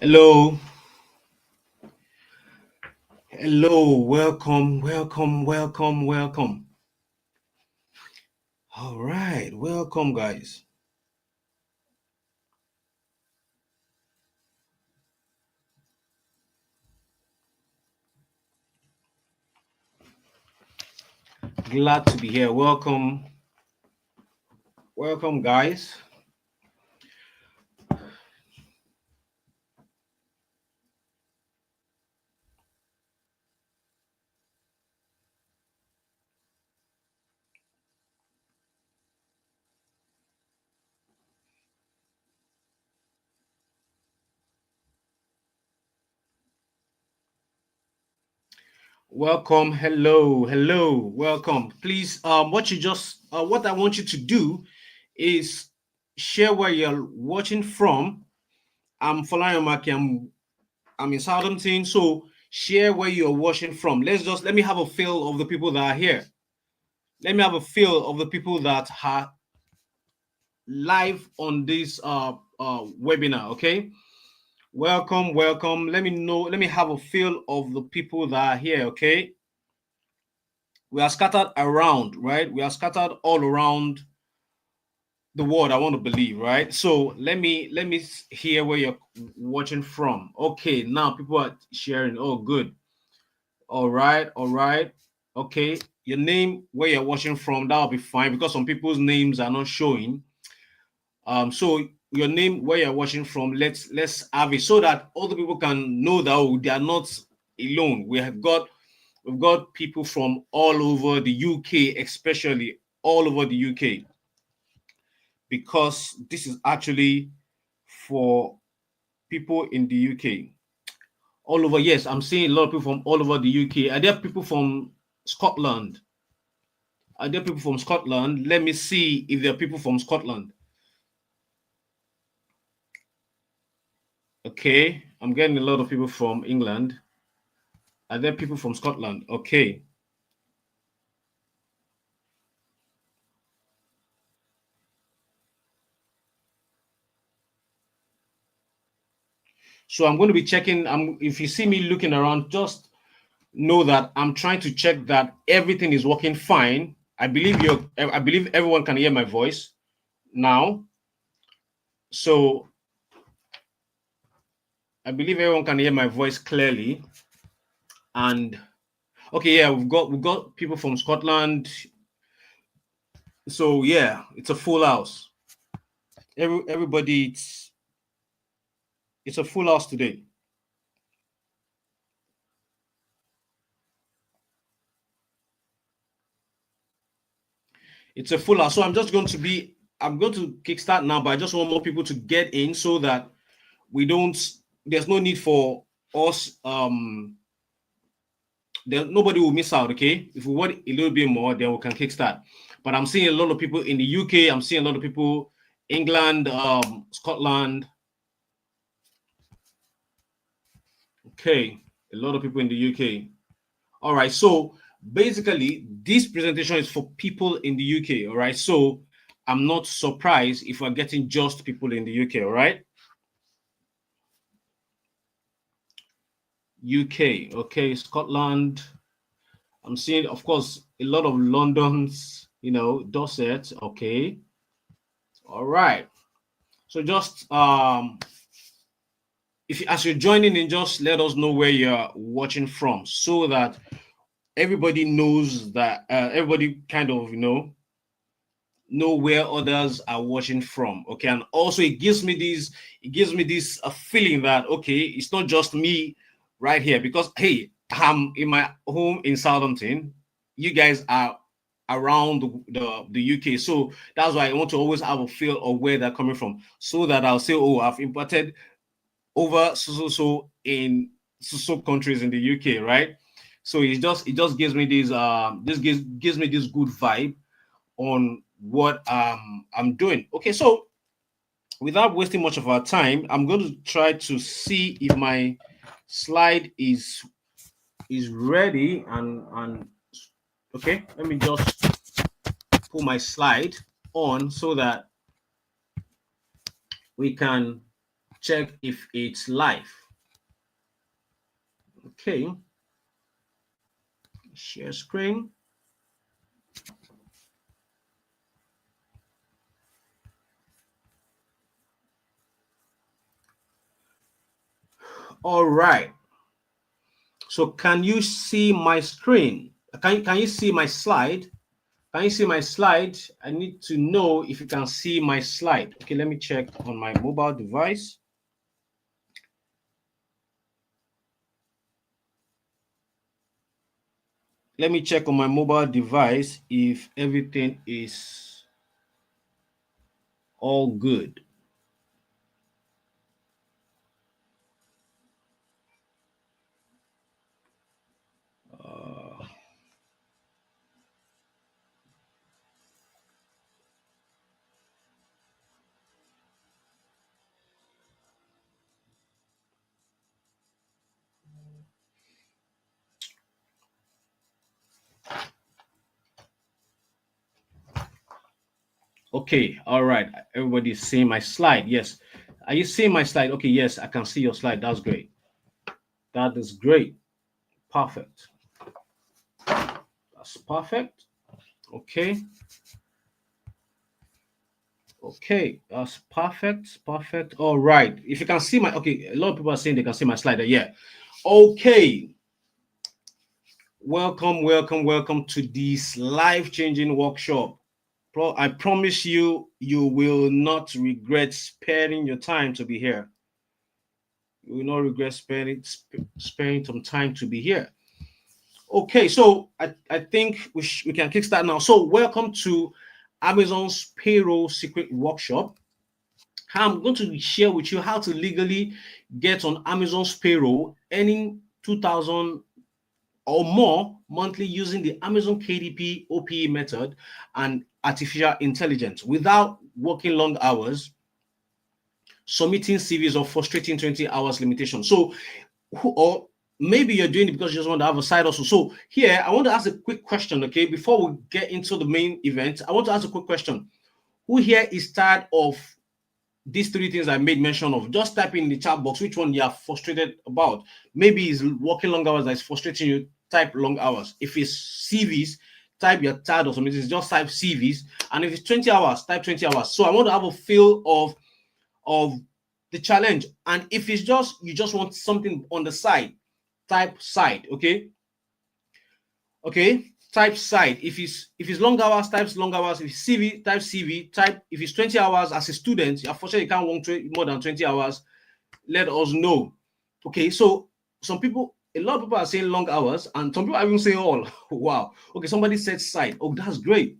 Hello, hello, welcome, welcome, welcome, welcome. All right, welcome, guys. Glad to be here. Welcome, welcome, guys. Welcome, hello, hello, welcome. Please, what I want you to do is share where you're watching from. I'm Falayomaki. I'm in Southampton, so share where you're watching from. Let me have a feel of the people that are here. Let me have a feel of the people that are live on this webinar. Okay, welcome, welcome. Let me know. Let me have a feel of the people that are here. Okay, we are scattered around, right? We are scattered all around the world. I want to believe, right? So let me hear where you're watching from. Okay, now people are sharing. Oh, good. All right, all right. Okay, your name, where you're watching from, that'll be fine because some people's names are not showing. So your name, where you're watching from, let's have it so that other people can know that they are not alone. We've got people from all over the UK, especially all over the UK, because this is actually for people in the UK. All over, yes, I'm seeing a lot of people from all over the UK. Are there people from Scotland? Are there people from Scotland? Let me see if there are people from Scotland. Okay, I'm getting a lot of people from England. Are there people from Scotland? Okay. So I'm going to be checking. If you see me looking around, just know that I'm trying to check that everything is working fine. I believe everyone can hear my voice now. So I believe everyone can hear my voice clearly. And okay, yeah, we've got people from Scotland. So yeah, it's a full house. Everybody, it's a full house today. It's a full house. So I'm going to kickstart now, but I just want more people to get in so that we don't, there's no need for us, nobody will miss out, okay? If we want a little bit more, then we can kickstart. But I'm seeing a lot of people in the UK, I'm seeing a lot of people, England, Scotland. Okay, a lot of people in the UK. All right, so basically, this presentation is for people in the UK. All right, so I'm not surprised if we're getting just people in the UK. All right, UK. Okay, Scotland. I'm seeing, of course, a lot of London's. Dorset. Okay. All right. So just if as you're joining in, just let us know where you're watching from, so that everybody knows that everybody kind of know where others are watching from. Okay, and also it gives me this feeling that okay, it's not just me right here, because hey, I'm in my home in Southampton. You guys are around the UK, so that's why I want to always have a feel of where they're coming from, so that I'll say, oh, I've imported over so in so countries in the UK, right? So it just gives me this gives me this good vibe on what I'm doing. Okay, so without wasting much of our time, I'm going to try to see if my slide is ready, and okay, let me just put my slide on so that we can check if it's live. Okay. Share screen. All right. So can you see my screen? Can you see my slide? Can you see my slide? I need to know if you can see my slide. Okay, let me check on my mobile device. Let me check on my mobile device if everything is all good. Okay, all right. Everybody's seeing my slide. Yes. Are you seeing my slide? Okay, yes, I can see your slide. That's great. That is great. Perfect. That's perfect. Okay. Okay, that's perfect. Perfect. All right. If you can see my, okay, a lot of people are saying they can see my slide. Yeah. Okay. Welcome, welcome, welcome to this life-changing workshop. I promise you, you will not regret sparing your time to be here. You will not regret sparing some time to be here. Okay, so I think we can kickstart now. So welcome to Amazon's Payroll Secret Workshop. I'm going to share with you how to legally get on Amazon's payroll, earning 2,000 or more monthly using the Amazon KDP OPE method and artificial intelligence without working long hours, submitting CVs, or frustrating 20 hours limitation. So, or maybe you're doing it because you just want to have a side hustle. So here, I want to ask a quick question, okay? Before we get into the main event, I want to ask a quick question. Who here is tired of these three things I made mention of? Just type in the chat box which one you are frustrated about. Maybe it's working long hours that is frustrating you. Type long hours. If it's CVs, type you're tired of something. Just type CVs. And if it's 20 hours, type 20 hours. So I want to have a feel of the challenge. And if it's just you just want something on the side, type side. Okay. Okay. Type side. If it's long hours, type long hours. If it's CV, type CV. Type if it's 20 hours as a student, unfortunately you can't work more than 20 hours. Let us know. Okay, so a lot of people are saying long hours, and some people are even saying all. Wow. Okay, somebody said side. Oh, that's great.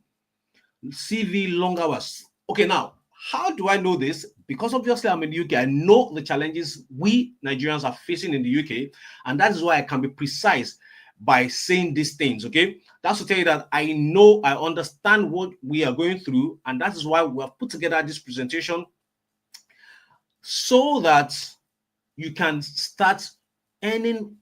CV long hours. Okay, now how do I know this? Because obviously I'm in the UK. I know the challenges we Nigerians are facing in the UK, and that is why I can be precise by saying these things. Okay, that's to tell you that I know, I understand what we are going through, and that is why we have put together this presentation so that you can start earning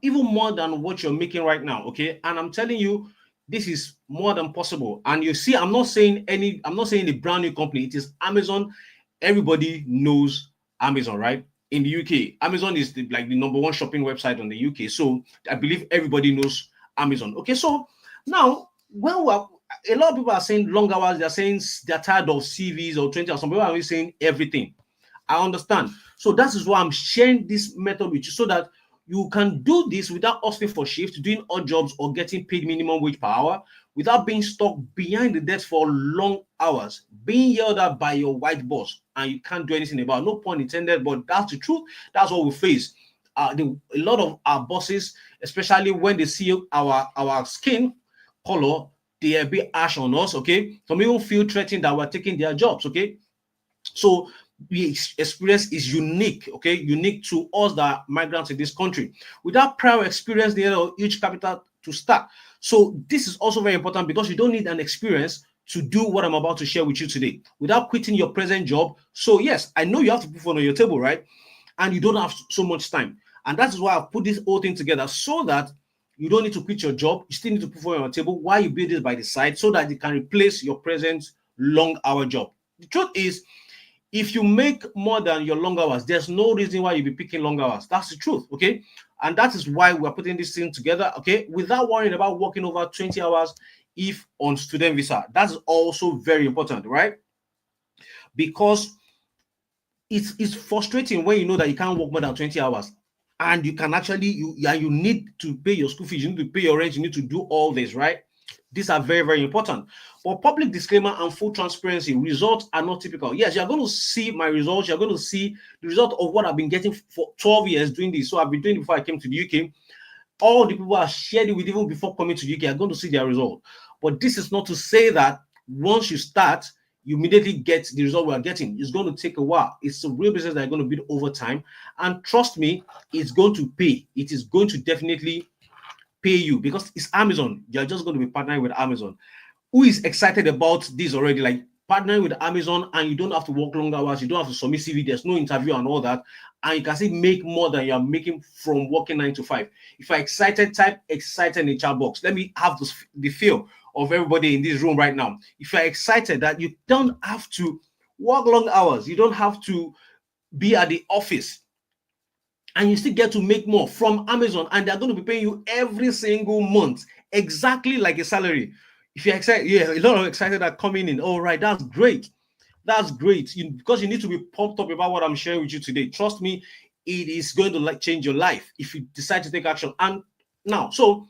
even more than what you're making right now. Okay, and I'm telling you, this is more than possible. And you see, I'm not saying a brand new company. It is Amazon. Everybody knows Amazon, right? In the UK, Amazon is like the number one shopping website on the UK. So I believe everybody knows Amazon. Okay, so now a lot of people are saying long hours. They're saying they're tired of CVs or 20 hours. Some people are really saying everything. I understand. So that is why I'm sharing this method with you so that you can do this without asking for shift, doing odd jobs, or getting paid minimum wage per hour, without being stuck behind the desk for long hours, being yelled at by your white boss, and you can't do anything about it. No pun intended, but that's the truth. That's what we face. A lot of our bosses, especially when they see our skin color, they are a bit harsh on us. Okay, some even feel threatened that we're taking their jobs. Okay, so the experience is unique, okay, unique to us that are migrants in this country without prior experience near a huge capital to start. So this is also very important because you don't need an experience to do what I'm about to share with you today without quitting your present job. So yes, I know you have to put food on your table, right? And you don't have so much time. And that is why I've put this whole thing together so that you don't need to quit your job. You still need to put food on your table while you build this by the side so that you can replace your present long hour job. The truth is, If you make more than your long hours, there's no reason why you'll be picking long hours. That's the truth, okay? And that is why we're putting this thing together, okay? Without worrying about working over 20 hours if on student visa. That's also very important, right? Because it's frustrating when you know that you can't work more than 20 hours and you can actually you need to pay your school fees, you need to pay your rent, you need to do all this, right? These are very, very important. For public disclaimer and full transparency, results are not typical. Yes, you're going to see my results. You're going to see the result of what I've been getting for 12 years doing this. So I've been doing it before I came to the UK. All the people I shared it with even before coming to the UK are going to see their result. But this is not to say that once you start, you immediately get the result we are getting. It's going to take a while. It's a real business that are going to build over time. And trust me, it's going to pay. It is going to definitely pay you because it's Amazon. You're just going to be partnering with Amazon. Who is excited about this already? Like partnering with Amazon and you don't have to work long hours, you don't have to submit CV, there's no interview and all that, and you can still make more than you're making from working 9 to 5. If you're excited, type excited in the chat box. Let me have the feel of everybody in this room right now. If you're excited that you don't have to work long hours, you don't have to be at the office, and you still get to make more from Amazon, and they're going to be paying you every single month, exactly like a salary. If you're excited, yeah, a lot of excited are coming in. All right, that's great. That's great. Because you need to be pumped up about what I'm sharing with you today. Trust me, it is going to change your life if you decide to take action. And now, so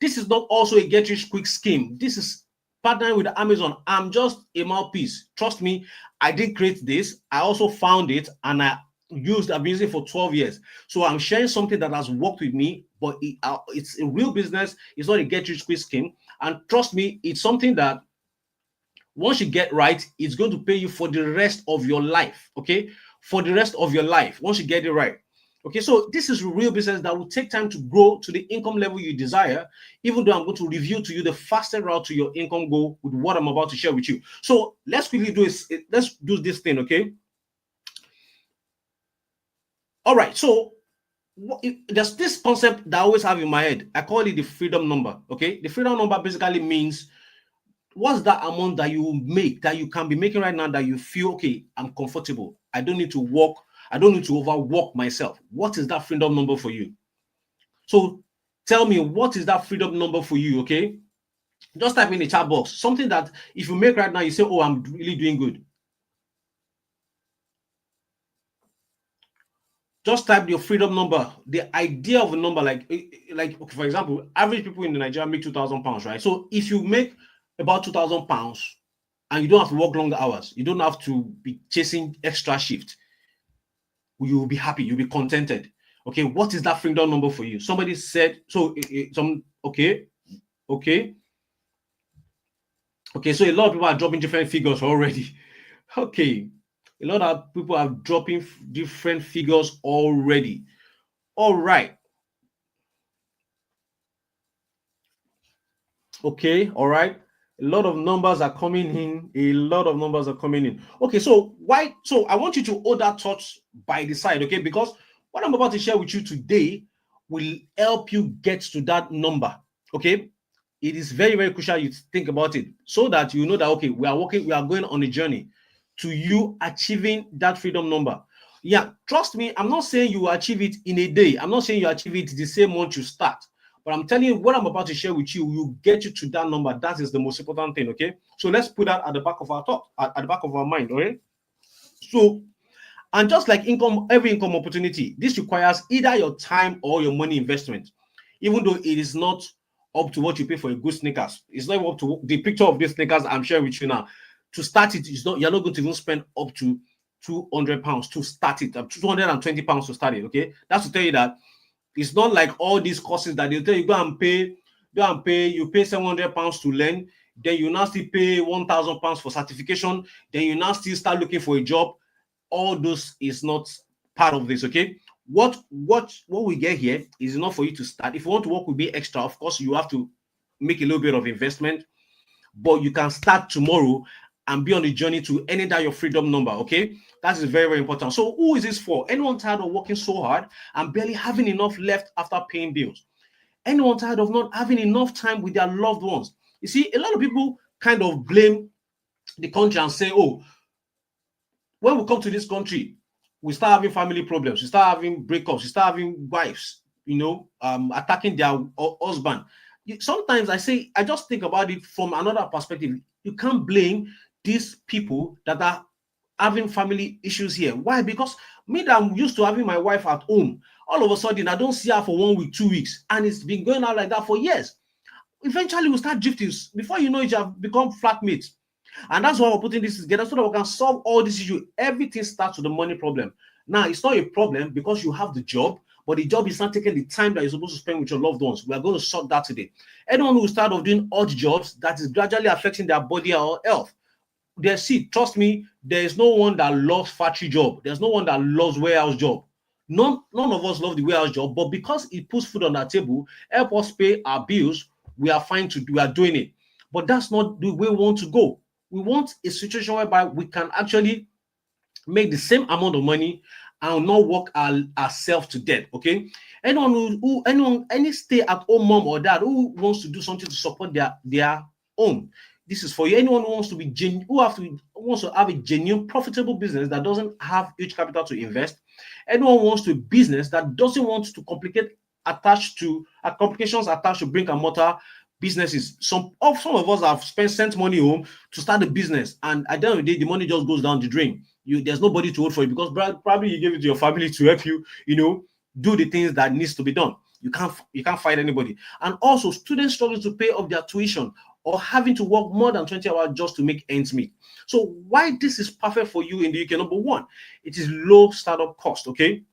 this is not also a get rich quick scheme. This is partnering with Amazon. I'm just a mouthpiece. Trust me, I did create this. I also found it and I've been using it for 12 years. So I'm sharing something that has worked with me, but it's a real business. It's not a get rich quick scheme. And trust me, it's something that once you get right, it's going to pay you for the rest of your life. Okay, for the rest of your life, once you get it right. Okay, so this is a real business that will take time to grow to the income level you desire, even though I'm going to review to you the fastest route to your income goal with what I'm about to share with you. So let's quickly do this. Let's do this thing, okay? All right, so there's this concept that I always have in my head. I call it the freedom number, okay? The freedom number basically means what's that amount that you make, that you can be making right now, that you feel, okay, I'm comfortable. I don't need to work. I don't need to overwork myself. What is that freedom number for you? So tell me, what is that freedom number for you, okay? Just type in the chat box. Something that if you make right now, you say, oh, I'm really doing good. Just type your freedom number, the idea of a number, like okay, for example, average people in Nigeria make £2,000, right? So if you make about £2,000 and you don't have to work longer hours, you don't have to be chasing extra shift, you will be happy, you'll be contented. Okay, what is that freedom number for you? Somebody said so. Okay. So a lot of people are dropping different figures already. Okay, a lot of people are dropping different figures already. All right. Okay, all right. A lot of numbers are coming in. A lot of numbers are coming in. Okay, so why? So I want you to hold that thought by the side, okay? Because what I'm about to share with you today will help you get to that number, okay? It is very, very crucial you think about it so that you know that, okay, we are going on a journey to you achieving that freedom number. Yeah, trust me, I'm not saying you will achieve it in a day. I'm not saying you achieve it the same month you start. But I'm telling you, what I'm about to share with you will get you to that number. That is the most important thing, okay? So let's put that at the back of our thought, at the back of our mind, okay? So, and just like every income opportunity, this requires either your time or your money investment. Even though it is not up to what you pay for a good sneakers, it's not up to the picture of these sneakers I'm sharing with you now. To start it, you're not going to even spend up to £200 to start it, £220 to start it, okay? That's to tell you that it's not like all these courses that they tell you go and pay, you pay £700 to learn, then you now still pay £1,000 for certification, then you now still start looking for a job. All those is not part of this, okay? What we get here is enough for you to start. If you want to work with me extra, of course, you have to make a little bit of investment, but you can start tomorrow and be on the journey to any that your freedom number, okay? That is very, very important. So who is this for? Anyone tired of working so hard and barely having enough left after paying bills? Anyone tired of not having enough time with their loved ones? You see, a lot of people kind of blame the country and say, oh, When we come to this country, we start having family problems, we start having breakups, we start having wives, attacking their husband. Sometimes I say, I just think about it from another perspective. You can't blame these people that are having family issues here. Why? Because me that I'm used to having my wife at home, all of a sudden I don't see her for 1 week, 2 weeks, and it's been going on like that for years. Eventually, we start drifting. Before you know it, you have become flatmates. And that's why we're putting this together so that we can solve all these issues. Everything starts with the money problem. Now, it's not a problem because you have the job, but the job is not taking the time that you're supposed to spend with your loved ones. We are going to sort that today. Anyone who start off doing odd jobs that is gradually affecting their body or health, trust me, there is no one that loves factory job. There's no one that loves warehouse job. None of us love the warehouse job, but because it puts food on our table, help us pay our bills, we are fine to do, we are doing it. But that's not the way we want to go. We want a situation whereby we can actually make the same amount of money and not work ourselves to death. Okay. Any stay-at-home mom or dad who wants to do something to support their home, this is for you. Anyone who wants to be wants to have a genuine profitable business that doesn't have huge capital to invest. Anyone wants to a business that doesn't want to complications attached to brick and mortar businesses. Some of us have sent money home to start a business, and at the end of the day, the money just goes down the drain. There's nobody to hold for you because probably you gave it to your family to help you, do the things that needs to be done. You can't fight anybody. And also, students struggling to pay off their tuition or having to work more than 20 hours just to make ends meet. So why this is perfect for you in the UK? Number one, it is low startup cost. Okay,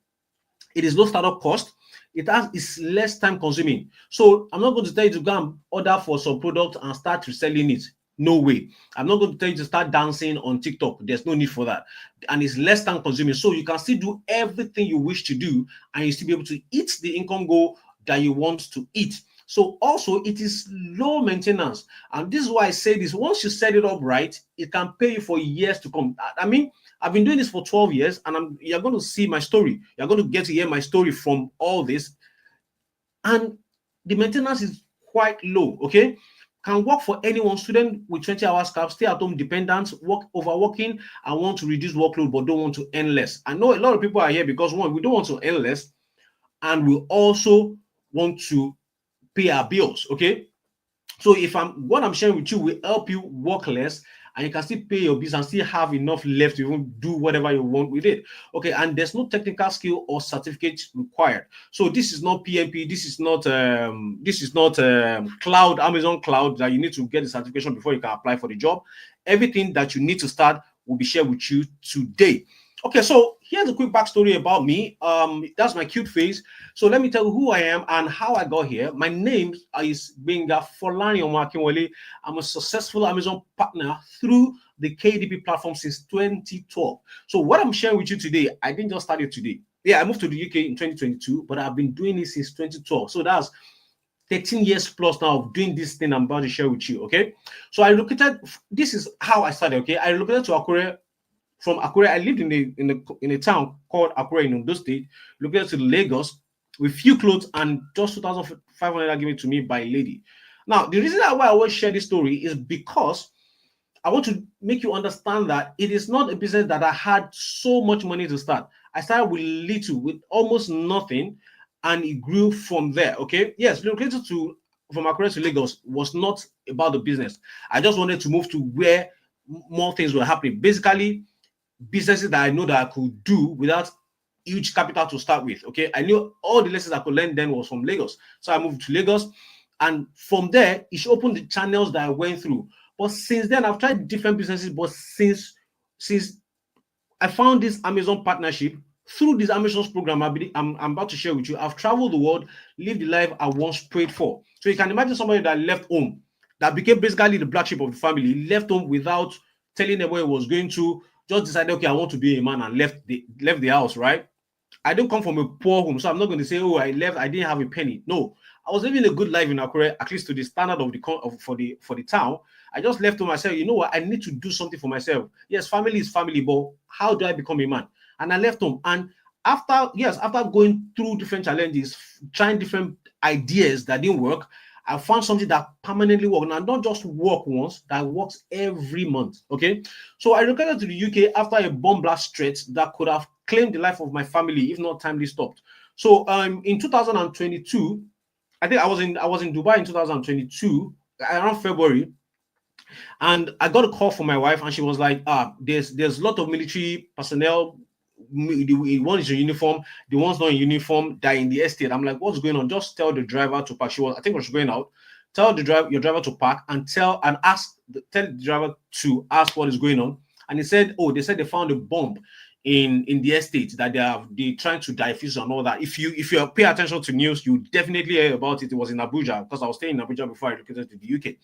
it is low startup cost. It's less time consuming. So I'm not going to tell you to go and order for some product and start reselling it. No way. I'm not going to tell you to start dancing on TikTok. There's no need for that. And it's less time consuming. So you can still do everything you wish to do and you still be able to eat the income goal that you want to eat. So also it is low maintenance. And this is why I say this. Once you set it up right, it can pay you for years to come. I mean, I've been doing this for 12 years and you're going to see my story. You're going to get to hear my story from all this. And the maintenance is quite low, okay? Can work for anyone, student with 20 hours cap, stay at home dependents, overworking and want to reduce workload but don't want to earn less. I know a lot of people are here because one, we don't want to earn less and we also want to pay our bills, okay? So what I'm sharing with you will help you work less and you can still pay your bills and still have enough left to even do whatever you want with it. Okay, and there's no technical skill or certificate required. So this is not PMP, this is not cloud, Amazon Cloud that you need to get the certification before you can apply for the job. Everything that you need to start will be shared with you today. Okay, so here's a quick backstory about me. That's my cute face. So let me tell you who I am and how I got here. My name is Benga Folani Omakinwale. I'm a successful Amazon partner through the KDP platform since 2012. So what I'm sharing with you today, I didn't just start it today. Yeah, I moved to the UK in 2022, but I've been doing it since 2012. So that's 13 years plus now of doing this thing I'm about to share with you, okay? So this is how I started, okay? I relocated to Akure. From Akure, I lived in a town called Akure in Ondo State, located to Lagos, with few clothes and just 2,500 given to me by a lady. Now, the reason why I always share this story is because I want to make you understand that it is not a business that I had so much money to start. I started with little, with almost nothing, and it grew from there. Okay, yes, relocated from Akure to Lagos was not about the business. I just wanted to move to where more things were happening. Basically, businesses that I know that I could do without huge capital to start with. Okay, I knew all the lessons I could learn then was from Lagos, so I moved to Lagos, and from there it opened the channels that I went through. But since then, I've tried different businesses. But since I found this Amazon partnership through this Amazon's program, I'm about to share with you. I've traveled the world, lived the life I once prayed for. So you can imagine somebody that left home, that became basically the black sheep of the family. He left home without telling them where he was going to. Just decided, okay, I want to be a man, and left the house, right? I don't come from a poor home, so I'm not going to say, oh, I left, I didn't have a penny. No, I was living a good life in Akure, at least to the standard of for the town. I just left to myself, you know what, I need to do something for myself. Yes, family is family, but how do I become a man? And I left home. And after going through different challenges, trying different ideas that didn't work, I found something that permanently works, and not just work once, that works every month. Okay, so I relocated to the UK after a bomb blast threat that could have claimed the life of my family if not timely stopped. So in 2022, I think I was in Dubai in 2022 around February, and I got a call from my wife, and she was like, there's a lot of military personnel. The one is in uniform, the one's not in uniform, that in the estate. I'm like, what's going on? Just tell the driver to park. I think, was going out. Tell your driver to park, and tell the driver to ask what is going on. And he said, oh, they said they found a bomb in the estate that they trying to diffuse and all that. If you pay attention to news, you definitely hear about it. It was in Abuja, because I was staying in Abuja before I relocated to the UK.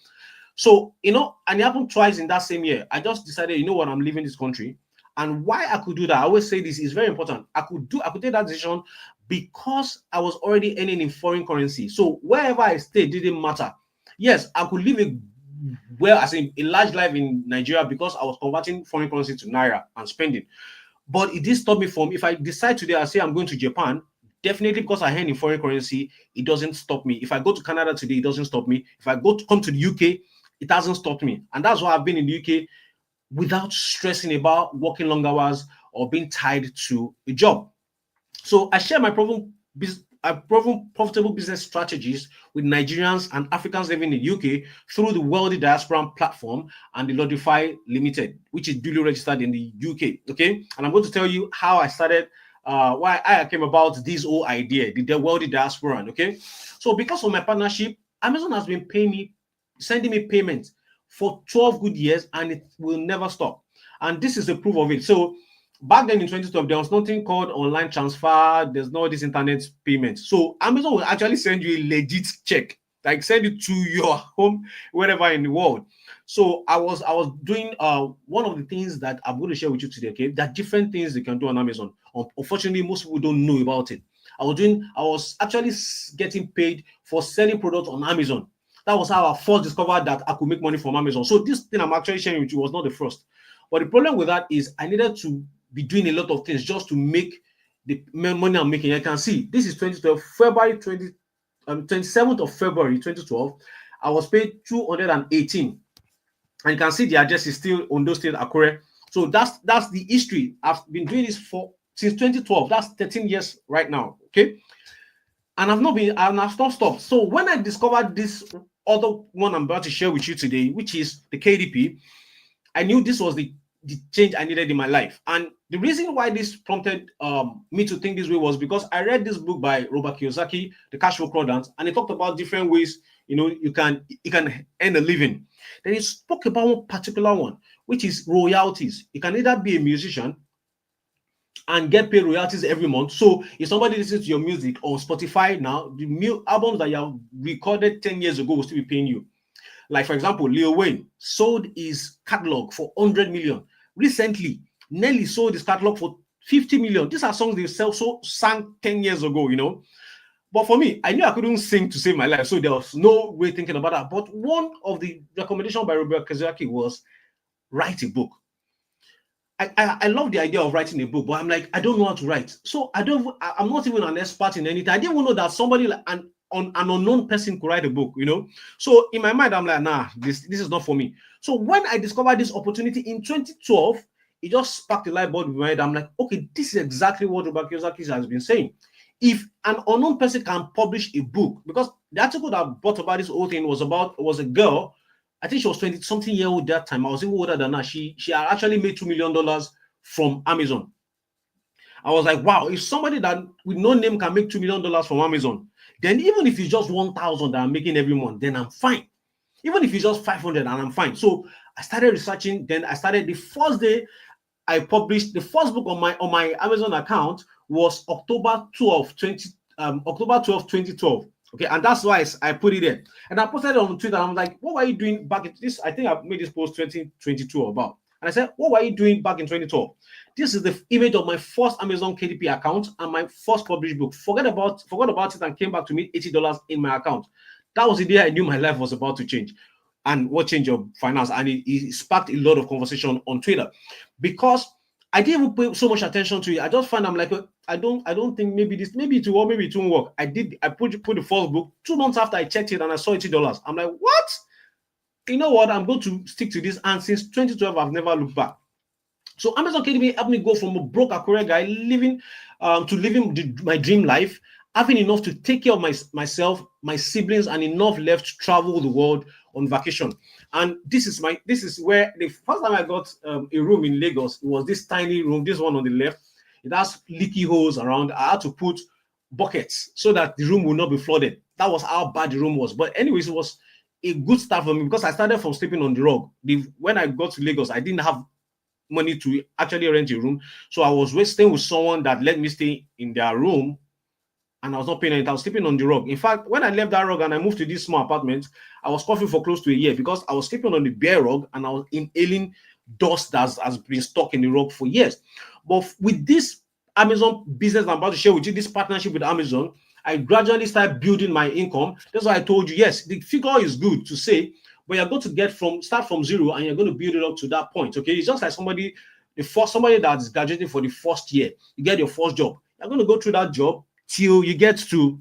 So, and it happened twice in that same year. I just decided, you know what, I'm leaving this country. And why I could do that, I always say this is very important. I could take that decision because I was already earning in foreign currency. So wherever I stayed didn't matter. Yes, I could live as in a large life in Nigeria because I was converting foreign currency to naira and spending. But it did stop me from, if I decide today, I say I'm going to Japan, definitely because I earn in foreign currency, it doesn't stop me. If I go to Canada today, it doesn't stop me. If I come to the UK, it hasn't stopped me. And that's why I've been in the UK without stressing about working long hours or being tied to a job. So I share my proven profitable business strategies with Nigerians and Africans living in the UK through the Wealthy Diaspora platform and the Lodify Limited, which is duly registered in the UK. Okay, and I'm going to tell you how I started, why I came about this whole idea, the Wealthy Diaspora. Okay, so because of my partnership, Amazon has been sending me payments for 12 good years, and it will never stop. And this is the proof of it. So back then in 2012, there was nothing called online transfer. There's no this internet payment. So Amazon will actually send you a legit check, like send it to your home, wherever in the world. So I was doing one of the things that I'm going to share with you today. Okay, there are different things you can do on Amazon. Unfortunately, most people don't know about it. I was actually getting paid for selling products on Amazon. That was how I first discovered that I could make money from Amazon. So this thing I'm actually sharing with you was not the first. But the problem with that is I needed to be doing a lot of things just to make the money I'm making. I can see this is 2012, 27th of February 2012. I was paid 218. And you can see the address is still Ondo State, Akure. So that's the history. I've been doing this since 2012. That's 13 years right now. Okay. And I've not stopped. So when I discovered this other one I'm about to share with you today, which is the KDP, I knew this was the change I needed in my life. And the reason why this prompted me to think this way was because I read this book by Robert Kiyosaki, The Cash Flow Quadrant, and he talked about different ways you can earn a living. Then he spoke about one particular one, which is royalties. You can either be a musician and get paid royalties every month. So if somebody listens to your music on Spotify now, the albums that you have recorded 10 years ago will still be paying you. Like, for example, Lil Wayne sold his catalog for 100 million. Recently, Nelly sold his catalog for 50 million. These are songs they sang 10 years ago. But for me, I knew I couldn't sing to save my life, so there was no way thinking about that. But one of the recommendations by Robert Kiyosaki was write a book. I love the idea of writing a book, but I'm like, I don't know how to write. So I'm not even an expert in anything. I didn't even know that somebody an unknown person could write a book, So in my mind, I'm like, nah, this is not for me. So when I discovered this opportunity in 2012, it just sparked a light bulb in my head. I'm like, okay, this is exactly what Robert Kiyosaki has been saying. If an unknown person can publish a book, because the article that brought about this whole thing was a girl. I think she was 20-something year old that time. I was even older than her. She had actually made $2 million from Amazon. I was like, wow, if somebody that with no name can make $2 million from Amazon, then even if it's just 1,000 that I'm making every month, then I'm fine. Even if it's just 500 and I'm fine. So I started researching. Then I started the first day I published the first book on my Amazon account was October 12, 2012. Okay, and that's why I put it there. And I posted it on Twitter. I'm like, what were you doing back in this? I think I made this post 2022 about. And I said, what were you doing back in 2012? This is the image of my first Amazon KDP account and my first published book. Forgot about it and came back to me $80 in my account. That was the day I knew my life was about to change. And what changed your finance? And it sparked a lot of conversation on Twitter. Because I didn't even pay so much attention to it. I just found I'm like, I don't think maybe it will work, maybe it won't work. I put the first book 2 months after I checked it and I saw $80. I'm like, what? You know what? I'm going to stick to this. And since 2012, I've never looked back. So Amazon Academy helped me go from a broke Akure guy living to living my dream life, having enough to take care of myself, my siblings, and enough left to travel the world on vacation. And this is where the first time I got a room in Lagos, it was this tiny room, this one on the left. It has leaky holes around. I had to put buckets so that the room will not be flooded. That was how bad the room was. But anyways, it was a good start for me because I started from sleeping on the rug. When I got to Lagos, I didn't have money to actually rent a room. So I was staying with someone that let me stay in their room, and I was not paying it. I was sleeping on the rug. In fact, when I left that rug and I moved to this small apartment, I was coughing for close to a year because I was sleeping on the bare rug and I was inhaling dust that has been stuck in the rug for years. But with this Amazon business I'm about to share with you, this partnership with Amazon, I gradually started building my income. That's why I told you, yes, the figure is good to say, but you're going to start from zero and you're going to build it up to that point. Okay, it's just like somebody that is graduating for the first year. You get your first job. You're going to go through that job till you get to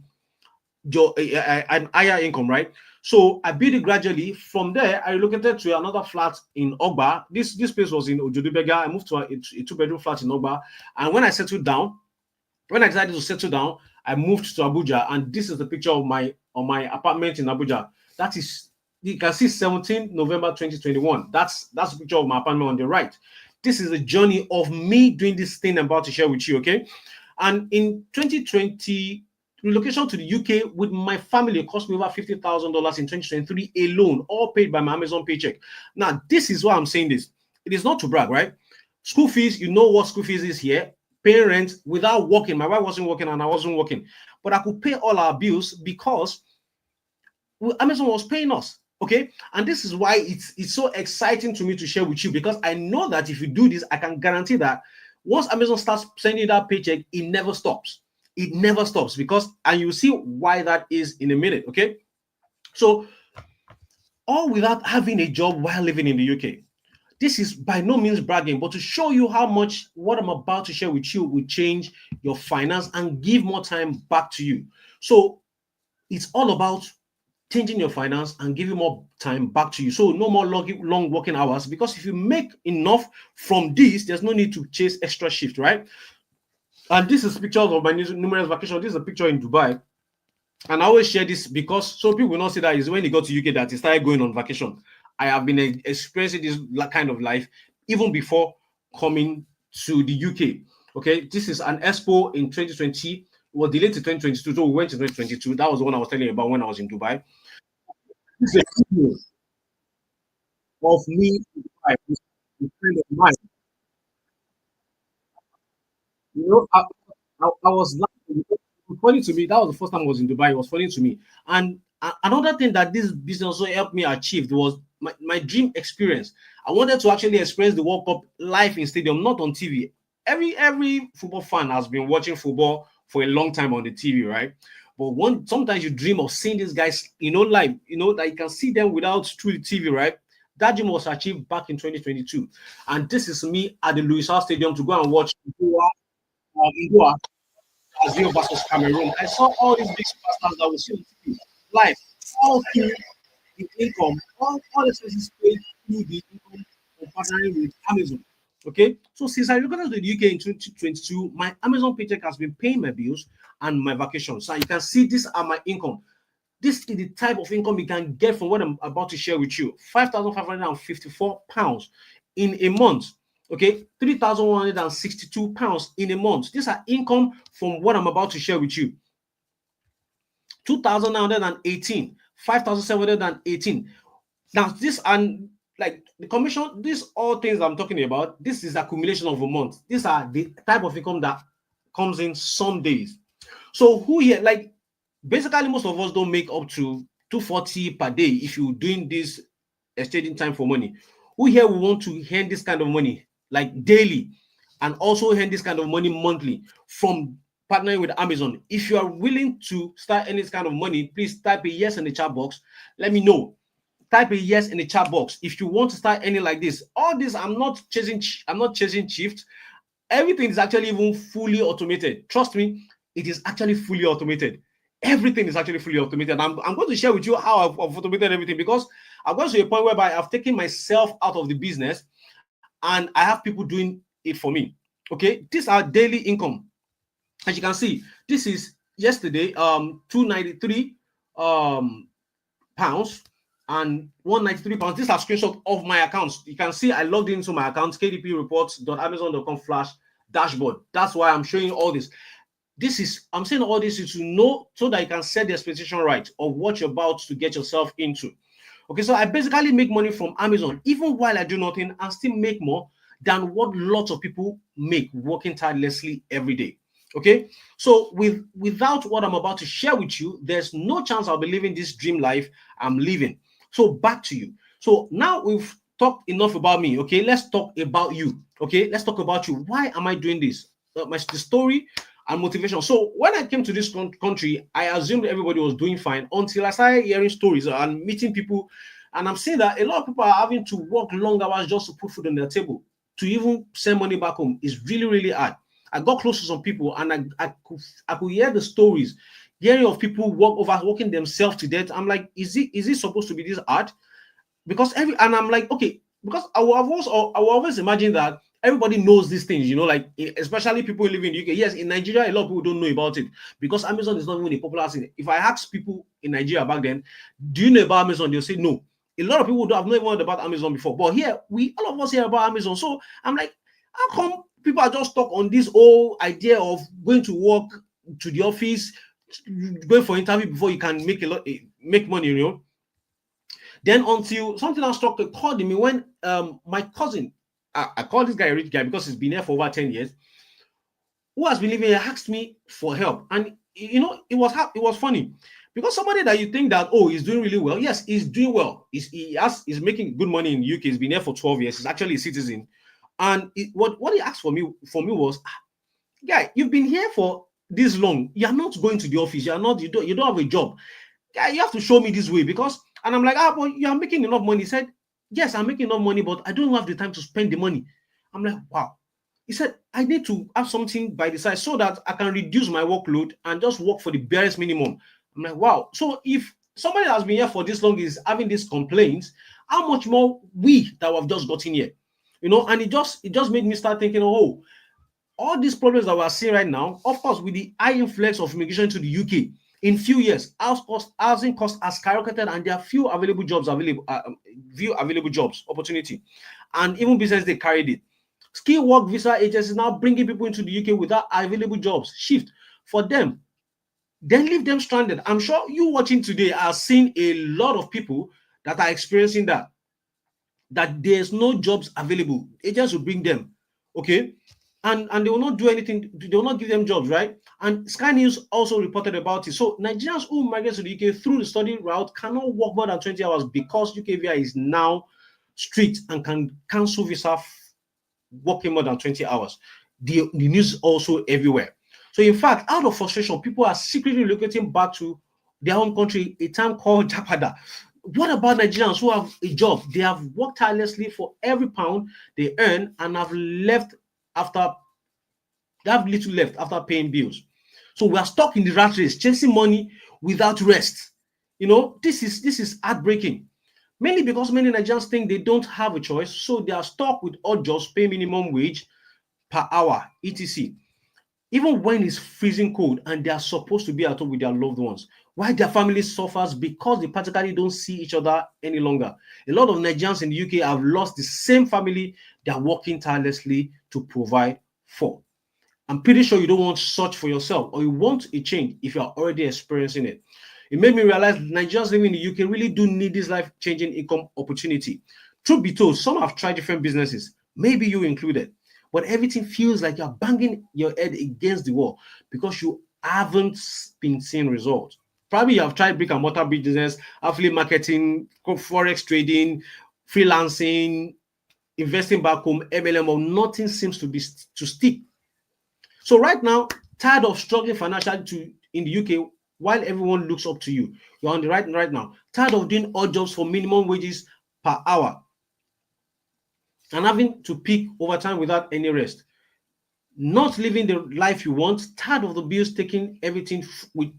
your an higher income, right? So I built it gradually. From there, I relocated to another flat in Ogba. This place was in Ojodubega. I moved to a 2-bedroom flat in Ogba. And when I decided to settle down, I moved to Abuja. And this is the picture of my apartment in Abuja. That is, you can see 17 November 2021. That's the picture of my apartment on the right. This is the journey of me doing this thing I'm about to share with you, okay? And in 2020, relocation to the UK with my family cost me over $50,000 in 2023 alone, all paid by my Amazon paycheck. Now, this is why I'm saying this. It is not to brag, right? School fees, you know what school fees is here. Paying rent without working. My wife wasn't working and I wasn't working. But I could pay all our bills because Amazon was paying us. Okay, and this is why it's so exciting to me to share with you, because I know that if you do this, I can guarantee that once Amazon starts sending that paycheck, it never stops. It never stops, because, and you'll see why that is in a minute. Okay, so all without having a job while living in the UK. This is by no means bragging, but to show you how much what I'm about to share with you will change your finance and give more time back to you. So it's all about changing your finance and giving more time back to you. So no more long working hours, because if you make enough from this, there's no need to chase extra shift, right? And this is pictures of my numerous vacations. This is a picture in Dubai. And I always share this because so people will not see that is when you go to UK that he started going on vacation. I have been experiencing this kind of life even before coming to the UK. Okay, this is an expo in 2020. It was delayed to 2022, so we went to 2022. That was the one I was telling you about when I was in Dubai. This is a video of me in Dubai. This is a friend of mine. You know, I was laughing. It was funny to me. That was the first time I was in Dubai. It was funny to me. And another thing that this business also helped me achieve was my dream experience. I wanted to actually experience the World Cup live in stadium, not on TV. Every football fan has been watching football for a long time on the TV, right? But sometimes you dream of seeing these guys, live, that you can see them without through the TV, right? That dream was achieved back in 2022. And this is me at the Louis Hart Stadium to go and watch Goa, Brazil versus Cameroon. I saw all these big superstars that was on TV live, all through the income, all the expenses paid through the income of partnering with Amazon. Okay, so since I relocated to the UK in 2022, my Amazon paycheck has been paying my bills and my vacations. So you can see these are my income. This is the type of income you can get from what I'm about to share with you. £5,554 in a month. Okay, £3,162 in a month. These are income from what I'm about to share with you. 2,918, 5,718. Now, this and like the commission, these all things I'm talking about, this is accumulation of a month. These are the type of income that comes in some days. So who here, like basically most of us don't make up to 240 per day if you're doing this exchanging time for money. Who here will want to earn this kind of money like daily and also earn this kind of money monthly from partnering with Amazon? If you are willing to start earning this kind of money, please type a yes in the chat box. Let me know. Type a yes in the chat box if you want to start earning like this. All this, I'm not chasing shift. Everything is actually even fully automated. Trust me, it is actually fully automated. Everything is actually fully automated. I'm going to share with you how I've automated everything, because I've got to a point whereby I've taken myself out of the business and I have people doing it for me. Okay, these are daily income. As you can see, this is yesterday, 293 pounds and 193 pounds. These are screenshots of my accounts. You can see I logged into my account, kdpreports.amazon.com/dashboard. That's why I'm showing you all this. I'm saying all this is to know, so that you can set the expectation right of what you're about to get yourself into. Okay, so I basically make money from Amazon even while I do nothing, and still make more than what lots of people make working tirelessly every day. Okay, so without what I'm about to share with you, there's no chance I'll be living this dream life I'm living. So back to you. So now we've talked enough about me. Okay, let's talk about you. Okay, let's talk about you. Why am I doing this? The story and motivation. So when I came to this country, I assumed everybody was doing fine until I started hearing stories and meeting people. And I'm seeing that a lot of people are having to work long hours just to put food on their table. To even send money back home is really, really hard. I got close to some people, and I could hear the stories, hearing of people working themselves to death. I'm like, is it supposed to be this hard? Because and I'm like, okay, because I will always imagine that everybody knows these things, like especially people who live in the UK. Yes, in Nigeria, a lot of people don't know about it because Amazon is not even a popular thing. If I ask people in Nigeria back then, do you know about Amazon? They'll say no. A lot of people have not even heard about Amazon before. But here, all of us hear about Amazon. So I'm like, how come people are just stuck on this whole idea of going to work to the office, going for interview before you can make money? Then until something else struck a chord in me when my cousin, I call this guy a rich guy because he's been here for over 10 years, who has been living here, asked me for help. And it was funny because somebody that you think that, oh, he's doing really well. Yes, he's doing well. He's making good money in the UK. He's been here for 12 years. He's actually a citizen. And what he asked for me was, guy, you've been here for this long. You're not going to the office. You don't have a job. Guy, you have to show me this way because. And I'm like, but you are making enough money. He said, yes, I'm making enough money, but I don't have the time to spend the money. I'm like, wow. He said, I need to have something by the side so that I can reduce my workload and just work for the barest minimum. I'm like, wow. So if somebody that has been here for this long is having these complaints, how much more we that have just gotten here? And it just made me start thinking, oh, all these problems that we're seeing right now, of course, with the high influx of immigration to the UK, in few years, housing costs has skyrocketed, and there are few available jobs opportunity, and even business they carried it. Skill work visa agencies now bringing people into the UK without available jobs. Shift for them, then leave them stranded. I'm sure you watching today are seeing a lot of people that are experiencing that there's no jobs available. Agents will bring them, okay, and they will not do anything. They will not give them jobs, right? And Sky News also reported about it. So Nigerians who migrate to the UK through the study route cannot work more than 20 hours because UK visa is now strict and can cancel visa working more than 20 hours. The news is also everywhere. So in fact, out of frustration, people are secretly relocating back to their home country, a town called Japada. What about Nigerians who have a job? They have worked tirelessly for every pound they earn and have little left after paying bills. So we are stuck in the rat race, chasing money without rest. This is heartbreaking. Mainly because many Nigerians think they don't have a choice, so they are stuck with odd jobs, pay minimum wage per hour, etc. Even when it's freezing cold and they are supposed to be at home with their loved ones, why their family suffers because they practically don't see each other any longer. A lot of Nigerians in the UK have lost the same family they are working tirelessly to provide for. I'm pretty sure you don't want such for yourself, or you want a change if you are already experiencing it. It made me realize Nigerians living in the UK really do need this life-changing income opportunity. Truth be told, some have tried different businesses, maybe you included, but everything feels like you're banging your head against the wall because you haven't been seeing results. Probably you have tried brick and mortar business, affiliate marketing, forex trading, freelancing, investing back home, MLM, or nothing seems to stick. So right now, tired of struggling financially in the UK while everyone looks up to you. You're on the right now. Tired of doing odd jobs for minimum wages per hour and having to pick overtime without any rest. not living the life you want, tired of the bills taking everything with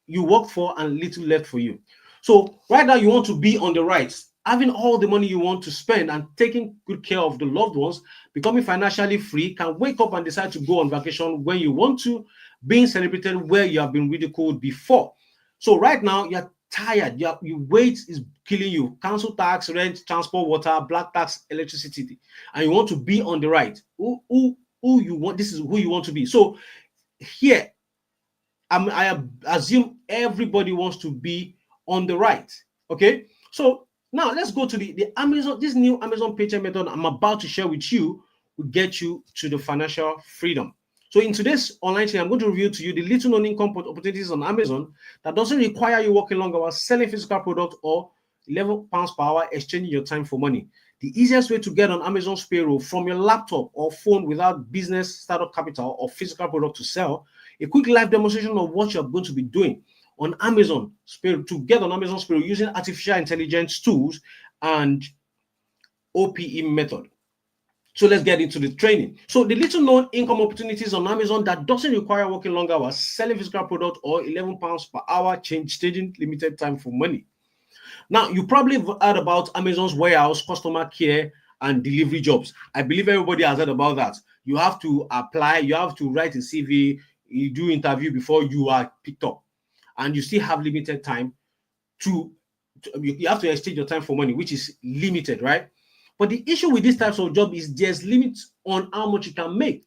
you worked for and little left for you. So right now you want to be on the right, having all the money you want to spend and taking good care of the loved ones, becoming financially free, can wake up and decide to go on vacation when you want to, being celebrated where you have been ridiculed before. So right now you're tired, your weight is killing you, council tax, rent, transport, water, black tax, electricity, and you want to be on the right. Who you want, this is who you want to be. So here I assume everybody wants to be on the right. Okay, so now let's go to the Amazon. This new Amazon paycheck method I'm about to share with you will get you to the financial freedom. So in today's online training, I'm going to reveal to you the little known income opportunities on Amazon that doesn't require you working long hours, selling physical product, or £11 per hour, exchanging your time for money. The easiest way to get on Amazon's payroll from your laptop or phone without business startup capital or physical product to sell. A quick live demonstration of what you're going to be doing on Amazon to get on Amazon's payroll using artificial intelligence tools and OPE method. So let's get into the training. So the little known income opportunities on Amazon that doesn't require working long hours, selling physical product, or £11 per hour, changing limited time for money. Now, you probably have heard about Amazon's warehouse, customer care, and delivery jobs. I believe everybody has heard about that. You have to apply, you have to write a CV, you do interview before you are picked up, and you still have limited time you have to exchange your time for money, which is limited, right? But the issue with these types of job is there's limits on how much you can make.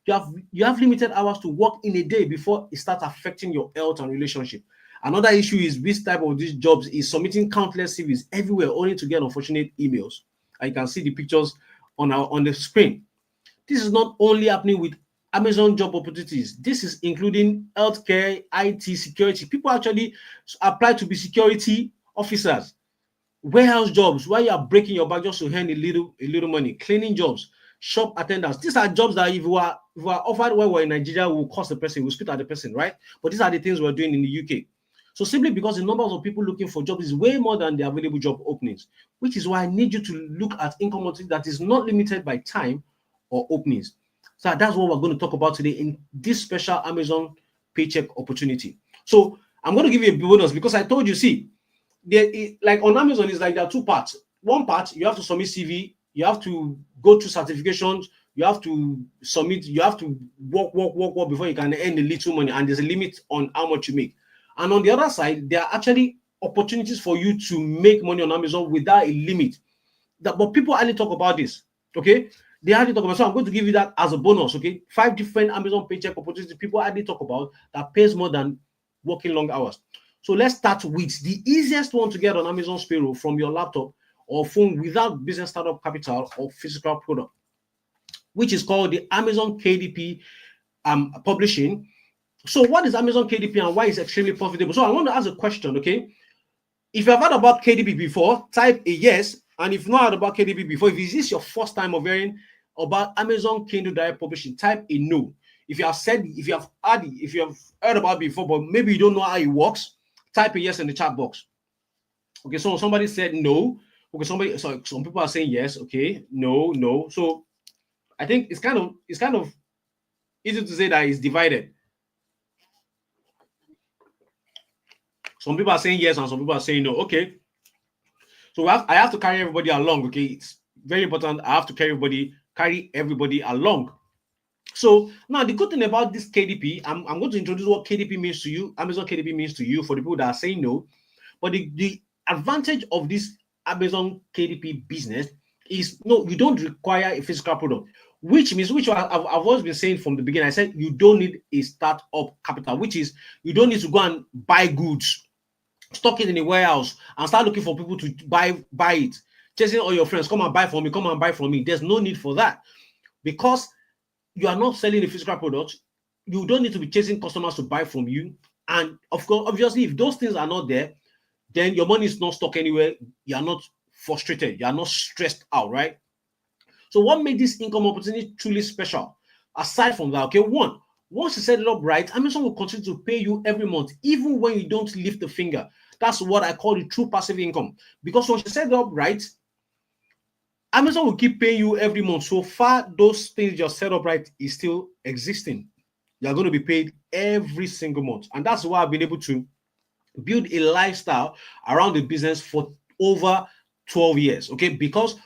You have limited hours to work in a day before it starts affecting your health and relationship. Another issue is this type of these jobs is submitting countless CVs everywhere only to get unfortunate emails. And you can see the pictures on the screen. This is not only happening with Amazon job opportunities. This is including healthcare, IT, security. People actually apply to be security officers, warehouse jobs where you are breaking your back just to earn a little money, cleaning jobs, shop attendants. These are jobs that if we are offered while we're in Nigeria, we'll cost the person, we'll spit at the person, right? But these are the things we're doing in the UK. So simply because the numbers of people looking for jobs is way more than the available job openings, which is why I need you to look at income opportunity that is not limited by time or openings. So that's what we're going to talk about today in this special Amazon paycheck opportunity. So I'm going to give you a bonus because I told you, see, like on Amazon, it's like there are two parts. One part, you have to submit CV, you have to go through certifications, you have to submit, you have to work before you can earn a little money, and there's a limit on how much you make. And on the other side, there are actually opportunities for you to make money on Amazon without a limit. But people hardly talk about this, okay? They hardly talk about. So I'm going to give you that as a bonus, okay? 5 different Amazon paycheck opportunities people hardly talk about that pays more than working long hours. So let's start with the easiest one to get on Amazon's payroll from your laptop or phone without business startup capital or physical product, which is called the Amazon KDP publishing. So what is Amazon KDP and why is it extremely profitable? So I want to ask a question, okay? If you've heard about KDP before, type a yes. And if you've not heard about KDP before, if this is your first time of hearing about Amazon Kindle Direct Publishing, type a no. If you have heard about it before, but maybe you don't know how it works, type a yes in the chat box. Okay, so somebody said no. Okay, some people are saying yes. Okay, no. So I think it's kind of easy to say that it's divided. Some people are saying yes and some people are saying no. Okay. So I have to carry everybody along. Okay. It's very important. I have to carry everybody along. So now the good thing about this KDP, I'm going to introduce what KDP means to you, Amazon KDP means to you for the people that are saying no. But the advantage of this Amazon KDP business is no, you don't require a physical product, which means, I've always been saying from the beginning, I said you don't need a startup capital, which is you don't need to go and buy goods, stock it in a warehouse, and start looking for people to buy it, chasing all your friends, come and buy from me. There's no need for that because you are not selling a physical product. You don't need to be chasing customers to buy from you. And of course, obviously, if those things are not there, then your money is not stuck anywhere. You are not frustrated. You are not stressed out, right? So what made this income opportunity truly special? Aside from that, okay, once you set it up right, Amazon will continue to pay you every month, even when you don't lift a finger. That's what I call the true passive income. Because once you set it up right, Amazon will keep paying you every month. So far, those things you're set up right is still existing. You're going to be paid every single month. And that's why I've been able to build a lifestyle around the business for over 12 years. Okay, because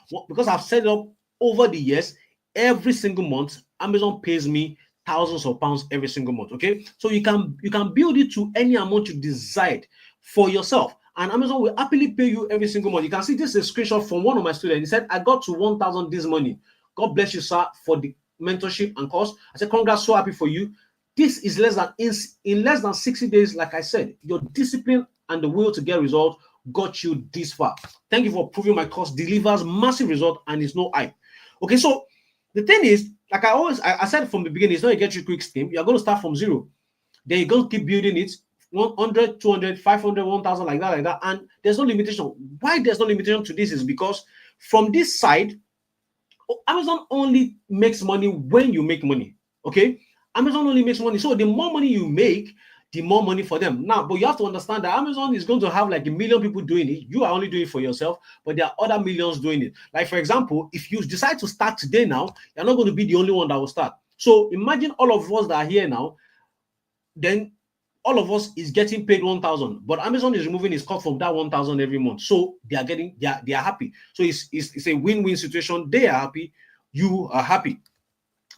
I've set it up over the years. Every single month Amazon pays me thousands of pounds every single month. Okay, so you can build it to any amount you decide for yourself, and Amazon will happily pay you every single month. You can see this is a screenshot from one of my students. He said, I got to 1,000 this morning. God bless you, sir, for the mentorship and course. I said, congrats, so happy for you. This is in less than 60 days. Like I said, your discipline and the will to get results got you this far. Thank you for proving my course delivers massive result and it's no hype. Okay, so the thing is, like I said from the beginning, it's not a get you quick scheme. You're going to start from zero. Then you're going to keep building it 100, 200, 500, 1,000, like that. And there's no limitation. Why there's no limitation to this is because from this side, Amazon only makes money when you make money. Okay, Amazon only makes money. So the more money you make, the more money for them. Now, but you have to understand that Amazon is going to have like 1,000,000 people doing it. You are only doing it for yourself, but there are other millions doing it. Like, for example, if you decide to start today now, you're not going to be the only one that will start. So imagine all of us that are here now, then all of us is getting paid 1,000, but Amazon is removing its cut from that 1,000 every month. So they are happy. So it's a win-win situation. They are happy, you are happy.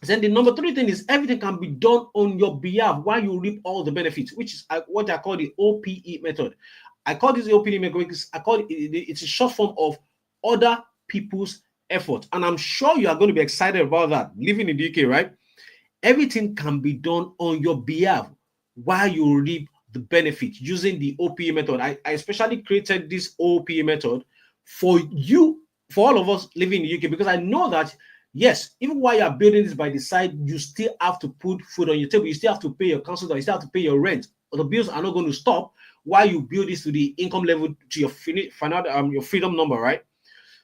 Then the number 3 thing is everything can be done on your behalf while you reap all the benefits, which is what I call the OPE method. I call this the OPE method because it's a short form of other people's effort. And I'm sure you are going to be excited about that. Living in the UK, right? Everything can be done on your behalf while you reap the benefit using the OPE method. I especially created this OPE method for you, for all of us living in the UK, because I know that yes, even while you're building this by the side, you still have to put food on your table. You still have to pay your council, you still have to pay your rent. The bills are not going to stop while you build this to the income level to your your freedom number, right?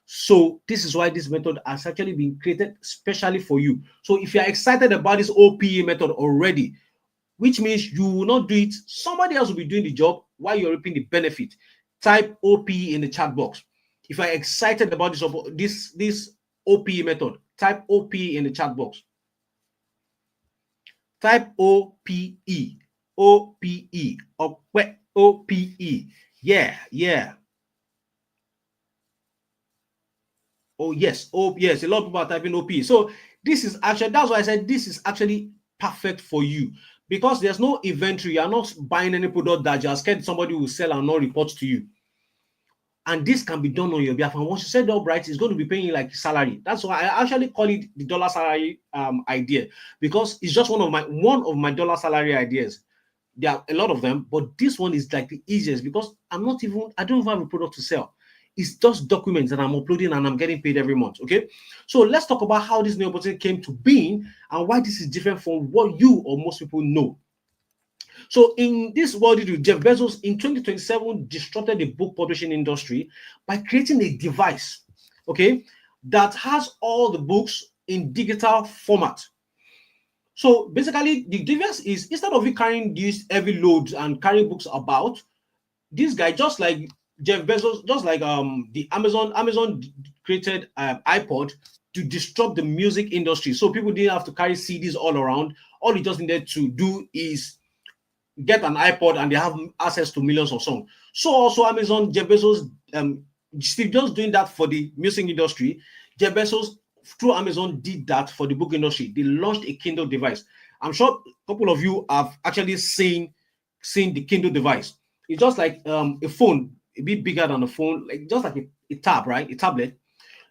So this is why this method has actually been created specially for you. So if you're excited about this OPE method already, which means you will not do it, somebody else will be doing the job while you're reaping the benefit, type OPE in the chat box. If you're excited about this OPE method, type OPE in the chat box. Type OPE. OPE. OPE. Yeah. Oh, yes. Oh, yes. A lot of people are typing OP. So this is actually, that's why I said this is actually perfect for you, because there's no inventory. You're not buying any product that you're scared somebody will sell and not report to you. And this can be done on your behalf. And once you set it up right, it's going to be paying you like salary. That's why I actually call it the dollar salary idea, because it's just one of my dollar salary ideas. There are a lot of them, but this one is like the easiest because I don't even have a product to sell. It's just documents that I'm uploading and I'm getting paid every month. Okay, so let's talk about how this new opportunity came to being and why this is different from what you or most people know. So in this world, Jeff Bezos in 2027 disrupted the book publishing industry by creating a device, okay, that has all the books in digital format. So basically, the device is, instead of you carrying these heavy loads and carrying books about, this guy, just like Jeff Bezos, just like the Amazon created iPod to disrupt the music industry. So people didn't have to carry CDs all around. All you just needed to do is get an iPod and they have access to millions of songs. So also Amazon, Jeff Bezos, Steve Jobs doing that for the music industry. Jeff Bezos through Amazon did that for the book industry. They launched a Kindle device. I'm sure a couple of you have actually seen the Kindle device. It's just like a phone, a bit bigger than a phone, like just like a tab, right? A tablet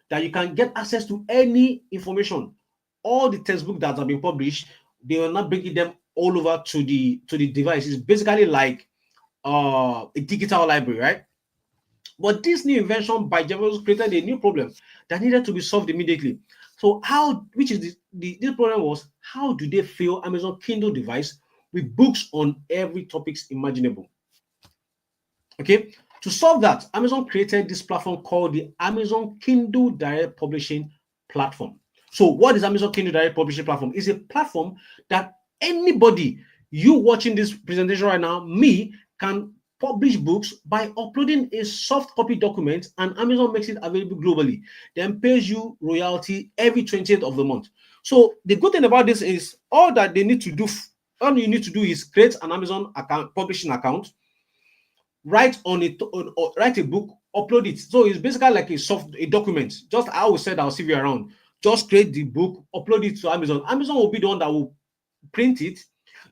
that you can get access to any information. All the textbooks that have been published, they are not bringing them all over to the device. It's basically like a digital library, right? But this new invention by Jeff Bezos created a new problem that needed to be solved immediately. So this problem was, how do they fill Amazon Kindle device with books on every topics imaginable? Okay, to solve that, Amazon created this platform called the Amazon Kindle Direct Publishing Platform. So what is Amazon Kindle Direct Publishing Platform? It's a platform that anybody, you watching this presentation right now, me, can publish books by uploading a soft copy document, and Amazon makes it available globally, then pays you royalty every 20th of the month. So the good thing about this is all that they need to do, all you need to do is create an Amazon account, publishing account, write on it, write a book, upload it. So it's basically like a document. Just I will send our CV around. Just create the book, upload it to Amazon. Amazon will be the one that will print it.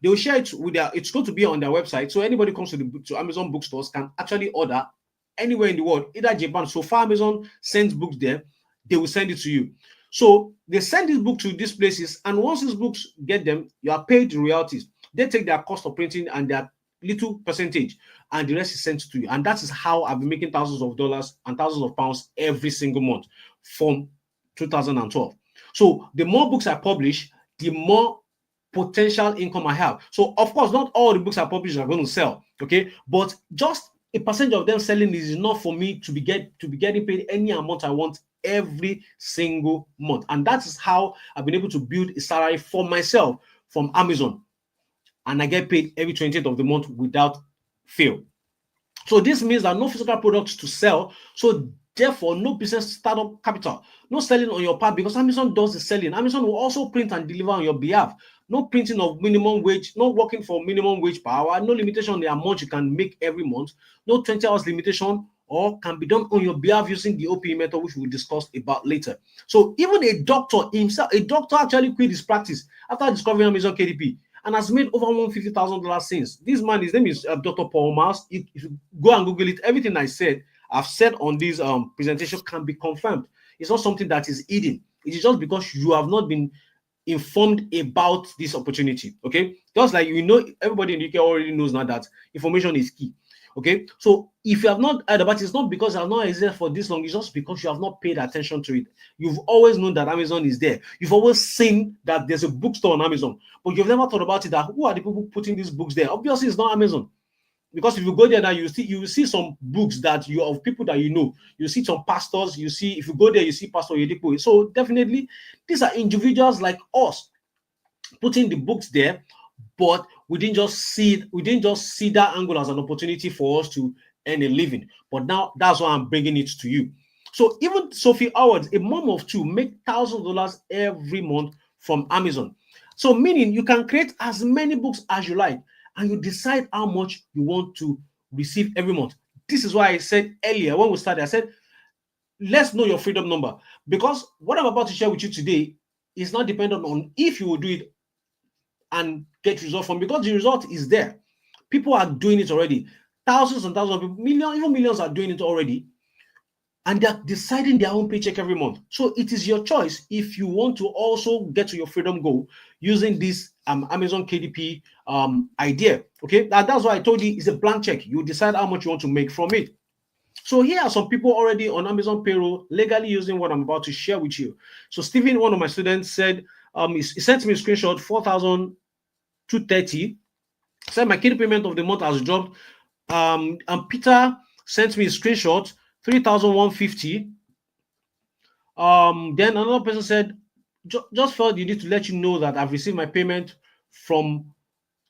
They will share it with their. It's going to be on their website, so anybody comes to Amazon bookstores can actually order anywhere in the world, either Japan. So far, Amazon sends books there, they will send it to you. So they send this book to these places, and once these books get them, you are paid royalties. They take their cost of printing and their little percentage, and the rest is sent to you. And that is how I've been making thousands of dollars and thousands of pounds every single month from 2012. So the more books I publish, the more potential income I have. So of course, not all the books I publish are going to sell, okay? But just a percentage of them selling is enough for me to be getting paid any amount I want every single month. And that is how I've been able to build a salary for myself from Amazon. And I get paid every 20th of the month without fail. So this means that no physical products to sell. So therefore, no business startup capital, no selling on your part, because Amazon does the selling. Amazon will also print and deliver on your behalf. No printing of minimum wage, no working for minimum wage per hour, no limitation on the amount you can make every month, no 20 hours limitation, or can be done on your behalf using the OPE method, which we'll discuss about later. So even a doctor himself, a doctor actually quit his practice after discovering Amazon KDP and has made over $150,000 since. This man, his name is Dr. Paul Mars. If you go and Google it, everything I've said on this presentation can be confirmed. It's not something that is hidden. It is just because you have not been informed about this opportunity. Okay, just like everybody in the UK already knows now that information is key. Okay, so if you have not heard about it, it's not because it has not existed for this long, it's just because you have not paid attention to it. You've always known that Amazon is there. You've always seen that there's a bookstore on Amazon, but you've never thought about it, that who are the people putting these books there? Obviously, it's not Amazon. Because if you go there now, you see some books that you of people that you know. You see some pastors. You see, if you go there, you see Pastor Yedipo. So definitely, these are individuals like us putting the books there, but we didn't just see that angle as an opportunity for us to earn a living. But now that's why I'm bringing it to you. So even Sophie Howard, a mom of two, make $1,000 every month from Amazon. So meaning you can create as many books as you like, and you decide how much you want to receive every month. This is why I said earlier when we started, I said, let's know your freedom number, because what I'm about to share with you today is not dependent on if you will do it and get result from, because the result is there. People are doing it already. Thousands and thousands of people, millions, even millions are doing it already. And they're deciding their own paycheck every month. So it is your choice if you want to also get to your freedom goal using this Amazon KDP idea. Okay, that's why I told you it's a blank check. You decide how much you want to make from it. So here are some people already on Amazon Payroll legally using what I'm about to share with you. So Stephen, one of my students, said he sent me a screenshot, 4,230. Said my KDP payment of the month has dropped. And Peter sent me a screenshot, 3,150. Then another person said, just felt you need to let you know that I've received my payment from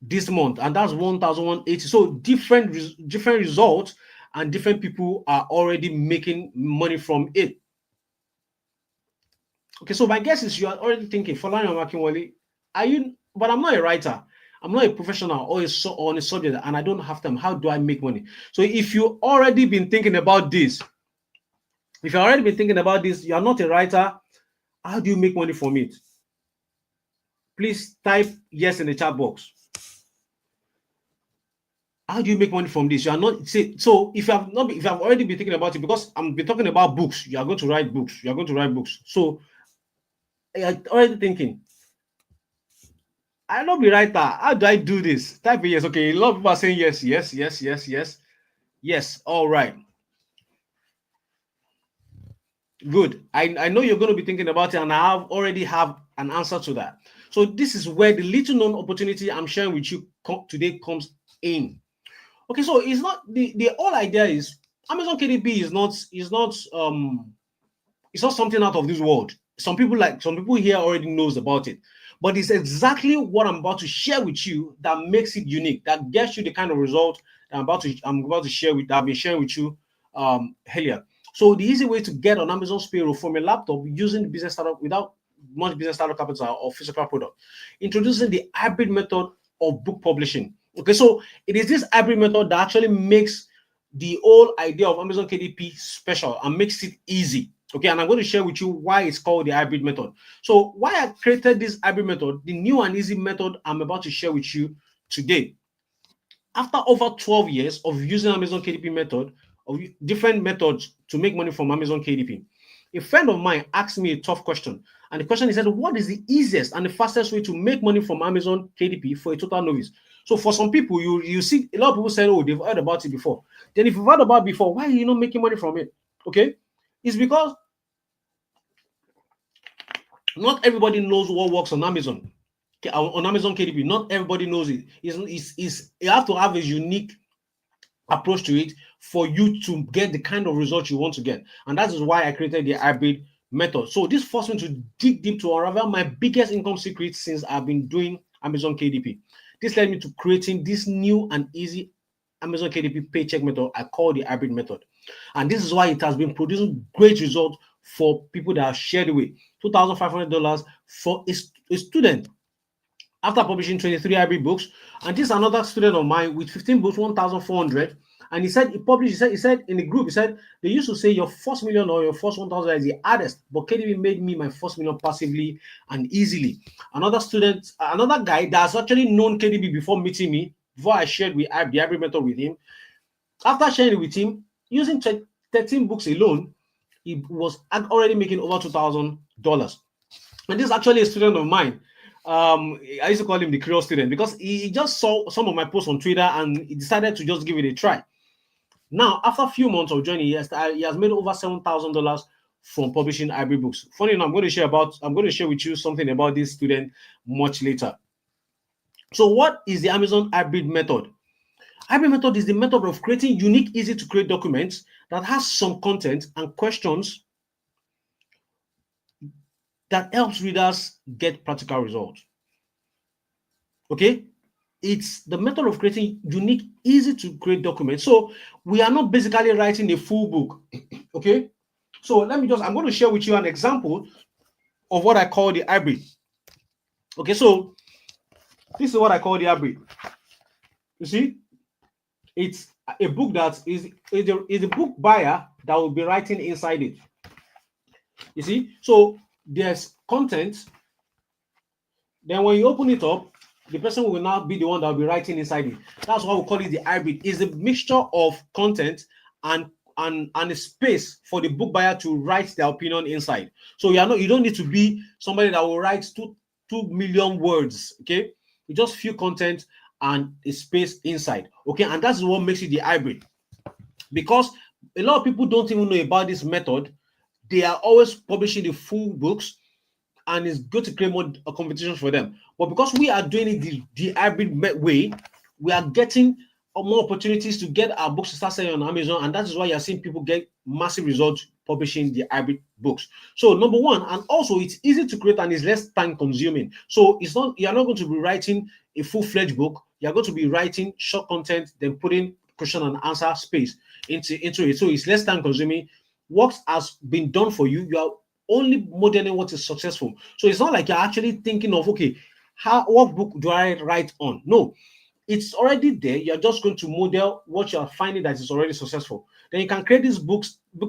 this month, and that's 1,180. So different results, and different people are already making money from it. Okay, so my guess is you are already thinking, Falani Amakinwale, are you? But I'm not a writer. I'm not a professional or on a subject, and I don't have time. How do I make money? So if you already been thinking about this, you are not a writer, how do you make money from it? Please type yes in the chat box. How do you make money from this? You are not so if you have already been thinking about it, because I'm been talking about books, you are going to write books. So you're already thinking, I don't be writer. How do I do this? Type yes. Okay, a lot of people are saying yes. Yes. All right. Good. I know you're going to be thinking about it, and I already have an answer to that. So this is where the little known opportunity I'm sharing with you today comes in. Okay, so it's not the whole idea is Amazon KDP is not something out of this world. Some people here already knows about it, but it's exactly what I'm about to share with you that makes it unique, that gets you the kind of result I'm about to share with I've been sharing with you earlier. So the easy way to get on Amazon's payroll from a laptop using business startup without much business startup capital or physical product. Introducing the hybrid method of book publishing. Okay, so it is this hybrid method that actually makes the whole idea of Amazon KDP special and makes it easy. Okay, and I'm going to share with you why it's called the hybrid method. So, why I created this hybrid method, the new and easy method I'm about to share with you today. After over 12 years of using Amazon KDP method, of different methods to make money from Amazon KDP, a friend of mine asked me a tough question. And the question, he said, what is the easiest and the fastest way to make money from Amazon KDP for a total novice? So for some people, you see a lot of people say, oh, they've heard about it before. Then if you've heard about it before, why are you not making money from it? Okay, it's because not everybody knows what works on Amazon. On Amazon KDP, not everybody knows it. You have to have a unique approach to it for you to get the kind of results you want to get. And that is why I created the hybrid method. So this forced me to dig deep to unravel my biggest income secret since I've been doing Amazon KDP. This led me to creating this new and easy Amazon KDP paycheck method I call the hybrid method. And this is why it has been producing great results for people that have shared away $2,500 for a student after publishing 23 hybrid books. And this is another student of mine with 15 books, 1,400. And he said he published, he said in the group, he said they used to say your first million or your first 1,000 is the hardest, but KDP made me my first million passively and easily. Another student, another guy that's actually known KDP before meeting me, before I shared the hybrid method with him, after sharing it with him, using 13 books alone, he was already making over $2,000. And this is actually a student of mine. I used to call him the curious student because he just saw some of my posts on Twitter and he decided to just give it a try. Now, after a few months of joining, he has made over $7,000 from publishing hybrid books. Funny enough, I'm going to share with you something about this student much later. So, what is the Amazon hybrid method? Hybrid method is the method of creating unique, easy to create documents that has some content and questions that helps readers get practical results. Okay, it's the method of creating unique, easy to create documents. So we are not basically writing a full book. Okay, so I'm going to share with you an example of what I call the hybrid. Okay, so this is what I call the hybrid. You see, it's a book that is a book buyer that will be writing inside it. You see, so there's content. Then when you open it up, the person will now be the one that will be writing inside it. That's why we call it the hybrid. It's a mixture of content and a space for the book buyer to write their opinion inside. So you don't need to be somebody that will write 2 million words. Okay, you just few content and a space inside. Okay, and that's what makes it the hybrid. Because a lot of people don't even know about this method. They are always publishing the full books, and it's good to create more competitions for them. But because we are doing it the hybrid way, we are getting more opportunities to get our books to start selling on Amazon, and that is why you're seeing people get massive results publishing the hybrid books. So number one, and also it's easy to create and it's less time consuming. So you're not going to be writing a full-fledged book. You're going to be writing short content, then putting question and answer space into it. So it's less time consuming. What has been done for you, you are only modeling what is successful. So it's not like you're actually thinking of, okay, what book do I write on? No, it's already there. You're just going to model what you're finding that is already successful. Then you can create this book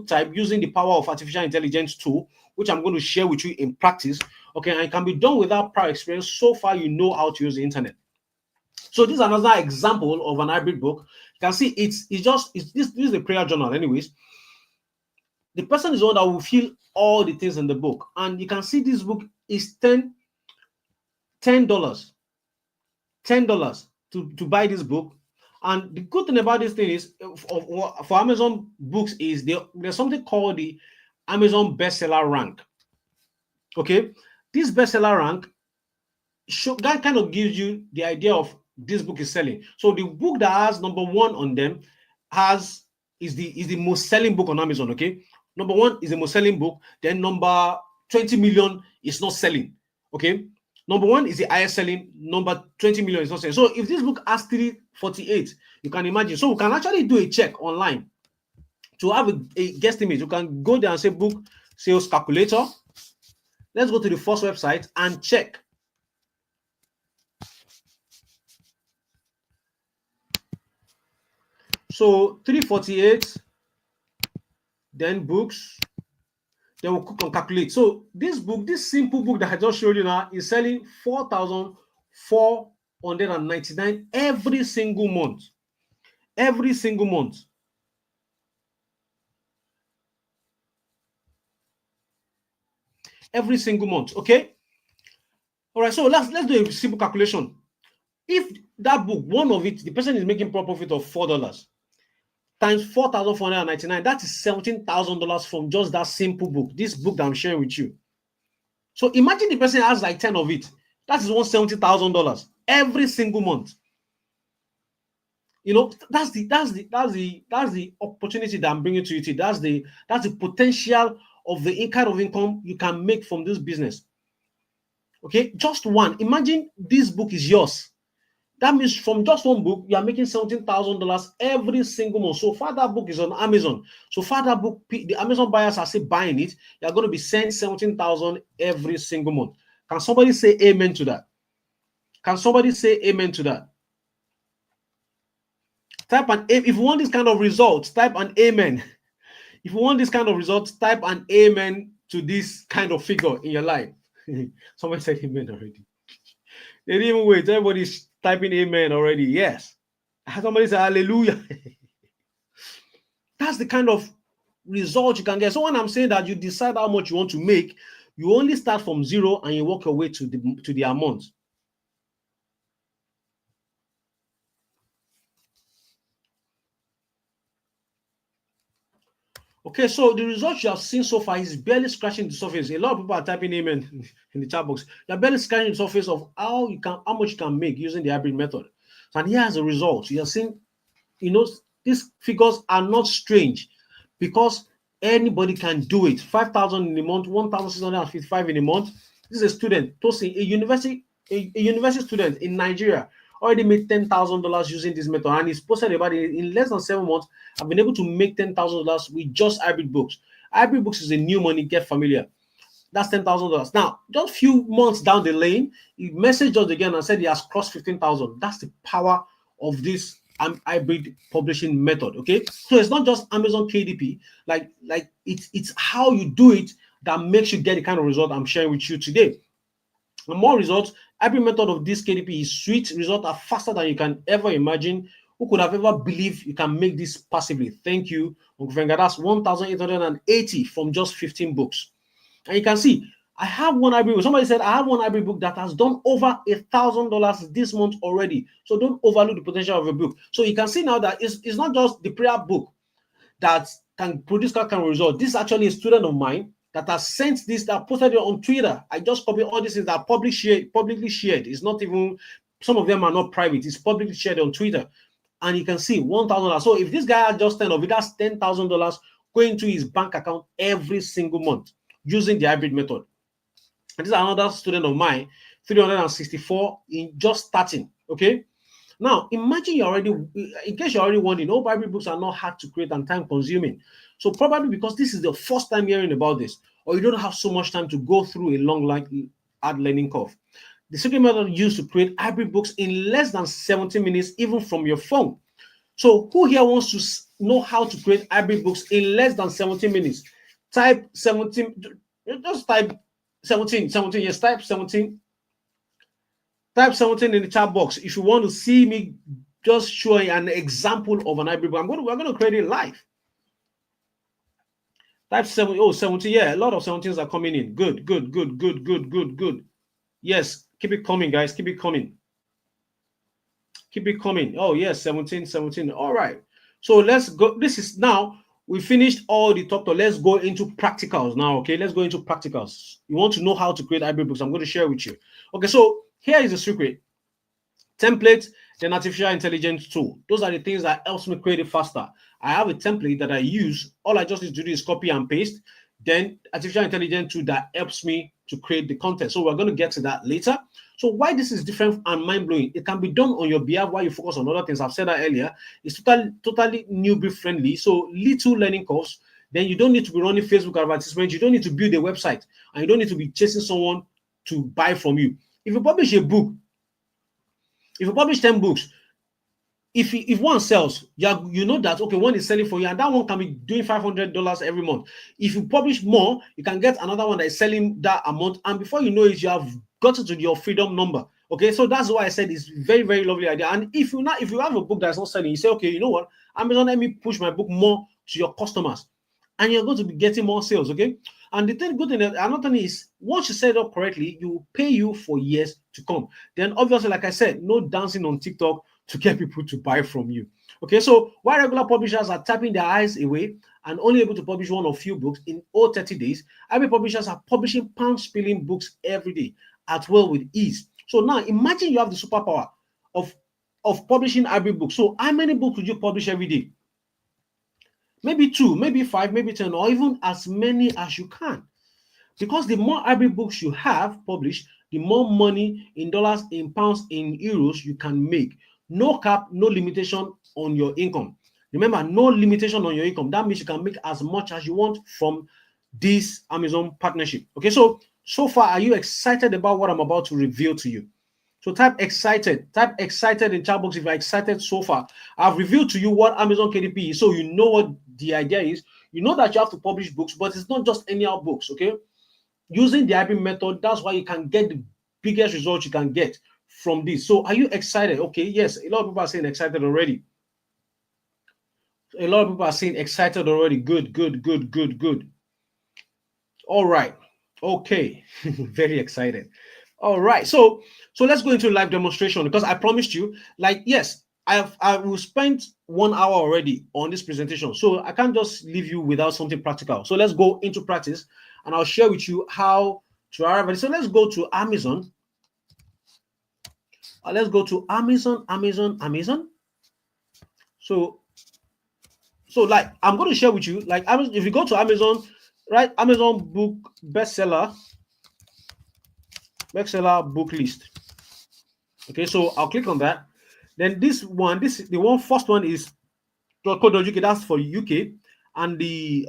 type using the power of artificial intelligence tool, which I'm going to share with you in practice. Okay, and it can be done without prior experience. So far, you know how to use the internet. So this is another example of an hybrid book. You can see this is a prayer journal, anyways. The person is the one that will feel all the things in the book, and you can see this book is $10 to buy this book. And the good thing about this thing is for Amazon books is there's something called the Amazon bestseller rank. Okay, this bestseller rank that kind of gives you the idea of this book is selling. So the book that has number one on them is the most selling book on Amazon. Okay, number one is the most selling book. Then number 20 million is not selling. Okay, Number one is the highest selling. Number 20 million is not selling. So if this book has 348, you can imagine. So we can actually do a check online to have a guesstimate. You can go there and say book sales calculator. Let's go to the first website and check. So 348, then books, then we'll click on calculate. So this book, this simple book that I just showed you now, is selling 4,499 every single month. Every single month. Every single month. Okay. All right. So let's do a simple calculation. If that book, one of it, the person is making profit of $4 times 4,499, that is $17,000 from just that simple book. This book that I'm sharing with you. So imagine the person has like 10 of it. That is $170,000 every single month. You know, that's the opportunity that I'm bringing to you. That's the potential of the kind of income you can make from this business. Okay, just one. Imagine this book is yours. That means from just one book, you are making $17,000 every single month. So far, that book is on Amazon. So far, that book, the Amazon buyers are still buying it. You are going to be sending $17,000 every single month. Can somebody say amen to that? Can somebody say amen to that? Type an if you want this kind of results, type an amen. If you want this kind of results, type an amen to this kind of figure in your life. Somebody said amen already. They didn't even wait. Everybody's typing amen already. Yes. Somebody said hallelujah. That's the kind of result you can get. So when I'm saying that you decide how much you want to make, you only start from zero and you work your way to the amount. Okay, so the results you have seen so far is barely scratching the surface. A lot of people are typing amen in the chat box. You're barely scratching the surface of how much you can make using the hybrid method. And here's the results. You're seeing, you know, these figures are not strange because anybody can do it. 5,000 in a month, 1,655 in a month. This is a student, Tosin, a university student in Nigeria, already made $10,000 using this method, and he's posted about it in less than 7 months. I've been able to make $10,000 with just hybrid books. Hybrid books is a new money. Get familiar. That's $10,000. Now, just a few months down the lane, he messaged us again and said he has crossed 15,000. That's the power of this hybrid publishing method. Okay, so it's not just Amazon KDP. Like it's how you do it that makes you get the kind of result I'm sharing with you today. And more results. Every method of this KDP is sweet. Results are faster than you can ever imagine. Who could have ever believed you can make this passively? Thank you, Uncle Venga. That's 1,880 from just 15 books. And you can see, I have one hybrid book. Somebody said, I have one hybrid book that has done over $1,000 this month already. So don't overlook the potential of a book. So you can see now that it's not just the prayer book that can produce that kind of result. This is actually a student of mine that has sent this, that posted it on Twitter. I just copied all these things that are publicly shared. It's not even, some of them are not private. It's publicly shared on Twitter. And you can see $1,000. So if this guy has just 10 of it, that's $10,000 going to his bank account every single month using the hybrid method. And this is another student of mine, 364 in just starting. Okay. Now, imagine you already, in case you're already wondering, all hybrid books are not hard to create and time consuming. So probably because this is the first time hearing about this, or you don't have so much time to go through a long, hard learning curve. The secret method used to create hybrid books in less than 70 minutes, even from your phone. So who here wants to know how to create hybrid books in less than 70 minutes? Type 17, just type 17, yes, type 17. Type 17 in the chat box if you want to see me just showing an example of an hybrid book. We're going to create it live. Type 17, yeah, a lot of 17s are coming in. Good. Yes, keep it coming, guys. Keep it coming. Oh, yes, 17. All right. So let's go. This is now, we finished all the top. Let's go into practicals now, okay? Let's go into practicals. You want to know how to create hybrid books. I'm going to share with you. Okay, so here is the secret. Template, then artificial intelligence tool. Those are the things that helps me create it faster. I have a template that I use. All I just need to do is copy and paste. Then artificial intelligence tool that helps me to create the content. So we're going to get to that later. So why this is different and mind-blowing, it can be done on your behalf while you focus on other things. I've said that earlier. It's totally newbie friendly. So little learning curves. Then you don't need to be running Facebook advertisements. You don't need to build a website, and you don't need to be chasing someone to buy from you. If you publish a book, if you publish 10 books, if one sells, you know that, okay, one is selling for you, and that one can be doing $500 every month. If you publish more, you can get another one that is selling that amount, and before you know it, you have gotten to your freedom number. Okay, so that's why I said it's very, very lovely idea. And if you have a book that's not selling, you say, okay, you know what, Amazon, let me push my book more to your customers, and you're going to be getting more sales. Okay, and the good thing, another thing is, once you set it up correctly, you will pay you for years to come. Then obviously, like I said, no dancing on TikTok to get people to buy from you. Okay, so while regular publishers are tapping their eyes away and only able to publish one or few books in all 30 days, IB publishers are publishing pound-spilling books every day at will with ease. So now imagine you have the superpower of publishing IB books. So how many books would you publish every day? Maybe 2, maybe 5, maybe 10, or even as many as you can. Because the more IB books you have published, the more money in dollars, in pounds, in euros you can make. No cap, no limitation on your income. Remember, no limitation on your income. That means you can make as much as you want from this Amazon partnership. Okay, so far, are you excited about what I'm about to reveal to you? So type excited in chat box if you're excited so far. I've revealed to you what Amazon KDP is, so you know what the idea is. You know that you have to publish books, but it's not just any other books, okay? Using the IB method, that's why you can get the biggest results you can get from this. So are you excited? Okay, yes, a lot of people are saying excited already. A lot of people are saying excited already. Good. All right. Okay. Very excited. All right. So let's go into live demonstration, because I promised you, like, yes, I will spend 1 hour already on this presentation. So I can't just leave you without something practical. So let's go into practice, and I'll share with you how to arrive at it. So let's go to Amazon. Let's go to Amazon. So like, I'm going to share with you, like, if you go to Amazon, right? Amazon book bestseller book list. Okay, so I'll click on that. Then the first one is .co.uk. That's for UK, and the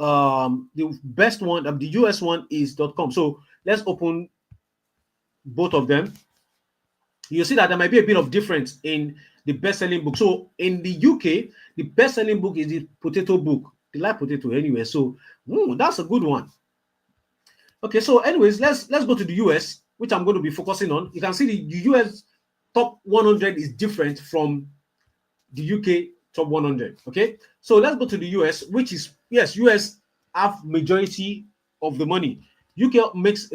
best one, the US one, is .com. So let's open both of them. You see that there might be a bit of difference in the best-selling book. So in the UK, the best-selling book is the potato book. They like potato anyway, so that's a good one. Okay, so anyways, let's go to the US, which I'm going to be focusing on. You can see the US top 100 is different from the UK top 100. Okay, so let's go to the US, which is, yes, US have majority of the money. UK makes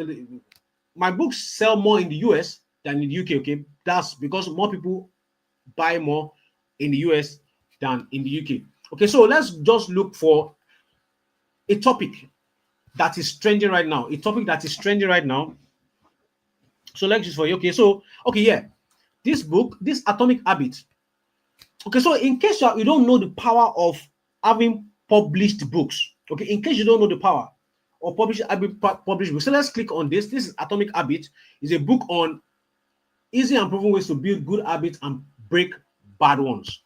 my books sell more in the US than in the UK. Okay, that's because more people buy more in the US than in the UK. Okay, so let's just look for a topic that is trending right now. So let's just for you. Okay, so yeah, this book, this Atomic Habit. Okay, so in case you don't know the power of having published books, okay, in case you don't know the power of published books, so let's click on this. This is Atomic Habit. It's a book on easy and proven ways to build good habits and break bad ones.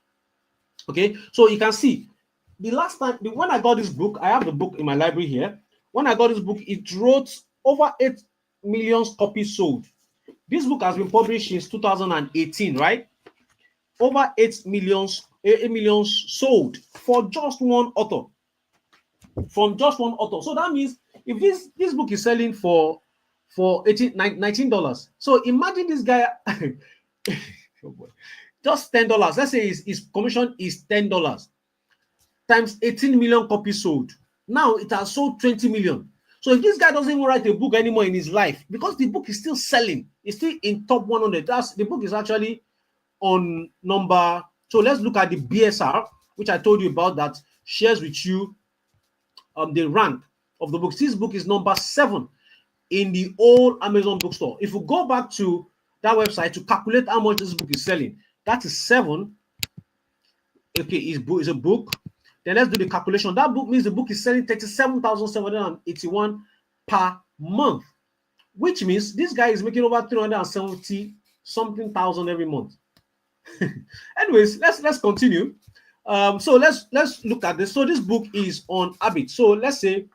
Okay, so you can see the last time when I got this book, I have the book in my library here. When I got this book, it wrote over 8 million copies sold. This book has been published since 2018, right? Over 8 million sold for just one author. From just one author. So that means if this book is selling for $19, so imagine this guy oh boy, just $10. Let's say his commission is $10 times 18 million copies sold. Now it has sold 20 million. So if this guy doesn't even write a book anymore in his life, because the book is still selling, it's still in top 100. The book is actually on number. So let's look at the BSR, which I told you about, that shares with you the rank of the books. This book is number 7 in the whole Amazon bookstore. If you go back to that website to calculate how much this book is selling, that is 7. Okay, is a book. Then let's do the calculation. That book means the book is selling 37,781 per month. which means this guy is making over 370 something thousand every month. Anyways, let's continue. So let's look at this. So this book is on habit. So let's say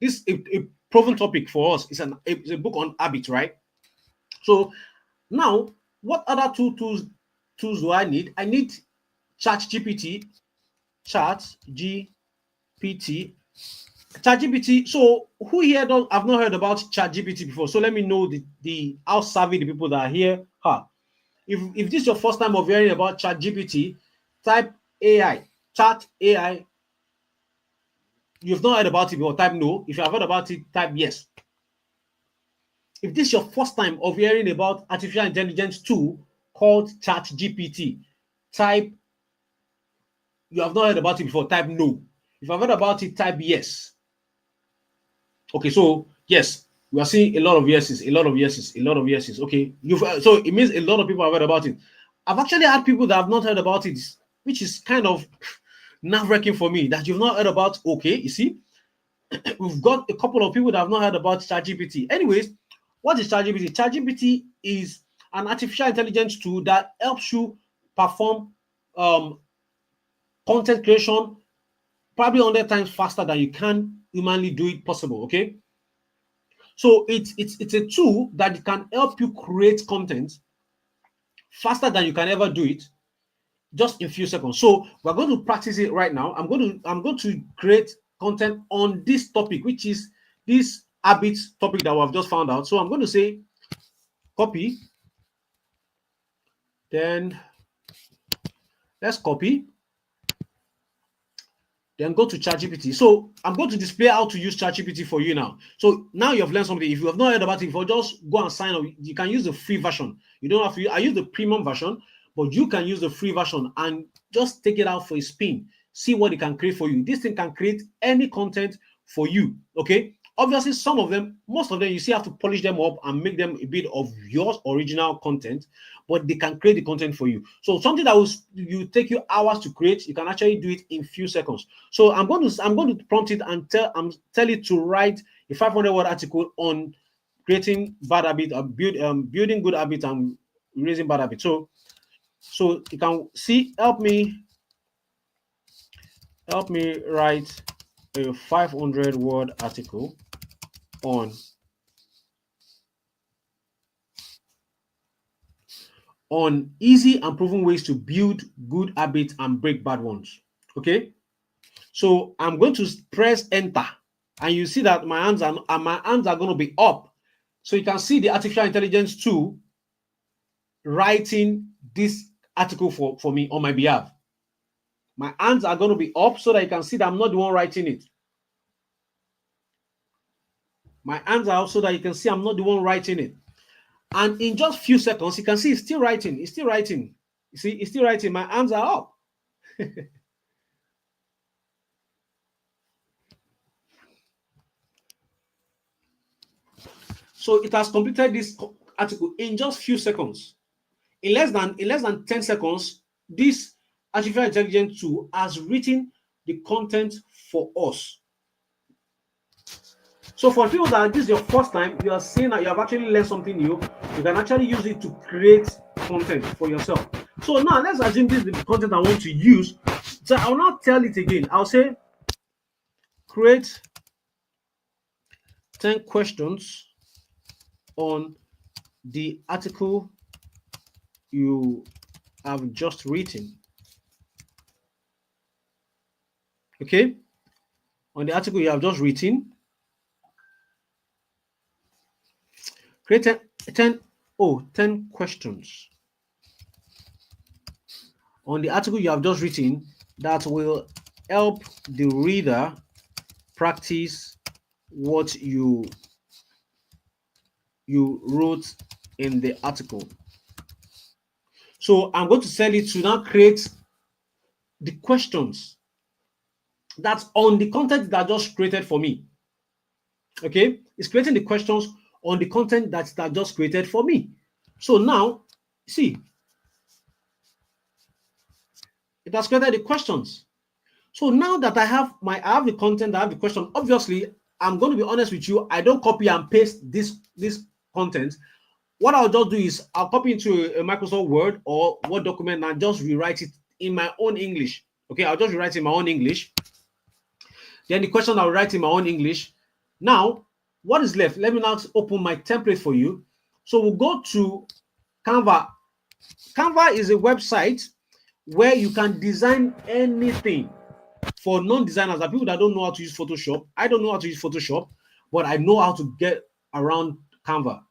this a proven topic for us is it's a book on habit, right? So now, what other tools do I need? I need Chat GPT, Chat GPT, Chat GPT. So who here don't I've not heard about Chat GPT before? So let me know the how savvy the people that are here are. If this is your first time of hearing about Chat GPT, type AI, Chat AI. You've not heard about it before, type no. If you have heard about it, type yes. If this is your first time of hearing about artificial intelligence tool called Chat GPT, type you have not heard about it before, type no. If I've heard about it, type yes. Okay, so yes, we are seeing a lot of yeses, a lot of yeses, a lot of yeses. Okay, so it means a lot of people have heard about it. I've actually had people that have not heard about it, which is kind of nerve-wracking for me that you've not heard about. Okay, you see, we've got a couple of people that have not heard about ChatGPT. Anyways, what is ChatGPT? ChatGPT is an artificial intelligence tool that helps you perform content creation probably 100 times faster than you can humanly do it possible. Okay, so it's a tool that can help you create content faster than you can ever do it, just in a few seconds. So we're going to practice it right now. I'm going to create content on this topic, which is this habit topic that we've just found out. So I'm going to say copy, then let's copy, then go to ChatGPT. So I'm going to display how to use ChatGPT for you now. So now you've learned something. If you have not heard about it before, just go and sign up. You can use the free version. You don't have to. I use the premium version, but you can use the free version and just take it out for a spin. See what it can create for you. This thing can create any content for you. Okay. Obviously, some of them, most of them, you still have to polish them up and make them a bit of your original content, but they can create the content for you. So something that will take you hours to create, you can actually do it in few seconds. So I'm going to prompt it and tell it to write a 500-word article on creating bad habit, building good habits and raising bad habits. So you can see, help me write a 500-word article on easy and proven ways to build good habits and break bad ones. Okay, so I'm going to press enter, and you see that my hands are going to be up. So you can see the artificial intelligence tool writing this article for me on my behalf. My hands are going to be up so that you can see that I'm not the one writing it. My hands are up so that you can see I'm not the one writing it. And in just few seconds, you can see it's still writing. It's still writing. You see, it's still writing. My hands are up. So it has completed this article in just few seconds. In less than 10 seconds, this artificial intelligence tool has written the content for us. So for people that this is your first time, you are saying that you have actually learned something new, you can actually use it to create content for yourself. So now let's assume this is the content I want to use. So I'll not tell it again. I'll say create 10 questions on the article you have just written. Okay, on the article you have just written, create 10 questions on the article you have just written that will help the reader practice what you wrote in the article. So I'm going to tell it to now create the questions that's on the content that just created for me. Okay, it's creating the questions on the content that just created for me. So now, see, it has created the questions. So now that I have the content, I have the question. Obviously, I'm going to be honest with you, I don't copy and paste this content. What I'll just do is I'll copy into a Microsoft Word or Word document and just rewrite it in my own English. Okay, I'll just rewrite in my own English. Then the question I'll write in my own English. Now, what is left? Let me now open my template for you. So we'll go to Canva. Canva is a website where you can design anything. For non-designers, are people that don't know how to use Photoshop. I don't know how to use Photoshop, but I know how to get around Canva.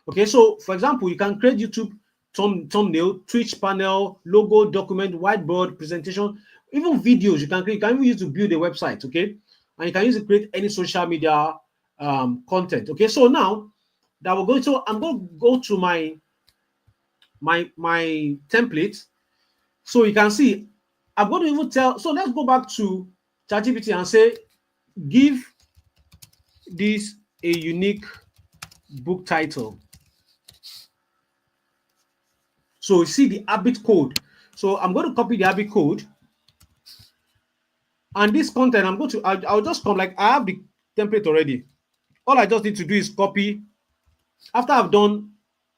Okay, so for example, you can create YouTube thumbnail, Twitch panel, logo, document, whiteboard, presentation, even videos. You can create. You can even use to build a website. Okay, and you can use to create any social media content. Okay, so now that we're going to, I'm going to go to my template, so you can see I'm going to even tell. So let's go back to ChatGPT and say, give this a unique book title. So you see the habit code. So I'm going to copy the habit code. And this content, I'm going to, I'll just come, like I have the template already. All I just need to do is copy. After I've done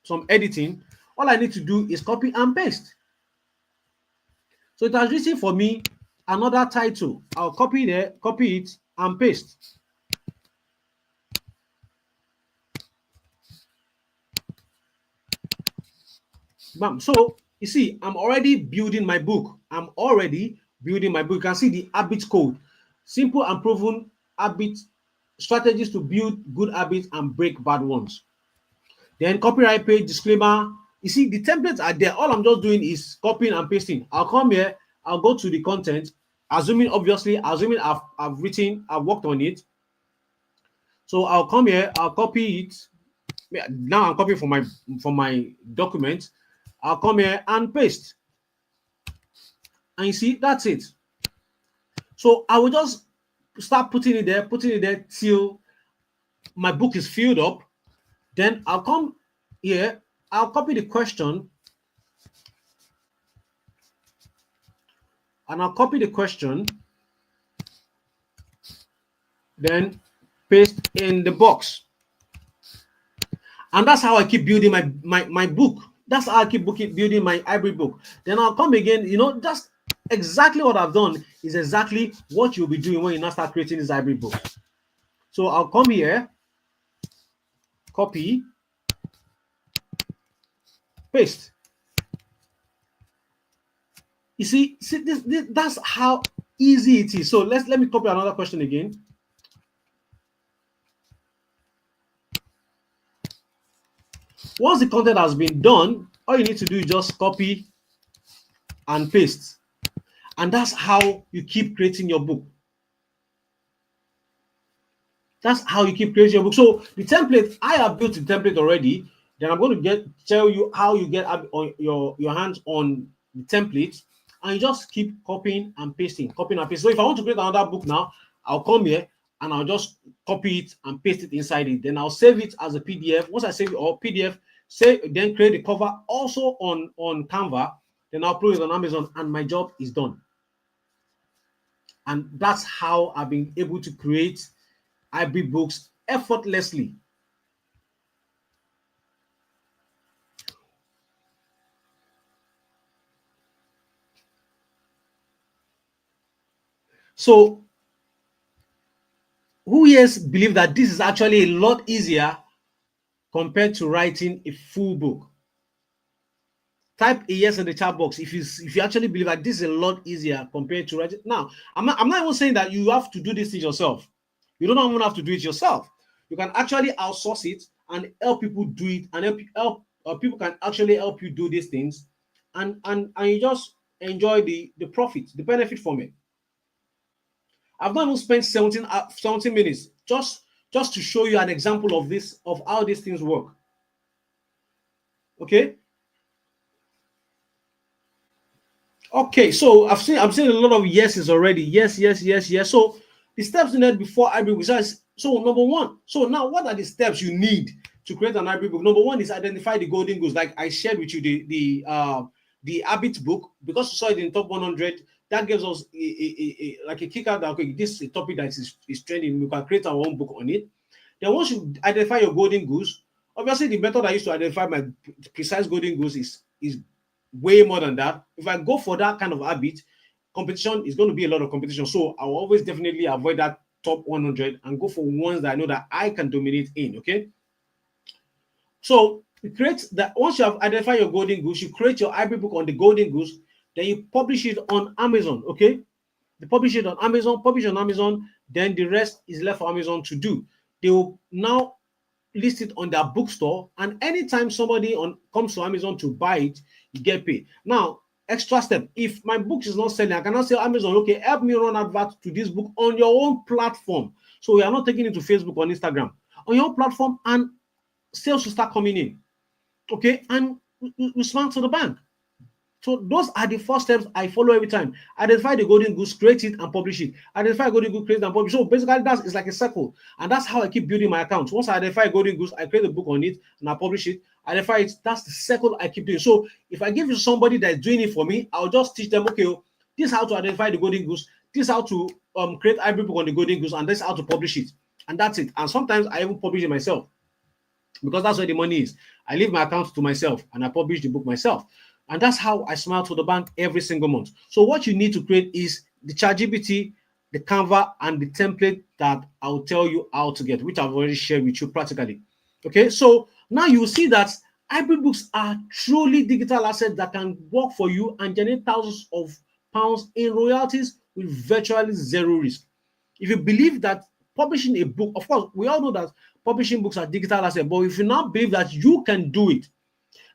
some editing, all I need to do is copy and paste. So it has written for me another title. I'll copy there, copy it and paste. Bam. So you see, I'm already building my book. You can see the habit code. Simple and proven habit strategies to build good habits and break bad ones. Then copyright page, disclaimer. You see, the templates are there. All I'm just doing is copying and pasting. I'll come here, I'll go to the content, assuming I've worked on it. So I'll come here, I'll copy it. Now I'm copying from my document. I'll come here and paste. And you see, that's it. So I will just start putting it there till my book is filled up. Then I'll come here, I'll copy the question. And I'll copy the question. Then paste in the box. And that's how I keep building my book. That's how I keep building my hybrid book. Then I'll come again, just exactly what I've done is exactly what you'll be doing when you now start creating this hybrid book. So I'll come here, copy, paste. You see this, that's how easy it is. So let me copy another question again. Once the content has been done, all you need to do is just copy and paste. And that's how you keep creating your book. That's how you keep creating your book. So the template, I have built the template already. Then I'm going to tell you how you get on your hands on the template, and you just keep copying and pasting. So if I want to create another book now, I'll come here and I'll just copy it and paste it inside it. Then I'll save it as a PDF. Once I save it or PDF, then create the cover also on Canva. Then I'll upload it on Amazon, and my job is done. And that's how I've been able to create hybrid books effortlessly. So who yes believe that this is actually a lot easier compared to writing a full book? Type a yes in the chat box if you actually believe that this is a lot easier compared to writing. Now, I'm not even saying that you have to do this thing yourself. You don't even have to do it yourself. You can actually outsource it and help people do it, and people can actually help you do these things, and you just enjoy the profit, the benefit from it. I've not even spent 17 minutes just to show you an example of how these things work. Okay, so I'm seeing a lot of yeses already. Yes. So the steps needed before hybrid book. So number one. So now, what are the steps you need to create an hybrid book? Number one is identify the golden goals. Like I shared with you the habit book, because you saw it in top 100. that gives us like a kick out that, okay, this is a topic that is trending. We can create our own book on it. Then once you identify your golden goose, obviously the method I used to identify my precise golden goose is way more than that. If I go for that kind of habit, competition is going to be a lot of competition. So I will always definitely avoid that top 100 and go for ones that I know that I can dominate in. Okay. So you create that. Once you have identified your golden goose, you create your hybrid book on the golden goose, then you publish it on Amazon. Okay. You publish it on Amazon, then the rest is left for Amazon to do. They will now list it on their bookstore, and anytime somebody comes to Amazon to buy it, you get paid. Now, extra step, if my book is not selling, I cannot say Amazon, okay, help me run advert to this book on your own platform. So we are not taking it to Facebook or Instagram. On your own platform, and sales will start coming in. Okay, and we smile to the bank. So those are the first steps I follow every time. Identify the golden goose, create it, and publish it. Identify golden goose, create it, and publish. So basically, it's like a circle, and that's how I keep building my account. Once I identify golden goose, I create a book on it and I publish it. Identify it. That's the circle I keep doing. So if I give you somebody that's doing it for me, I'll just teach them. Okay, this is how to identify the golden goose. This is how to create hybrid book on the golden goose, and this is how to publish it. And that's it. And sometimes I even publish it myself because that's where the money is. I leave my account to myself and I publish the book myself. And that's how I smile to the bank every single month. So what you need to create is the ChatGPT, the Canva, and the template that I'll tell you how to get, which I've already shared with you practically. Okay, so now you will see that hybrid books are truly digital assets that can work for you and generate thousands of pounds in royalties with virtually zero risk. If you believe that publishing a book, of course, we all know that publishing books are digital assets, but if you now believe that you can do it,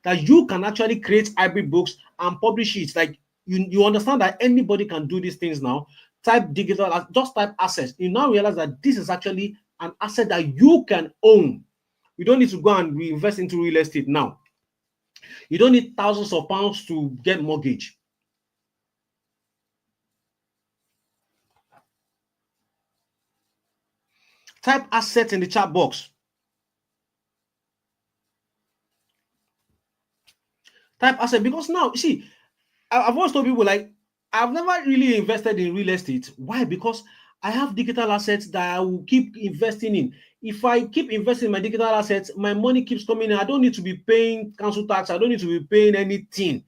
that you can actually create hybrid books and publish it, like you understand that anybody can do these things now. Type digital, just type assets. You now realize that this is actually an asset that you can own. You don't need to go and reinvest into real estate now. You don't need thousands of pounds to get mortgage. Type assets in the chat box. Type asset, because now, you see, I've always told people, like, I've never really invested in real estate. Why? Because I have digital assets that I will keep investing in. If I keep investing in my digital assets, my money keeps coming in. I don't need to be paying council tax. I don't need to be paying anything.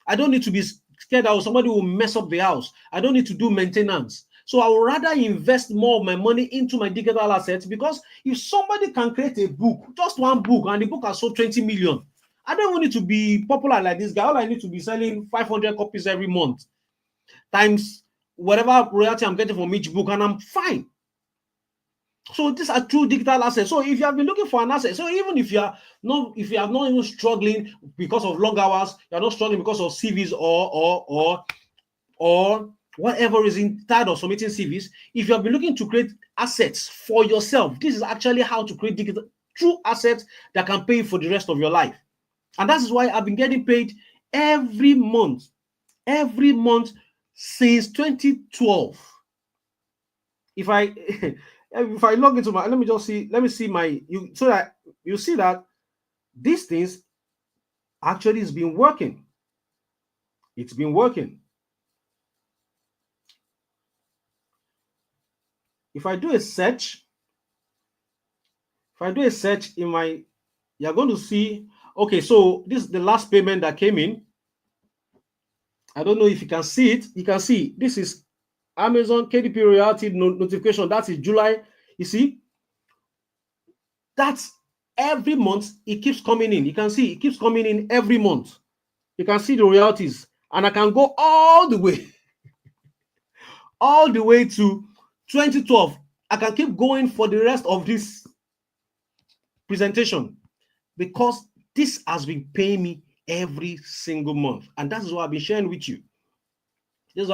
I don't need to be scared that somebody will mess up the house. I don't need to do maintenance. So I would rather invest more of my money into my digital assets, because if somebody can create a book, just one book, and the book has sold 20 million, I don't want it to be popular like this guy. All I need to be selling 500 copies every month times whatever royalty I'm getting from each book, and I'm fine. So these are true digital assets. So if you have been looking for an asset, so even if you are not even struggling because of long hours, you're not struggling because of CVs or whatever reason, tired of submitting CVs, if you have been looking to create assets for yourself, this is actually how to create digital true assets that can pay you for the rest of your life. And that is why I've been getting paid every month since 2012. If I log into my, let me see my, so that you see that these things actually has been working. It's been working. If I do a search, in my, you're going to see, okay, so this is the last payment that came in. I don't know if you can see it. You can see this is Amazon KDP royalty notification. That is July. You see, that's every month it keeps coming in. You can see it keeps coming in every month. You can see the royalties, and I can go all the way to 2012. I can keep going for the rest of this presentation, because this has been paying me every single month, and that is what I've been sharing with you. You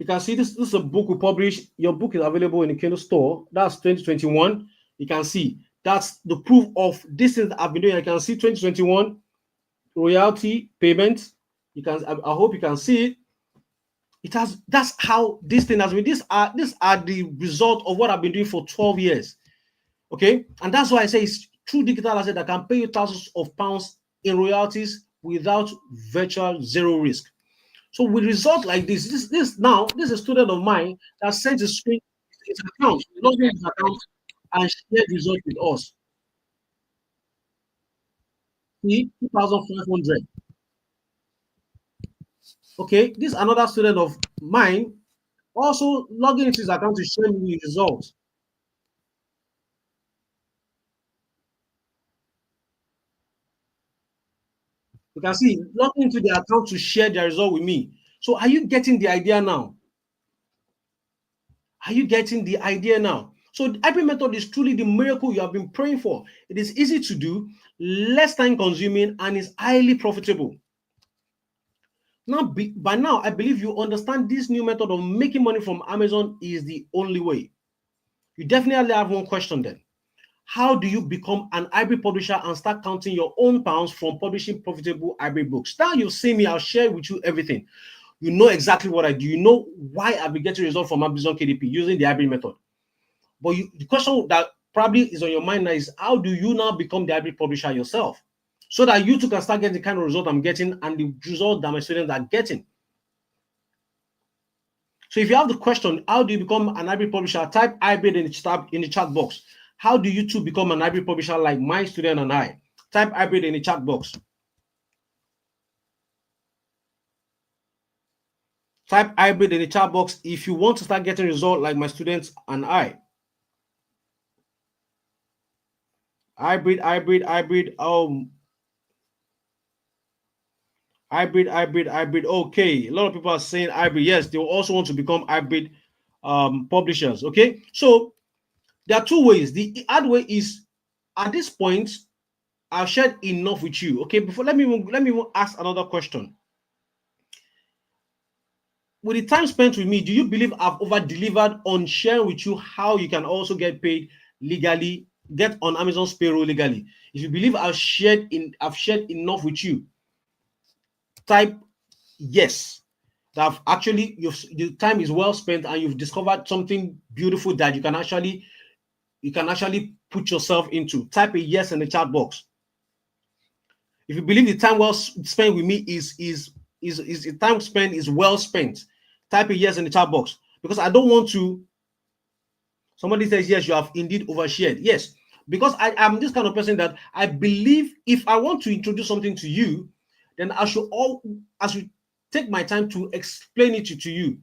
can see this is a book we published. Your book is available in the Kindle store. That's 2021. You can see that's the proof of this thing that I've been doing. I can see 2021 royalty payments. You can, I hope you can see it. It has, that's how this thing has been. These are the result of what I've been doing for 12 years. Okay, and that's why I say it's true digital asset that can pay you thousands of pounds in royalties without virtual zero risk. So with result like this is a student of mine that sent his account, logged in his account and shared the result with us. See, 2,500. Okay, this another student of mine also logging into his account to share me the results. You can see logging into the account to share the result with me. So are you getting the idea now? Are you getting the idea now? So the hybrid method is truly the miracle you have been praying for. It is easy to do, less time consuming, and is highly profitable. By now, I believe you understand this new method of making money from Amazon is the only way. You definitely have one question then. How do you become an hybrid publisher and start counting your own pounds from publishing profitable hybrid books? Now you've seen me, I'll share with you everything. You know exactly what I do. You know why I've been getting results from Amazon KDP using the hybrid method. But the question that probably is on your mind now is how do you now become the hybrid publisher yourself? So that you too can start getting the kind of result I'm getting and the result that my students are getting. So if you have the question, how do you become an hybrid publisher? Type hybrid in the chat box. How do you too become an hybrid publisher like my student and I? Type hybrid in the chat box. Type hybrid in the chat box if you want to start getting results like my students and I. Hybrid. Hybrid. Okay, a lot of people are saying hybrid. Yes, they will also want to become hybrid publishers. Okay, so there are two ways. The hard way is at this point, I've shared enough with you. Okay, before let me ask another question. With the time spent with me, do you believe I've over-delivered on sharing with you how you can also get paid legally, get on Amazon's payroll legally? If you believe I've shared enough with you, type yes. That actually the time is well spent and you've discovered something beautiful that you can actually put yourself into. Type a yes in the chat box. If you believe the time well spent with me is the time spent is well spent, type a yes in the chat box, because I don't want to. Somebody says yes, you have indeed overshared. Yes, because I am this kind of person that I believe if I want to introduce something to you, then I should take my time to explain it to you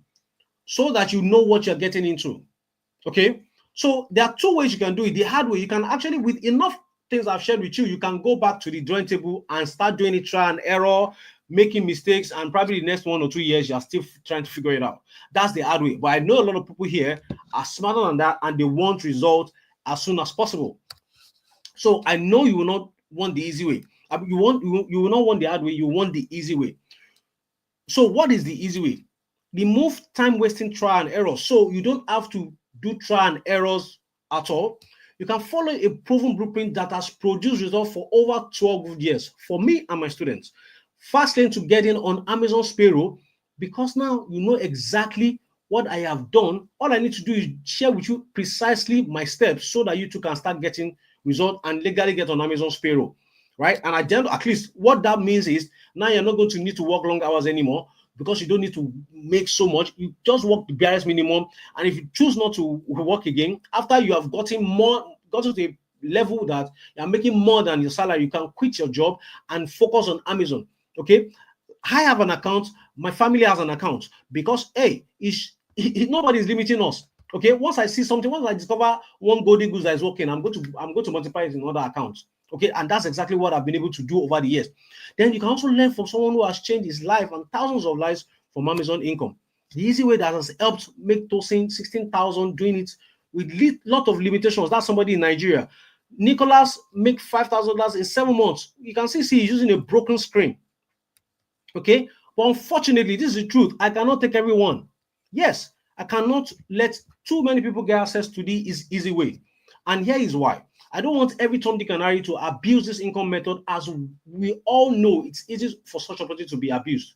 so that you know what you're getting into. Okay, so there are two ways you can do it. The hard way, you can actually, with enough things I've shared with you, you can go back to the drawing table and start doing it, trial and error, making mistakes, and probably the next 1 or 2 years you're still trying to figure it out. That's the hard way. But I know a lot of people here are smarter than that and they want results as soon as possible. So I know you will not want the easy way. You will not want the hard way, you want the easy way. So what is the easy way? Remove time wasting trial and error, so you don't have to do trial and errors at all. You can follow a proven blueprint that has produced results for over 12 years for me and my students. Fast lane to get in on Amazon's payroll, because now you know exactly what I have done. All I need to do is share with you precisely my steps so that you too can start getting results and legally get on Amazon's payroll, right? And at least what that means is now you're not going to need to work long hours anymore, because you don't need to make so much. You just work the barest minimum, and if you choose not to work again after you have gotten to a level that you're making more than your salary, you can quit your job and focus on Amazon. Okay, I have an account, my family has an account, because hey, nobody is limiting us. Okay, once I discover one golden goose that is working, I'm going to multiply it in other accounts. Okay, and that's exactly what I've been able to do over the years. Then you can also learn from someone who has changed his life and thousands of lives from Amazon income. The easy way that has helped make Tosin 16,000 doing it with lot of limitations. That's somebody in Nigeria. Nicholas make $5,000 in 7 months. You can see he's using a broken screen. Okay, but unfortunately, this is the truth. I cannot take everyone. Yes, I cannot let too many people get access to the easy way. And here is why. I don't want every Tom, Dick, and Harry to abuse this income method, as we all know it's easy for such opportunity to be abused.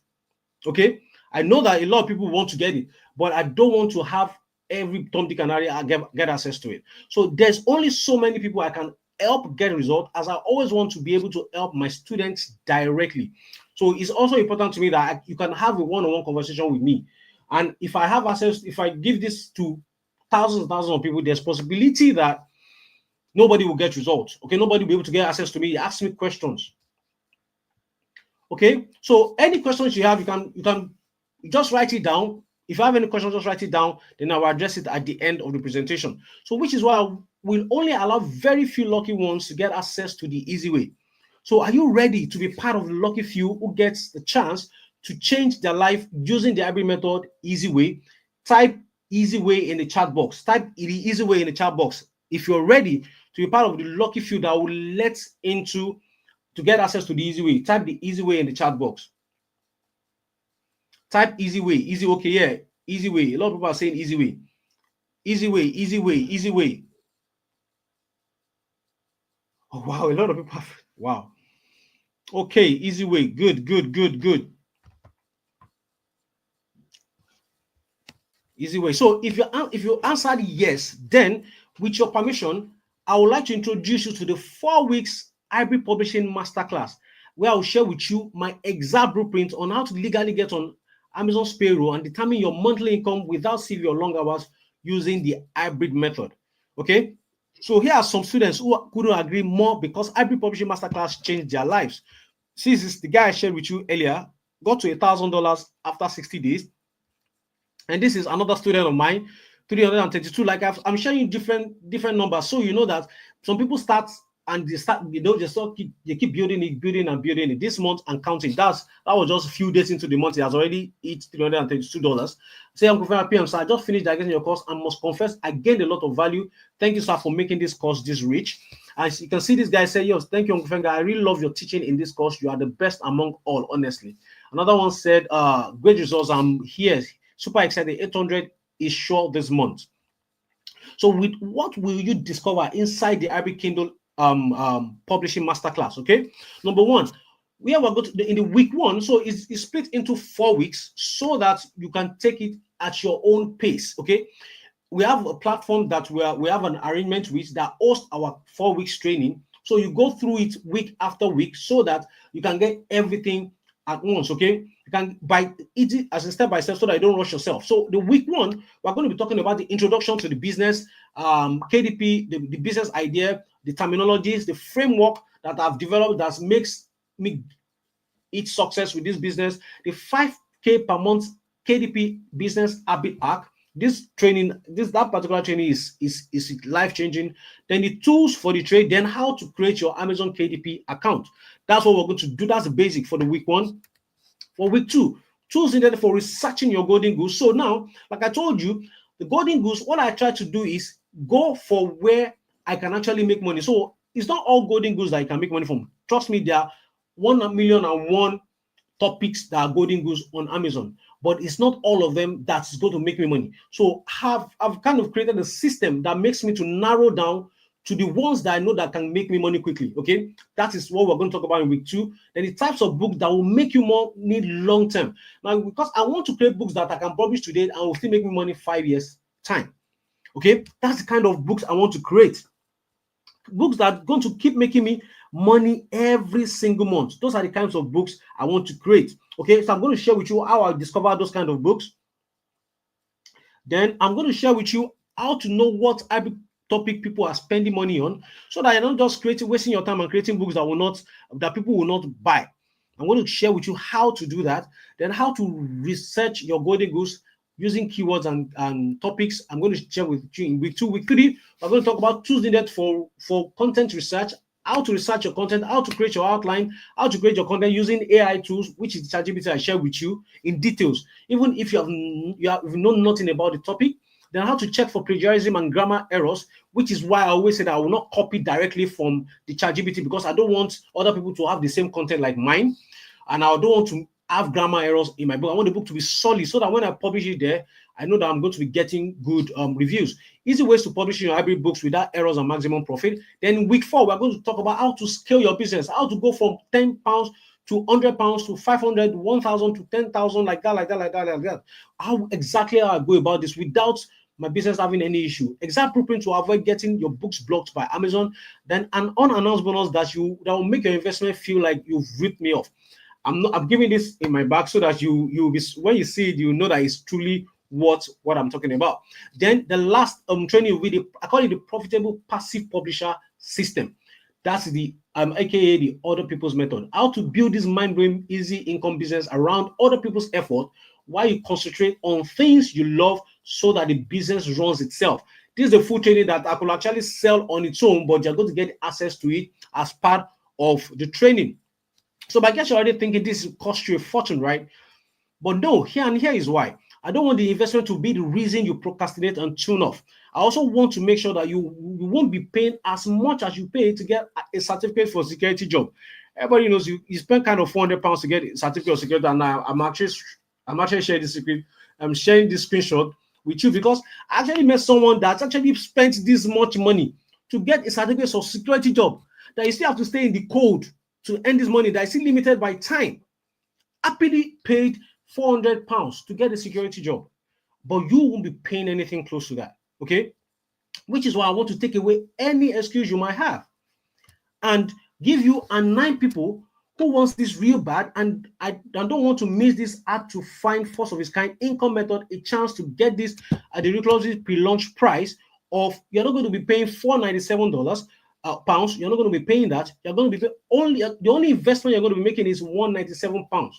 Okay, I know that a lot of people want to get it, but I don't want to have every Tom, Dick, and Harry get access to it. So there's only so many people I can help get a result, as I always want to be able to help my students directly. So it's also important to me that you can have a one-on-one conversation with me. And if I have access, if I give this to thousands and thousands of people, there's possibility that nobody will get results. Okay, nobody will be able to get access to me. Ask me questions. Okay, so any questions you have, you can just write it down. If you have any questions, just write it down. Then I will address it at the end of the presentation. So, which is why we'll only allow very few lucky ones to get access to the easy way. So, are you ready to be part of the lucky few who gets the chance to change their life using the hybrid method, easy way? Type easy way in the chat box. Type the easy way in the chat box. If you're ready to be part of the lucky few that will let into to get access to the easy way, type the easy way in the chat box. Type easy way, easy, okay, yeah, easy way. A lot of people are saying easy way. Easy way, easy way, easy way. Oh, wow, a lot of people have, wow. Okay, easy way, good, good, good, good. Easy way. So if you answered yes, then with your permission, I would like to introduce you to the 4 weeks hybrid publishing masterclass, where I will share with you my exact blueprint on how to legally get on Amazon's payroll and determine your monthly income without CV or long hours using the hybrid method. Okay. So here are some students who couldn't agree more because hybrid publishing masterclass changed their lives. See, this is the guy I shared with you earlier, got to $1,000 after 60 days. And this is another student of mine, 332. Like I'm showing you different numbers, so you know that some people start and they start, they keep building it, building and building it this month and counting. That was just a few days into the month. He has already hit $332. Say, Uncle Fema PM, sir, I just finished digesting your course and must confess I gained a lot of value. Thank you, sir, for making this course this rich. As you can see, this guy say, yes, thank you, Uncle Fenga. I really love your teaching in this course. You are the best among all, honestly. Another one said, great results. I'm here. Super excited. 800 is sure this month. So, with what will you discover inside the Arabic Kindle publishing masterclass? Okay, number one, we are going to in the week one. So it's split into 4 weeks so that you can take it at your own pace. Okay, we have a platform that we have an arrangement with that hosts our 4 weeks training. So you go through it week after week so that you can get everything at once. Okay, you can by it as a step by step so that you don't rush yourself. So the week one, we're going to be talking about the introduction to the business, KDP, the business idea, the terminologies, the framework that I've developed that makes me each success with this business, the 5K per month KDP business habit arc. This training, that particular training is life-changing. Then the tools for the trade, then how to create your Amazon KDP account. That's what we're going to do. That's the basic for the week one. For week two, tools needed for researching your golden goose. So now, like I told you, the golden goose, what I try to do is go for where I can actually make money. So it's not all golden goose that you can make money from. Trust me, there are 1,000,001 topics that are golden goose on Amazon, but it's not all of them that's going to make me money. So I've kind of created a system that makes me to narrow down to the ones that I know that can make me money quickly. Okay, that is what we're going to talk about in week two. Then the types of books that will make you more need long term. Now, because I want to create books that I can publish today and will still make me money 5 years time. Okay, that's the kind of books I want to create. Books that are going to keep making me money every single month. Those are the kinds of books I want to create. Okay, so I'm going to share with you how I discover those kind of books. Then I'm going to share with you how to know what topic people are spending money on, so that you're not just wasting your time and creating books that people will not buy. I'm going to share with you how to do that, then how to research your golden goose using keywords and topics. I'm going to share with you in week two. Week three, we're going to talk about tools needed for content research, how to research your content, how to create your outline, how to create your content using AI tools, which is ChatGPT I share with you in details. Even if you have known nothing about the topic, then how to check for plagiarism and grammar errors, which is why I always say that I will not copy directly from the ChatGPT, because I don't want other people to have the same content like mine, and I don't want to have grammar errors in my book. I want the book to be solid so that when I publish it there, I know that I'm going to be getting good reviews. Easy ways to publish your hybrid books without errors and maximum profit. Then in week four, we're going to talk about how to scale your business, how to go from £10 to £100 to 500, 1,000 to 10,000, like that. How exactly I go about this without my business having any issue. Exact blueprint to avoid getting your books blocked by Amazon. Then an unannounced bonus that will make your investment feel like you've ripped me off. I'm giving this in my bag so that you'll be, when you see it, you know that it's truly what I'm talking about. Then the last training will be I call it the profitable passive publisher system. That's the aka the other people's method. How to build this mind-blowing easy income business around other people's effort while you concentrate on things you love so that the business runs itself. This is the full training that I could actually sell on its own, but you're going to get access to it as part of the training. So I guess you're already thinking this cost you a fortune, right? But no, here is why. I don't want the investment to be the reason you procrastinate and tune off. I also want to make sure that you won't be paying as much as you pay to get a certificate for a security job. Everybody knows you spend kind of £400 to get a certificate of security, and now I'm actually sharing this secret. I'm sharing this screenshot with you because I actually met someone that's actually spent this much money to get a certificate of security job that you still have to stay in the cold to earn this money that is still limited by time. Happily paid £400 to get a security job, but you won't be paying anything close to that. Okay, which is why I want to take away any excuse you might have and give you a 9 people who wants this real bad, and I don't want to miss this hard to find first of its kind income method a chance to get this at the ridiculously pre-launch price of, you're not going to be paying $497 pounds. You're not going to be paying that. You're going to be only the only investment you're going to be making is £197,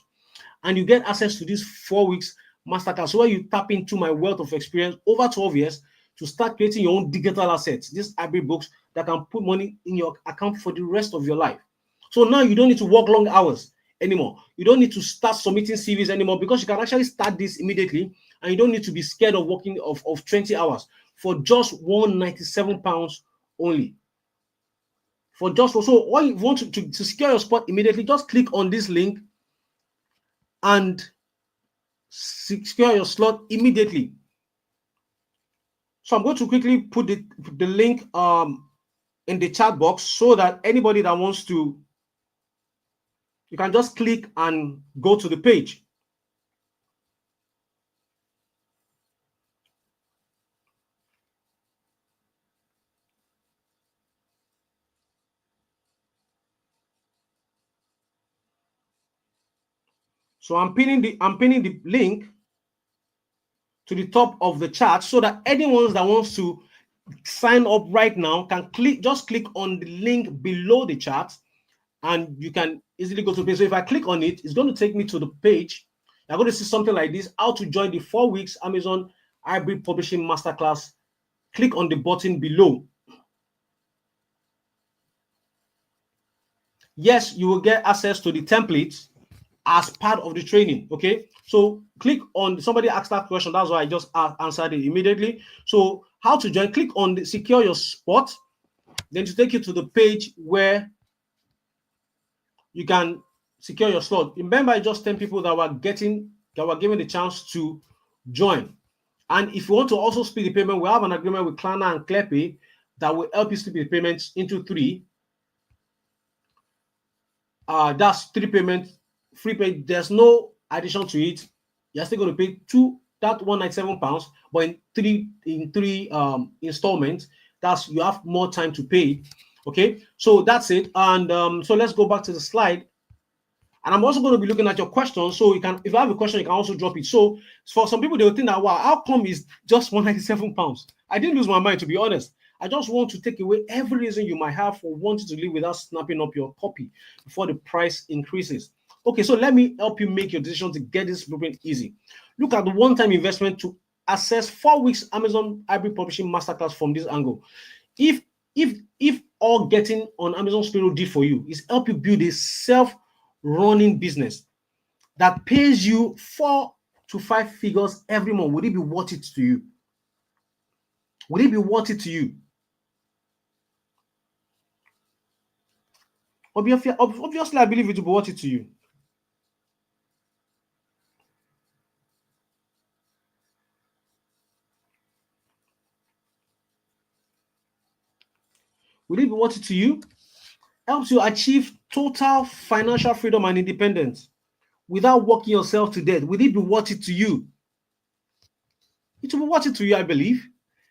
and you get access to this 4 weeks masterclass where you tap into my wealth of experience over 12 years to start creating your own digital assets, these hybrid books that can put money in your account for the rest of your life. So now you don't need to work long hours anymore. You don't need to start submitting CVs anymore because you can actually start this immediately, and you don't need to be scared of working of 20 hours for just £197 only. For just so all you want to secure your spot immediately, just click on this link and secure your slot immediately. So I'm going to quickly put the link in the chat box so that anybody that wants to, you can just click and go to the page. So I'm pinning the link to the top of the chat so that anyone that wants to sign up right now can just click on the link below the chat, and you can easily go to the page. So if I click on it, it's going to take me to the page. You're going to see something like this: how to join the 4 weeks Amazon Hybrid Publishing Masterclass. Click on the button below. Yes, you will get access to the templates as part of the training. Okay, so click on, somebody asked that question, that's why I just answered it immediately. So how to join? Click on the secure your spot, then to take you to the page where you can secure your slot. Remember, just 10 people that were given the chance to join. And if you want to also split the payment, we have an agreement with Klarna and ClearPay that will help you split the payments into 3. That's 3 payments, free pay. There's no addition to it. You're still going to pay that £197, but in three installments. That's, you have more time to pay. Okay, so that's it. And so let's go back to the slide. And I'm also going to be looking at your questions. So you can, if you have a question, you can also drop it. So for some people, they will think that, wow, how come is just £197? I didn't lose my mind, to be honest. I just want to take away every reason you might have for wanting to live without snapping up your copy before the price increases. Okay, so let me help you make your decision to get this blueprint easy. Look at the one-time investment to access 4 weeks Amazon Hybrid Publishing Masterclass from this angle. If all getting on Amazon's payroll did for you is help you build a self-running business that pays you 4 to 5 figures every month, would it be worth it to you? Would it be worth it to you? Obviously, I believe it will be worth it to you. Will it be worth it to you? Helps you achieve total financial freedom and independence without working yourself to death. Will it be worth it to you? It will be worth it to you, I believe.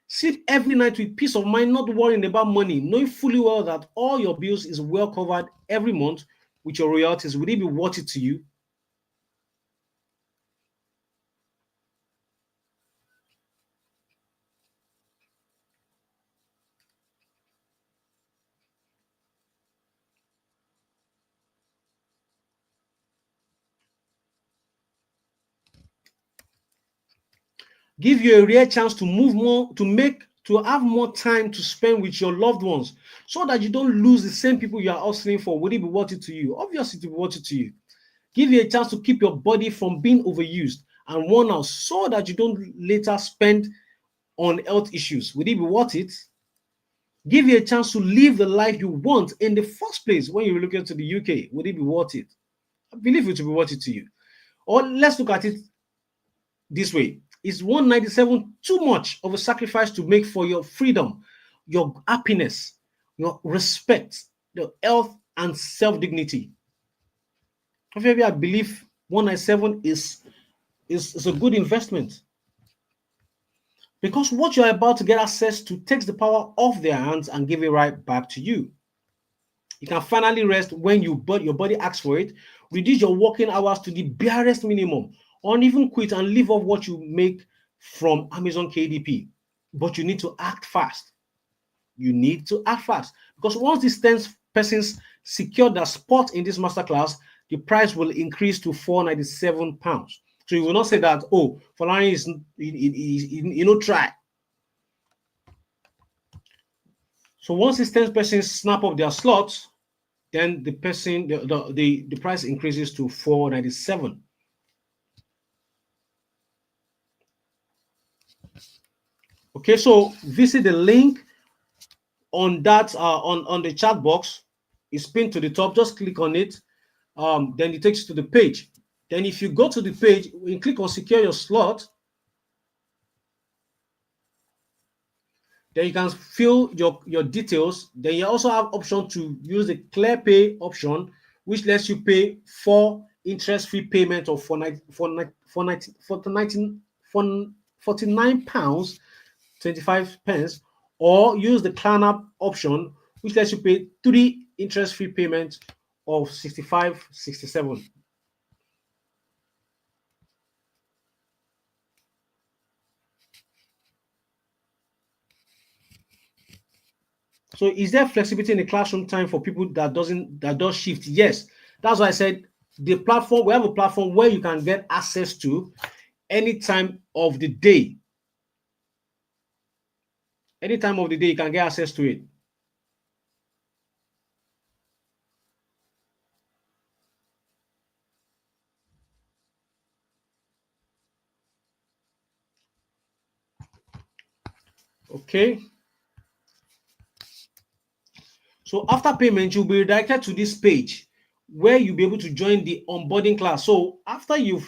Sleep every night with peace of mind, not worrying about money, knowing fully well that all your bills is well covered every month with your royalties, would it be worth it to you? Give you a rare chance to move more, to have more time to spend with your loved ones, so that you don't lose the same people you are hustling for. Would it be worth it to you? Obviously, it will be worth it to you. Give you a chance to keep your body from being overused and worn out, so that you don't later spend on health issues. Would it be worth it? Give you a chance to live the life you want in the first place when you relocate to the UK. Would it be worth it? I believe it will be worth it to you. Or let's look at it this way. Is 197 too much of a sacrifice to make for your freedom, your happiness, your respect, your health, and self dignity? I believe 197 is a good investment, because what you're about to get access to takes the power off their hands and give it right back to you. You can finally rest when your body asks for it, reduce your working hours to the barest minimum, or even quit and live off what you make from Amazon KDP. But you need to act fast. You need to act fast, because once these 10 persons secure their spot in this masterclass, the price will increase to £497. So you will not say that, oh, Falani is try. So once these 10 persons snap up their slots, then the price increases to 497. Okay, so visit the link on that on the chat box. It's pinned to the top. Just click on it. Then it takes you to the page. Then if you go to the page, you click on secure your slot. Then you can fill your details. Then you also have option to use the clear pay option, which lets you pay 4 interest-free payment of 49 pounds 25 pence, or use the Klarna option, which lets you pay 3 interest-free payments of 65.67. So is there flexibility in the classroom time for people that does shift? Yes. That's why I said we have a platform where you can get access to any time of the day. Any time of the day, you can get access to it. Okay. So after payment, you'll be redirected to this page where you'll be able to join the onboarding class. So after you've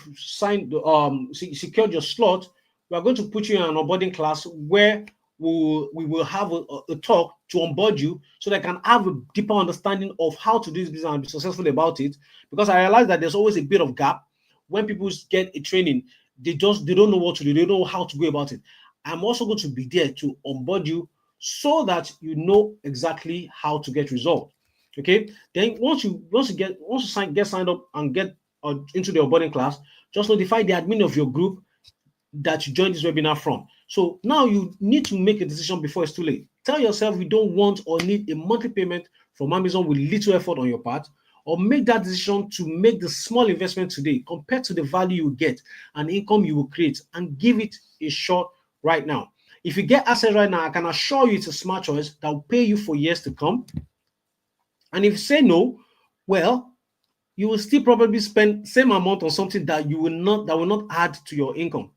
secured your slot, we are going to put you in an onboarding class where we will have a talk to onboard you, so they can have a deeper understanding of how to do this business and be successful about it. Because I realize that there's always a bit of gap when people get a training, they don't know what to do, they don't know how to go about it. I'm also going to be there to onboard you so that you know exactly how to get results. Okay. Then once you get signed up and get into the onboarding class, just notify the admin of your group that you joined this webinar from. So now you need to make a decision before it's too late. Tell yourself you don't want or need a monthly payment from Amazon with little effort on your part, or make that decision to make the small investment today compared to the value you get and income you will create, and give it a shot right now. If you get access right now, I can assure you it's a smart choice that will pay you for years to come. And if you say no, well, you will still probably spend same amount on something that will not add to your income.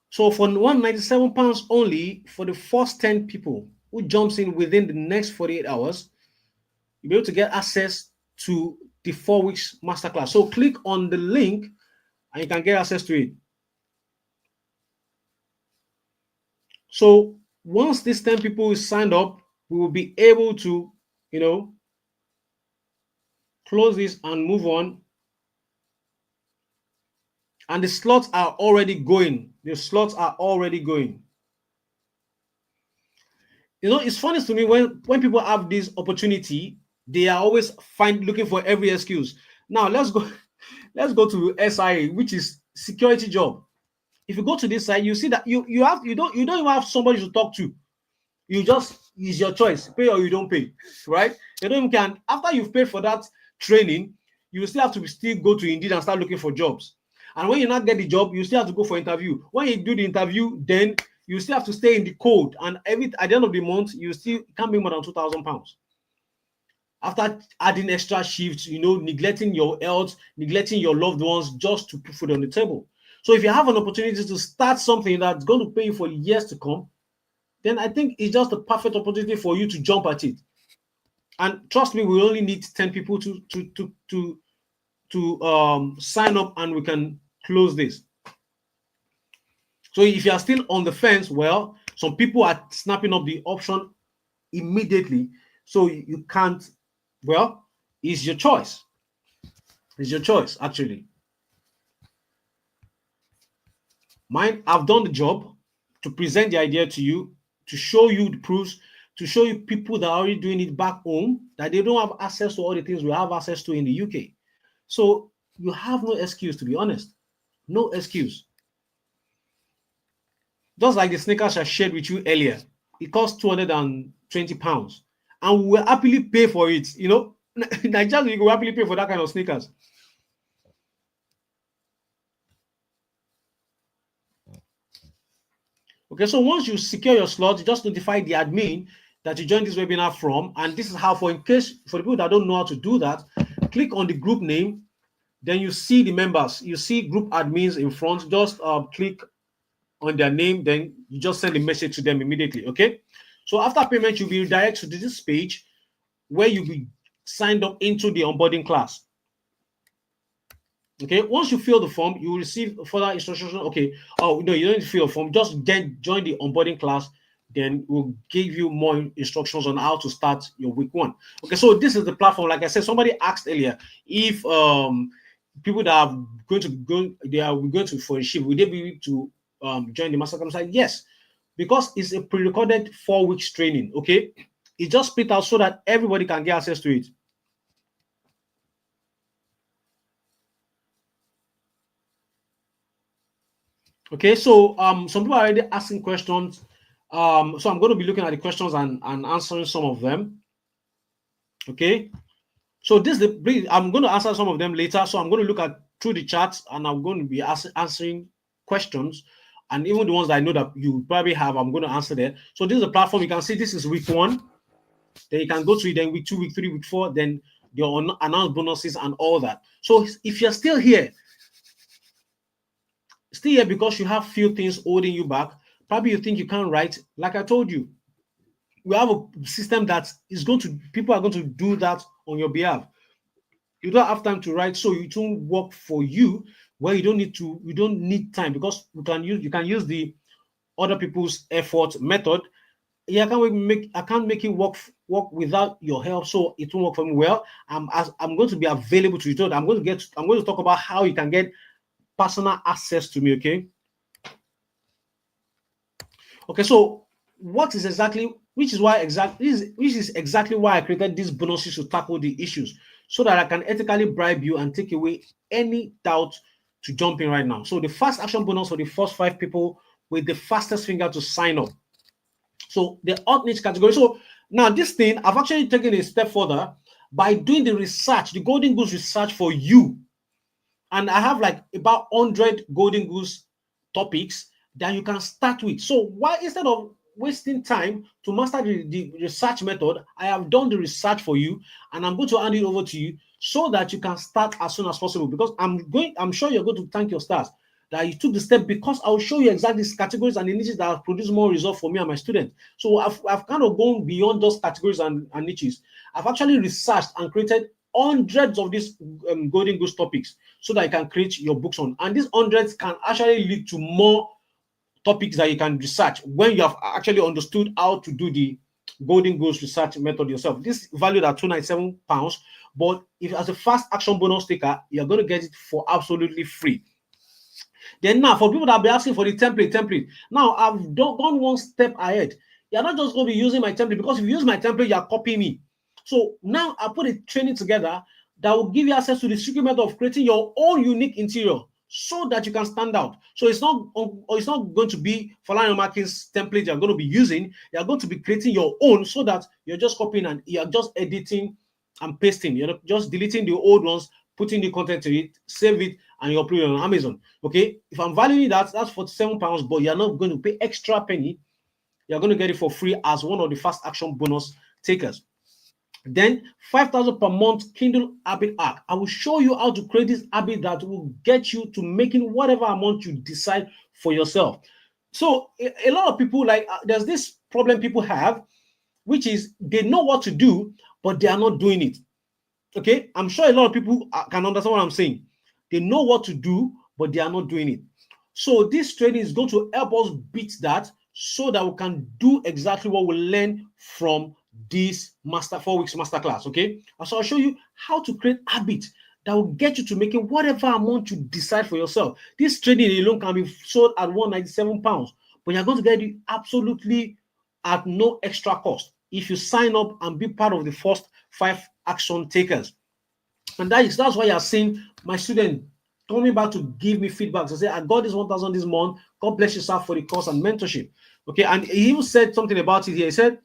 So for £197 only for the first 10 people who jumps in within the next 48 hours, you'll be able to get access to the 4 weeks masterclass. So click on the link and you can get access to it. So once these 10 people is signed up, we will be able to, close this and move on. And the slots are already going. The slots are already going. You know, it's funny to me when people have this opportunity, they are always looking for every excuse. Now let's go let's go to SIA, which is security job. If you go to this side, you see that you don't even have somebody to talk to. You just, it's your choice, pay or you don't pay, right? You don't even can, after you've paid for that training, you still have to still go to Indeed and start looking for jobs. And when you not get the job, you still have to go for interview. When you do the interview, then you still have to stay in the code, and at the end of the month you still can't make more than £2,000 after adding extra shifts, neglecting your health, neglecting your loved ones just to put food on the table. So if you have an opportunity to start something that's going to pay you for years to come, then I think it's just a perfect opportunity for you to jump at it. And trust me, we only need 10 people to sign up, and we can close this. So if you are still on the fence, well, some people are snapping up the option immediately. So you can't, well, it's your choice. It's your choice, actually. Mine, I've done the job to present the idea to you, to show you the proofs, to show you people that are already doing it back home, that they don't have access to all the things we have access to in the UK. So you have no excuse, to be honest. No excuse. Just like the sneakers I shared with you earlier, it cost £220, and we will happily pay for it. Nigerians, you will happily pay for that kind of sneakers. Okay, so once you secure your slot, you just notify the admin that you joined this webinar from, and this is how, for the people that don't know how to do that, click on the group name, then you see the members, you see group admins in front, just click on their name, then you just send a message to them immediately. Okay, so after payment, you'll be redirected to this page where you'll be signed up into the onboarding class. Okay, once you fill the form, you will receive further instructions. Okay, oh no, you don't need to fill a form, just join the onboarding class, then we'll give you more instructions on how to start your week 1. Okay, so this is the platform. Like I said, somebody asked earlier if people that are going to for a shift, will they be able to join the master camp? Yes, because it's a pre-recorded 4 weeks training. Okay, it's just split out so that everybody can get access to it. Okay, so some people are already asking questions. So I'm going to be looking at the questions and answering some of them. Okay, so I'm going to answer some of them later. So I'm going to look at through the chats, and I'm going to be answering questions, and even the ones that I know that you probably have, I'm going to answer there. So this is a platform. You can see this is week 1. Then you can go to it. Then week 2, week 3, week 4. Then your announced bonuses and all that. So if you're still here because you have few things holding you back, probably you think you can't write. Like I told you, we have a system that is people are going to do that on your behalf. You don't have time to write, so it won't work for you where you don't need time, because you can use the other people's effort method. Yeah, I can't make it work without your help, so it won't work for me. Well, I'm going to be available to you. I'm going to talk about how you can get personal access to me. Okay, so which is exactly why I created these bonuses to tackle the issues, so that I can ethically bribe you and take away any doubt to jump in right now. So the fast action bonus for the first 5 people with the fastest finger to sign up. So the hot niche category. So now this thing, I've actually taken a step further by doing the research, the Golden Goose research for you. And I have like about 100 Golden Goose topics that you can start with. So why, instead of wasting time to master the research method, I have done the research for you, and I'm going to hand it over to you so that you can start as soon as possible. Because I'm sure you're going to thank your stars that you took the step, because I'll show you exactly these categories and the niches that have produced more results for me and my students. So I've kind of gone beyond those categories and niches. I've actually researched and created hundreds of these Golden Goose topics so that you can create your books on. And these hundreds can actually lead to more topics that you can research when you have actually understood how to do the Golden Goose research method yourself. This is valued at £297, but if as a fast action bonus taker, you're going to get it for absolutely free. Then now, for people that be asking for the template. Now I've gone one step ahead. You're not just going to be using my template, because if you use my template, you're copying me. So now I put a training together that will give you access to the secret method of creating your own unique interior, so that you can stand out. So it's not going to be Falana Markins template you're going to be using. You're going to be creating your own, so that you're just copying and you're just editing and pasting. You're just deleting the old ones, putting the content to it, save it, and you upload it on Amazon. Okay, if I'm valuing that, that's £47, but you're not going to pay extra penny. You're going to get it for free as one of the fast action bonus takers. Then 5,000 per month Kindle habit hack. I will show you how to create this habit that will get you to making whatever amount you decide for yourself. So a lot of people, like, there's this problem people have, which is they know what to do, but they are not doing it. Okay, I'm sure a lot of people can understand what I'm saying. They know what to do, but they are not doing it. So this training is going to help us beat that, so that we can do exactly what we learn from this 4 weeks masterclass. Okay, so I'll show you how to create habits that will get you to making whatever amount you decide for yourself. This training alone can be sold at £197, but you're going to get it absolutely at no extra cost if you sign up and be part of the first 5 action takers. And that's why you're seeing my student coming back to give me feedback to say, I got this 1,000 this month. God bless you, sir, for the course and mentorship. Okay, and he even said something about it here. He said,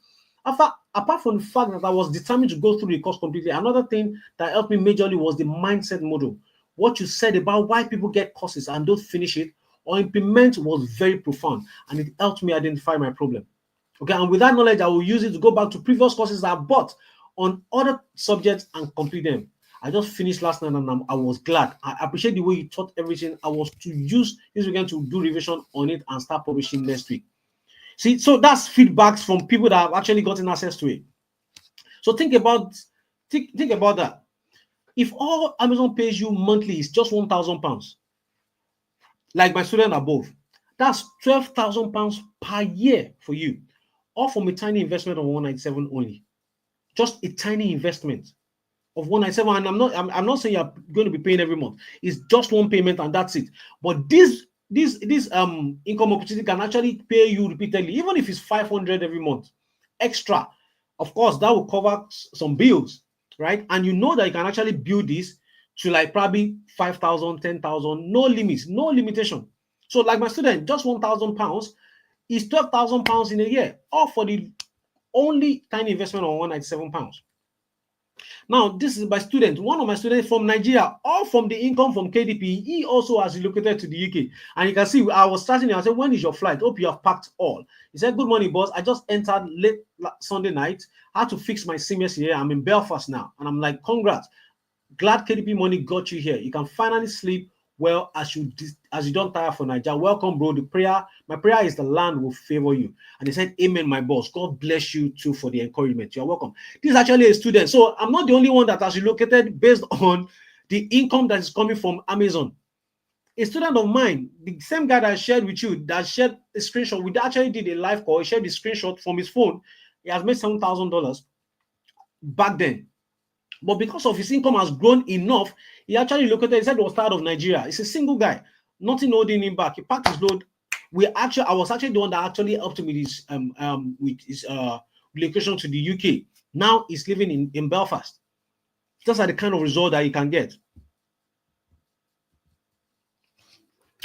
apart from the fact that I was determined to go through the course completely, another thing that helped me majorly was the mindset model. What you said about why people get courses and don't finish it or implement was very profound, and it helped me identify my problem. Okay, and with that knowledge, I will use it to go back to previous courses that I bought on other subjects and complete them. I just finished last night and I was glad. I appreciate the way you taught everything. I was to use this weekend to do revision on it and start publishing next week. See, so that's feedbacks from people that have actually gotten access to it. So think about that. If all Amazon pays you monthly is just £1,000, like my student above, that's £12,000 per year for you, all from a tiny investment of 197 only. Just a tiny investment of 197, and I'm not saying you're going to be paying every month. It's just one payment and that's it. But this income opportunity can actually pay you repeatedly, even if it's 500 every month extra. Of course, that will cover some bills, right? And you know that you can actually build this to like probably 5,000, 10,000, no limits, no limitation. So like my student, just £1,000 is £12,000 in a year, all for the only tiny investment of £197. Now, this is my student, one of my students from Nigeria, all from the income from KDP. He also has relocated to the UK. And you can see, I was starting, I said, when is your flight? Hope you have packed all. He said, good morning, boss. I just entered late Sunday night. I had to fix my CMS here. I'm in Belfast now. And I'm like, congrats. Glad KDP money got you here. You can finally sleep well as you don't tire for Nigeria. Welcome, bro. My prayer is the land will favor you. And he said, amen, my boss. God bless you too for the encouragement. You're welcome. This is actually a student. So I'm not the only one that has relocated based on the income that is coming from Amazon. A student of mine, the same guy that I shared with you, that shared a screenshot, we actually did a live call. He shared the screenshot from his phone. He has made $7,000 back then. But because of his income has grown enough, he actually located, he said he was tired of Nigeria. He's a single guy, nothing holding him back. He packed his load. I was actually the one that actually helped him with his relocation to the UK. Now he's living in Belfast. Those are the kind of result that you can get.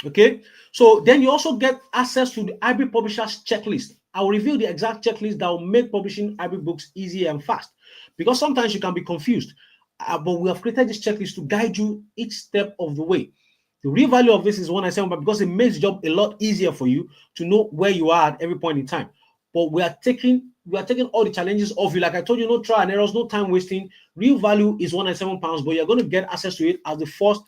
Okay, so then you also get access to the hybrid publishers checklist. I will reveal the exact checklist that will make publishing hybrid books easy and fast, because sometimes you can be confused. But we have created this checklist to guide you each step of the way. The real value of this is 197, but because it makes the job a lot easier for you to know where you are at every point in time. But we are taking all the challenges off you. Like I told you, no trial and errors, no time wasting. Real value is £197, but you're going to get access to it as the first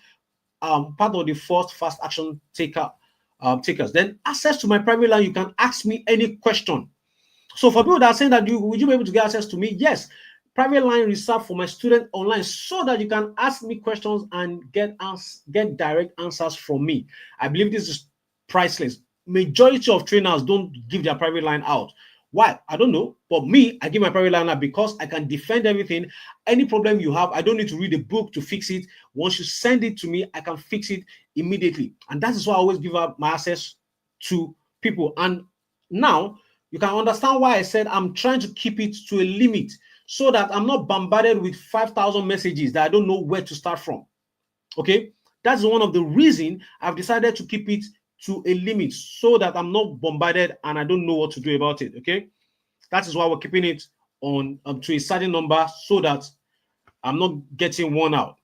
part of the first fast action takers. Then access to my private line, you can ask me any question. So for people that are saying that would you be able to get access to me? Yes, private line reserved for my student online, so that you can ask me questions and get direct answers from me. I believe this is priceless. Majority of trainers don't give their private line out. Why? I don't know. But me, I give my private line number because I can defend everything. Any problem you have, I don't need to read a book to fix it. Once you send it to me, I can fix it immediately. And that is why I always give up my access to people. And now you can understand why I said I'm trying to keep it to a limit so that I'm not bombarded with 5,000 messages that I don't know where to start from. Okay, that's one of the reason I've decided to keep it to a limit so that I'm not bombarded and I don't know what to do about it. Okay, that is why we're keeping it on to a certain number so that I'm not getting worn out.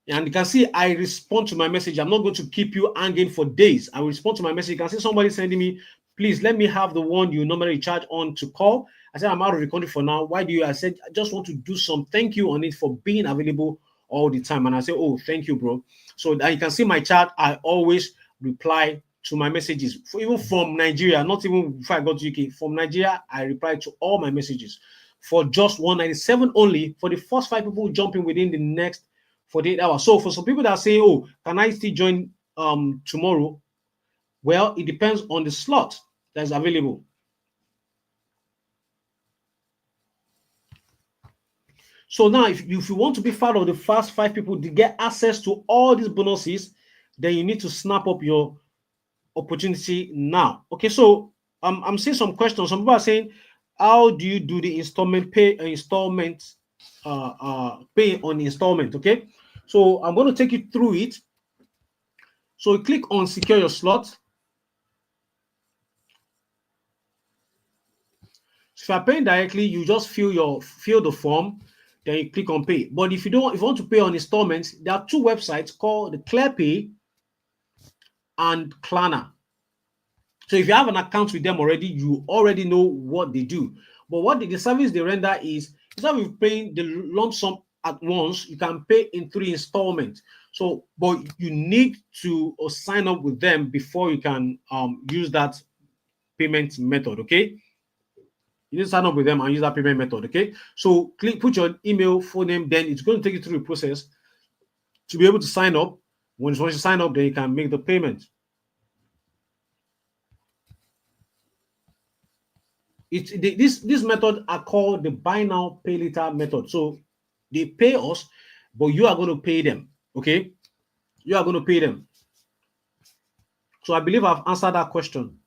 And you can see I respond to my message. I'm not going to keep you hanging for days. I will respond to my message. You can see somebody sending me, please let me have the one you normally charge on to call. I said, I'm out of the country for now. Why do you? I said, I just want to do some thank you on it for being available all the time. And I say, oh, thank you, bro. So that you can see my chat, I always reply to my messages. Even from Nigeria, not even before I got to UK, from Nigeria, I reply to all my messages for just 197 only for the first 5 people jumping within the next 48 hours. So for some people that say, oh, can I still join tomorrow? Well, it depends on the slot that's available. So now, if you want to be part of the first 5 people to get access to all these bonuses, then you need to snap up your opportunity now. Okay, so I'm seeing some questions. Some people are saying, how do you do the installment pay on installment? Okay, so I'm going to take you through it. So you click on secure your slot. So if you're paying directly, you just fill the form, then you click on pay. But if you want to pay on installments, there are 2 websites called the ClearPay and Klarna. So if you have an account with them already, you already know what they do. But what the service they render is, instead of paying the lump sum at once, you can pay in 3 installments. So, but you need to sign up with them before you can use that payment method. Okay, you need to sign up with them and use that payment method. Okay, so put your email, phone name, then it's going to take you through the process to be able to sign up. Once you sign up, then you can make the payment. This method are called the buy now pay later method. So they pay us, but you are going to pay them. Okay, you are going to pay them. So I believe I've answered that question.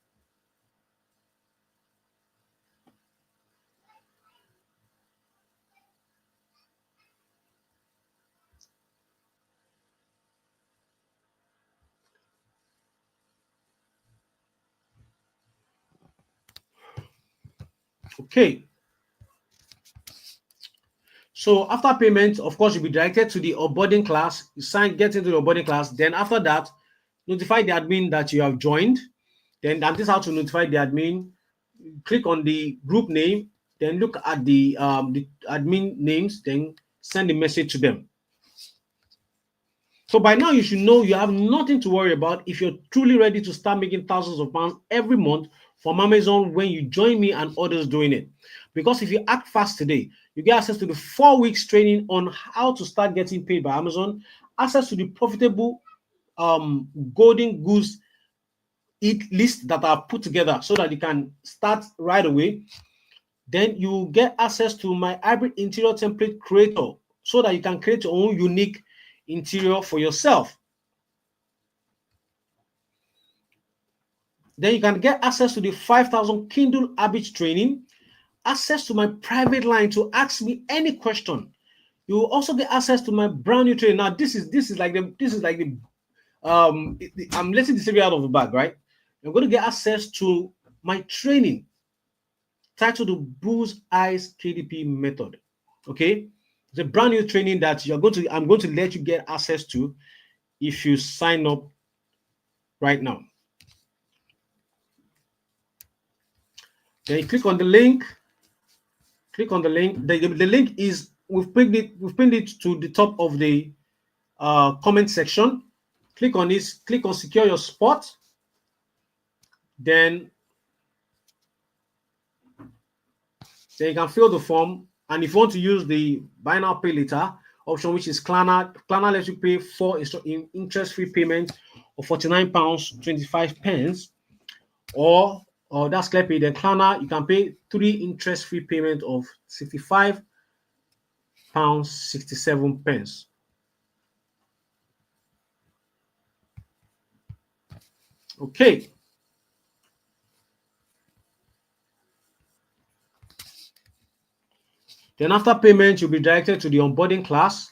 Okay. So after payment, of course, you'll be directed to the onboarding class. You get into the onboarding class. Then after that, notify the admin that you have joined. Then that is how to notify the admin. Click on the group name. Then look at the admin names. Then send a message to them. So by now, you should know you have nothing to worry about if you're truly ready to start making thousands of pounds every month from Amazon when you join me and others doing it. Because if you act fast today, you get access to the 4 weeks training on how to start getting paid by Amazon, access to the profitable golden goose list that are put together so that you can start right away. Then you get access to my hybrid interior template creator so that you can create your own unique interior for yourself. Then you can get access to the 5,000 Kindle habits training, access to my private line to ask me any question. You will also get access to my brand new training. Now, this is like the I'm letting the secret out of the bag, right? You're going to get access to my training titled the Bull's Eyes KDP method. Okay, it's a brand new training that I'm going to let you get access to if you sign up right now. Then you click on the link. Click on the link. The link is we've pinned it to the top of the comment section. Click on this. Click on secure your spot. Then you can fill the form. And if you want to use the buy now pay later option, which is Klarna lets you pay for interest-free payment of £49.25, or or that's clear pay. Then Klarna, you can pay 3 interest-free payment of £65 67 pence. Okay. Then after payment, you'll be directed to the onboarding class.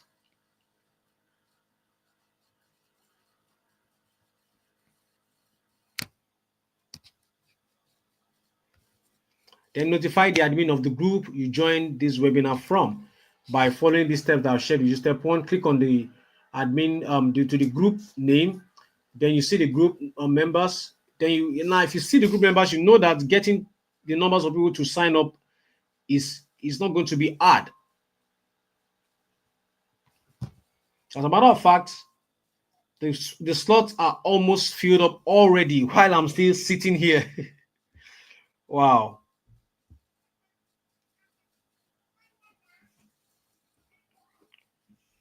Then notify the admin of the group you joined this webinar from by following these steps that I've shared with you. Step one, click on the admin to the group name. Then you see the group members. Then now if you see the group members, you know that getting the numbers of people to sign up is not going to be hard. As a matter of fact, the slots are almost filled up already while I'm still sitting here. Wow.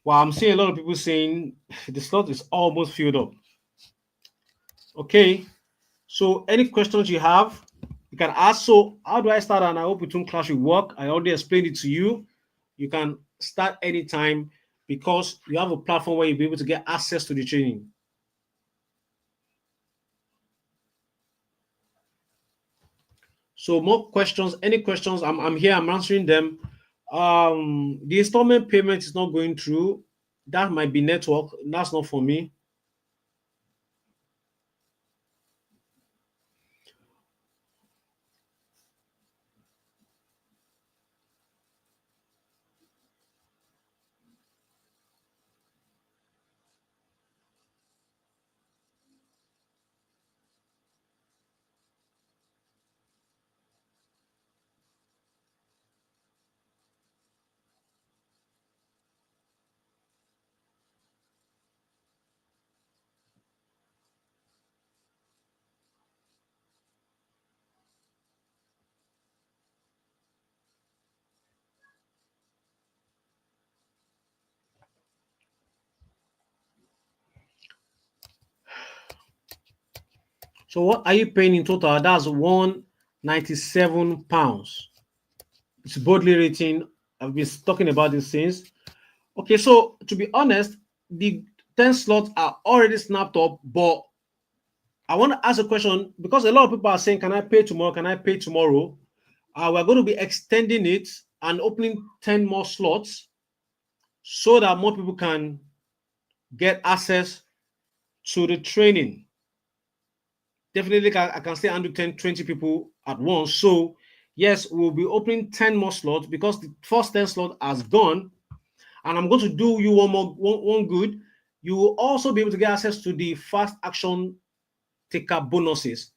Well, I'm seeing a lot of people saying the slot is almost filled up. Okay. So any questions you have, you can ask. So how do I start? And I hope Between Class will work. I already explained it to you. You can start anytime because you have a platform where you'll be able to get access to the training. So more questions, any questions, I'm here, I'm answering them. The installment payment is not going through. That might be network. That's not for me. So what are you paying in total? That's £197. It's boldly written. I've been talking about these things. Okay, so to be honest, the 10 slots are already snapped up, but I want to ask a question because a lot of people are saying, can I pay tomorrow? Can I pay tomorrow? We're going to be extending it and opening 10 more slots so that more people can get access to the training. Definitely, I can still handle 10, 20 people at once. So, yes, we'll be opening 10 more slots because the first 10 slot has gone. And I'm going to do you one good. You will also be able to get access to the fast action taker bonuses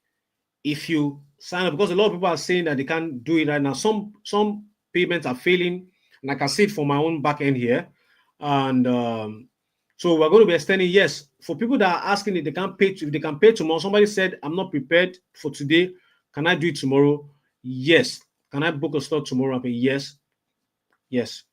if you sign up, because a lot of people are saying that they can't do it right now. Some payments are failing, and I can see it for my own back end here. And so we're going to be extending. Yes, for people that are asking if they can pay, if they can pay tomorrow. Somebody said, "I'm not prepared for today. Can I do it tomorrow?" Yes. Can I book a slot tomorrow? I pay yes, yes.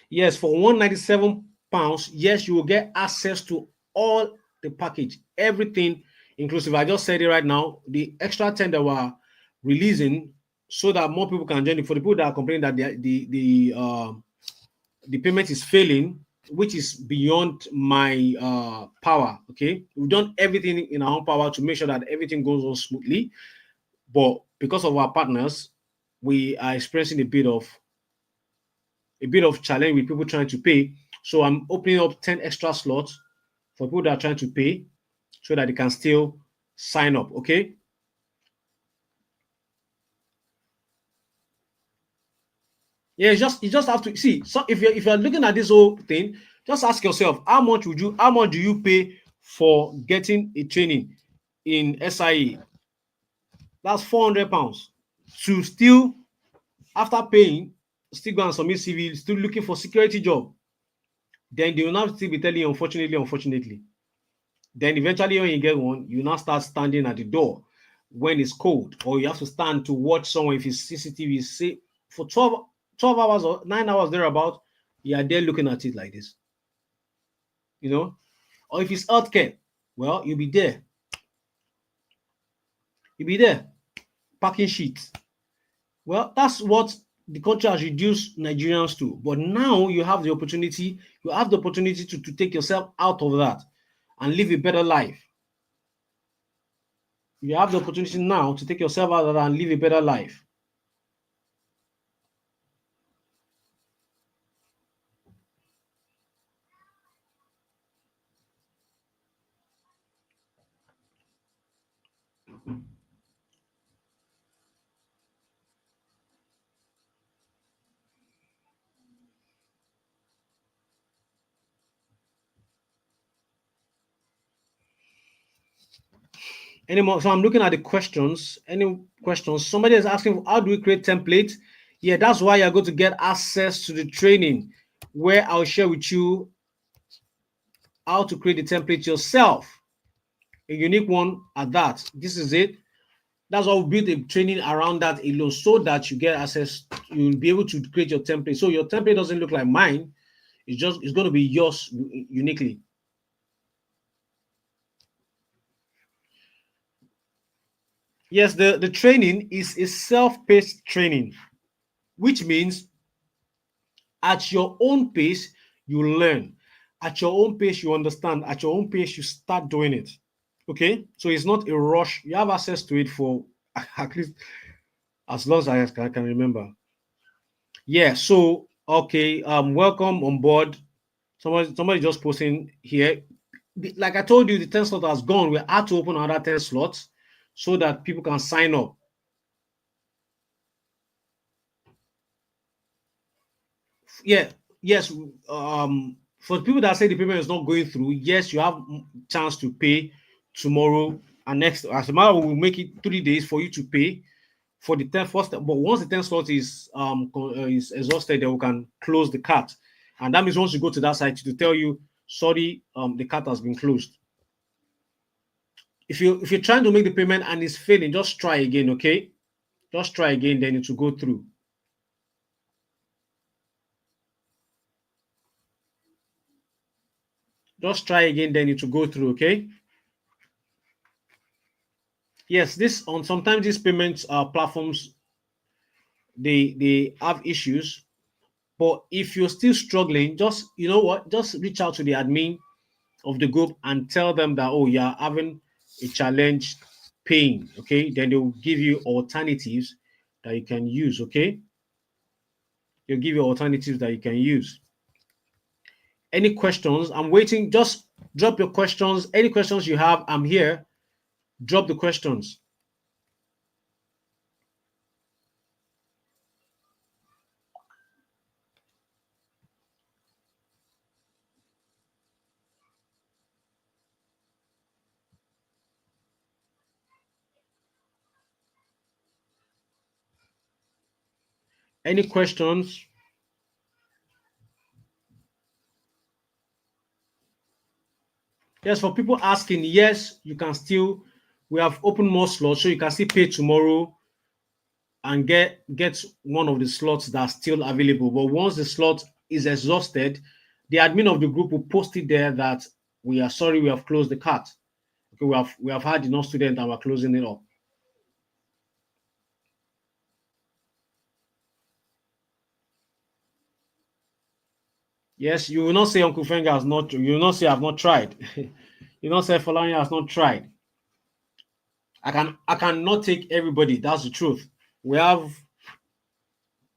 Yes, for £197, yes, you will get access to all the package, everything inclusive. I just said it right now. The extra 10 that we're releasing so that more people can join it. For the people that are complaining that the payment is failing, which is beyond my power. Okay, we've done everything in our own power to make sure that everything goes on smoothly. But because of our partners, we are experiencing a bit of challenge with people trying to pay. So I'm opening up 10 extra slots for people that are trying to pay so that they can still sign up. Okay. Yeah, you just have to see. So if you're looking at this whole thing, just ask yourself how much do you pay for getting a training in SIE? That's £400 to still, after paying, still go and submit CV, still looking for security job. Then they will not still be telling you, unfortunately. Then eventually when you get one, you now start standing at the door. when it's cold, or you have to stand to watch someone if it's CCTV, say for 12 hours or 9 hours thereabout, you are there looking at it like this, you know. Or if it's healthcare, well, you'll be there packing sheets. Well, that's what the country has reduced Nigerians to. But now you have the opportunity to take yourself out of that and live a better life. You have the opportunity now to take yourself out of that and live a better life. Any more? So I'm looking at the questions. Any questions? Somebody is asking, how do we create templates? Yeah, that's why you're going to get access to the training where I'll share with you how to create the template yourself, a unique one at that. This is it. That's why we build a training around that alone, so that you get access. You'll be able to create your template. So your template doesn't look like mine. It's going to be yours uniquely. Yes, the training is a self-paced training, which means at your own pace, you learn. At your own pace, you understand. At your own pace, you start doing it. Okay? So it's not a rush. You have access to it for at least as long as I can remember. Yeah, so okay, welcome on board. Somebody just posting here. Like I told you, the 10 slot has gone. We had to open another 10 slots so that people can sign up. Yeah, yes. For the people that say the payment is not going through, yes, you have chance to pay tomorrow and next. As a matter, we will make it 3 days for you to pay for the 10 first. But once the 10 slot is exhausted, then we can close the cart, and that means once you go to that site to tell you, sorry, the cart has been closed. If you're trying to make the payment and it's failing, just try again, okay? Just try again, then it will go through. Just try again, then it will go through, okay? Yes, this on sometimes these payments platforms, they have issues, but if you're still struggling, just you know what, just reach out to the admin of the group and tell them that, oh, you're having a challenge paying, okay? Then they'll give you alternatives that you can use, okay? They'll give you alternatives that you can use. Any questions? I'm waiting. Just drop your questions. Any questions you have, I'm here. Drop the questions. Any questions? Yes, for people asking, yes, you can still, we have opened more slots, so you can still pay tomorrow and get one of the slots that's still available. But once the slot is exhausted, the admin of the group will post it there that we are sorry, we have closed the cart. Okay, we have had enough students and we're closing it up. Yes, you will not say Uncle Fenga has not, you will not say I've not tried. You will not say Falani has not tried. I cannot take everybody. That's the truth. We have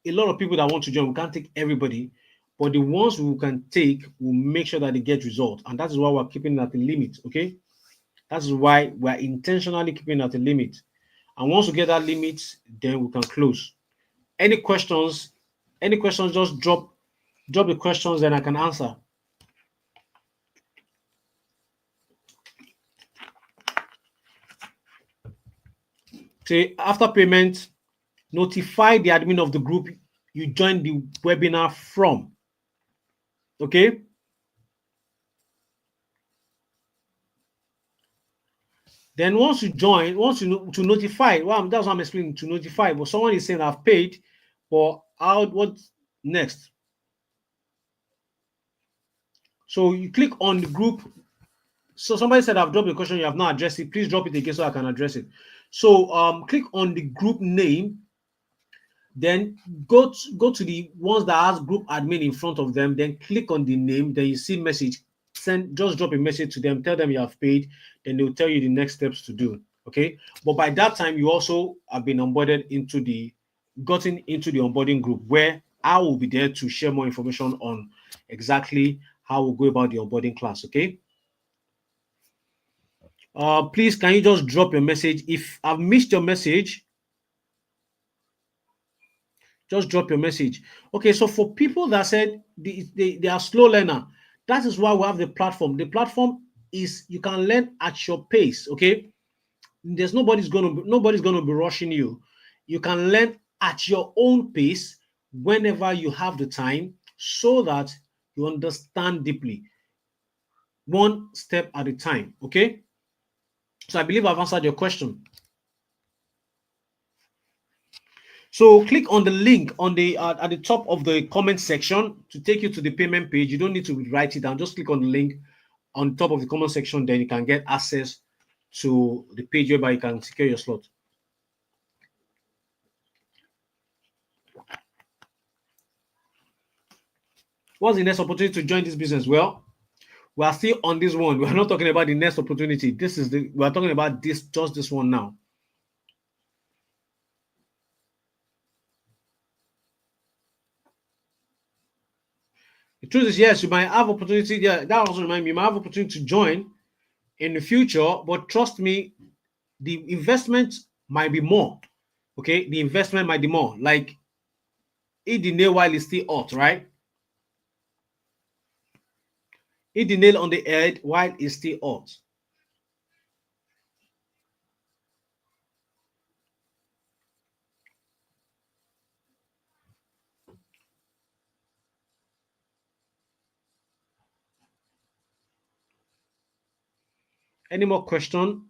a lot of people that want to join. We can't take everybody, but the ones we can take, will make sure that they get results, and that is why we're keeping it at the limit. Okay, that's why we're intentionally keeping it at the limit. And once we get that limit, then we can close. Any questions? Any questions? Just drop the questions, then I can answer. Say after payment, notify the admin of the group you joined the webinar from. Okay. Then once you join, once you to notify, well, that's what I'm explaining, to notify. But someone is saying I've paid, but how, what next? So you click on the group. So somebody said I've dropped a question, you have not addressed it. Please drop it again so I can address it. So click on the group name, then go to the ones that has group admin in front of them, then click on the name, then you see message, send, just drop a message to them, tell them you have paid, then they'll tell you the next steps to do. Okay. But by that time, you also have been onboarded into the gotten into the onboarding group, where I will be there to share more information on exactly how we'll go about the onboarding class. Okay. Please, can you just drop your message? If I've missed your message, just drop your message. Okay, so for people that said they are slow learner, that is why we have the platform. The platform is you can learn at your pace. Okay, there's nobody's gonna be rushing you. You can learn at your own pace whenever you have the time, so that you understand deeply, one step at a time. Okay, so I believe I've answered your question. So click on the link on the at the top of the comment section to take you to the payment page. You don't need to write it down. Just click on the link on top of the comment section. Then you can get access to the page whereby you can secure your slot. What's the next opportunity to join this business? Well, we are still on this one. We are not talking about the next opportunity. We are talking about just this one now. The truth is, yes, you might have opportunity. Yeah, that also remind me, you might have opportunity to join in the future, but trust me, the investment might be more. Okay, the investment might be more. Like, hit the nail while it's still hot, right? Hit the nail on the head while it's still hot. Any more question?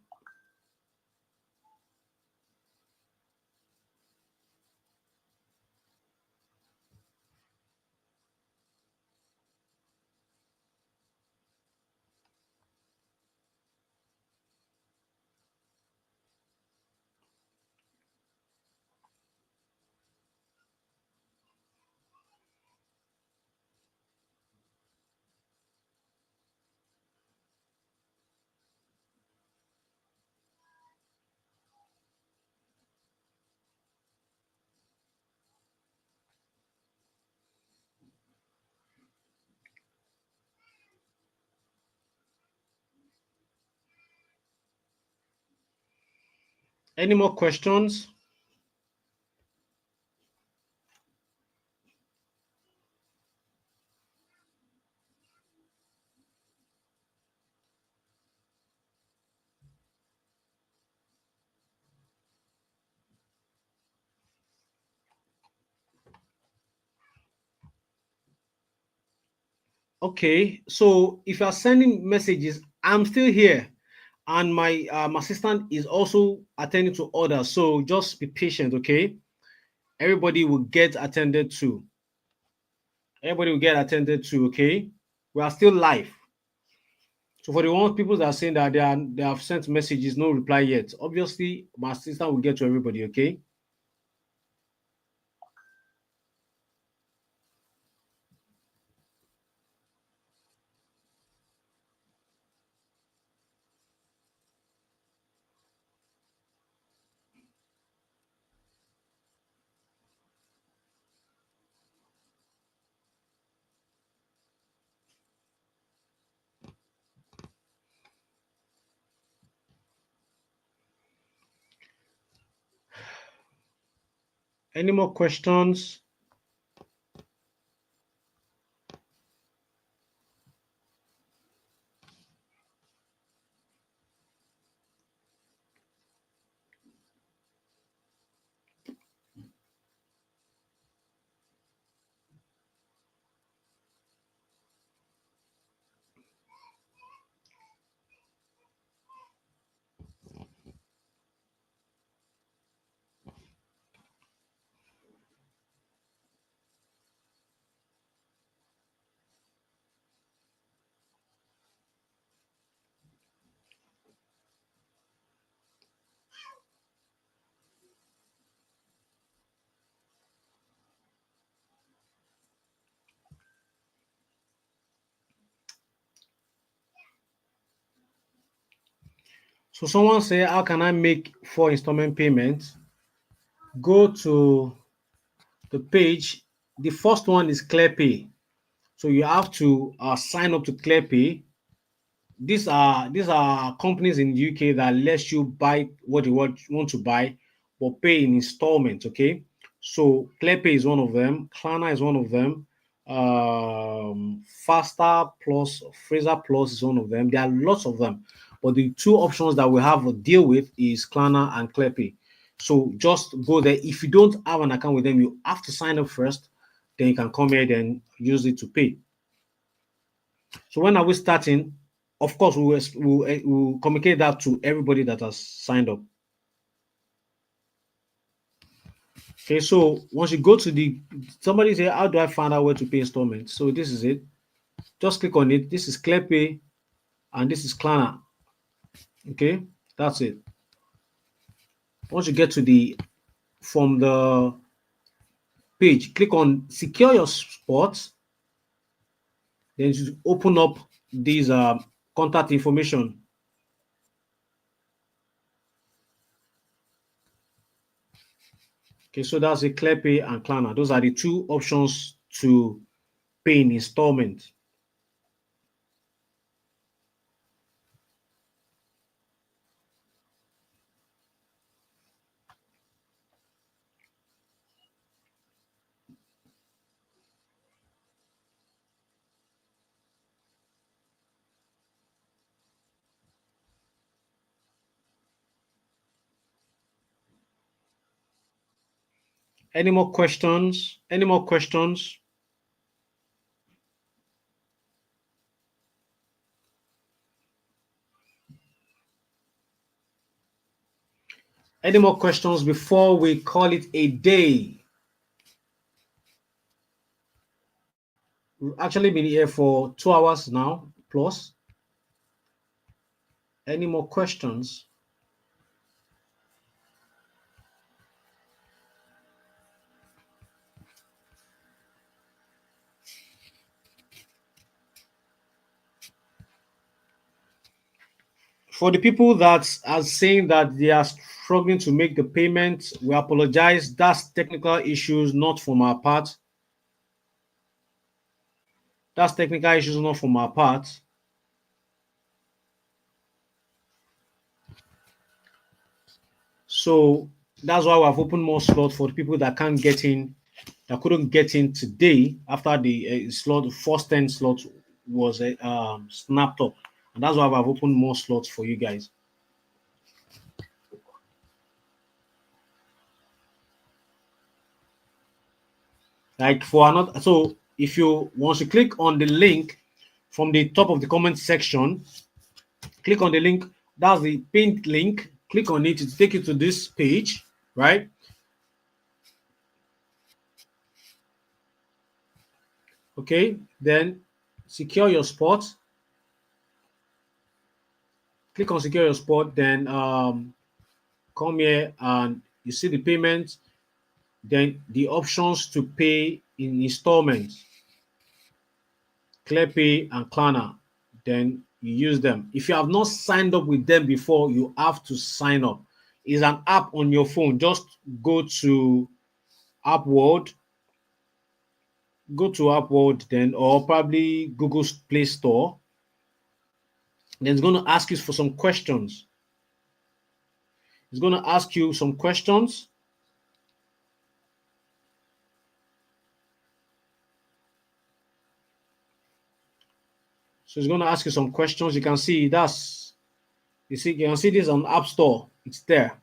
Any more questions? Okay, so if you are sending messages, I'm still here, and my assistant is also attending to orders. So just be patient, okay? Everybody will get attended to. Everybody will get attended to, okay? We are still live. So for the ones people that are saying that they have sent messages, no reply yet. Obviously, my assistant will get to everybody, okay? Any more questions? So someone say, how can I make 4 installment payments? Go to the page. The first one is ClearPay. So you have to sign up to ClearPay. These are companies in the UK that lets you buy what you want to buy, but pay in installments. Okay, so ClearPay is one of them. Klarna is one of them. Faster Plus, Fraser Plus is one of them. There are lots of them, but the two options that we have to deal with is Klarna and ClearPay. So just go there. If you don't have an account with them, you have to sign up first. Then you can come here and use it to pay. So when are we starting? Of course, we'll communicate that to everybody that has signed up. Okay, so once you go to somebody say, how do I find out where to pay installments? So this is it. Just click on it. This is ClearPay and this is Klarna. Okay, that's it. Once you get to from the page, click on secure your spot. Then you open up these contact information. Okay, so that's a ClearPay and Klarna. Those are the two options to pay in installment. Any more questions? Any more questions? Any more questions before we call it a day? We've actually been here for 2 hours now, plus. Any more questions? For the people that are saying that they are struggling to make the payment, we apologize. That's technical issues, not from our part. That's technical issues, not from our part. So that's why we have opened more slots for the people that can't get in, that couldn't get in today after the slot, the first 10 slots was snapped up. And that's why I've opened more slots for you guys. Like for another, so if you once you click on the link from the top of the comment section, click on the link. That's the pinned link. Click on it to take you to this page, right? Okay, then secure your spot. Click on secure your spot, then come here and you see the payment, then the options to pay in installments, ClearPay and Klarna. Then you use them. If you have not signed up with them before, you have to sign up. It's an app on your phone. Just go to App World, then, or probably Google's Play Store. Then it's going to ask you for some questions. It's going to ask you some questions. So it's going to ask you some questions. You can see you can see this on App Store. It's there.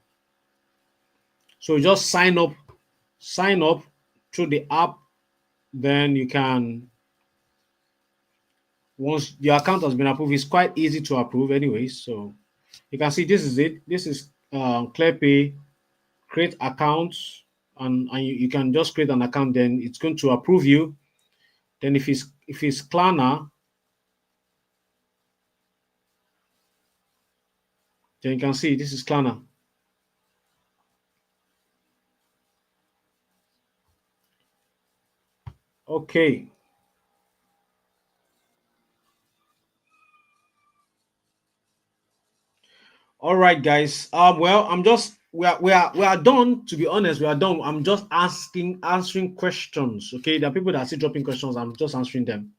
So just sign up through the app. Then you can, once your account has been approved, it's quite easy to approve anyway. So you can see this is it. This is ClearPay. Create accounts, and you can just create an account. Then it's going to approve you. Then if it's Klarna, then you can see this is Klarna. Okay. All right, guys. Well, I'm just we are done. To be honest, we are done. I'm just answering questions. Okay, there are people that are still dropping questions. I'm just answering them.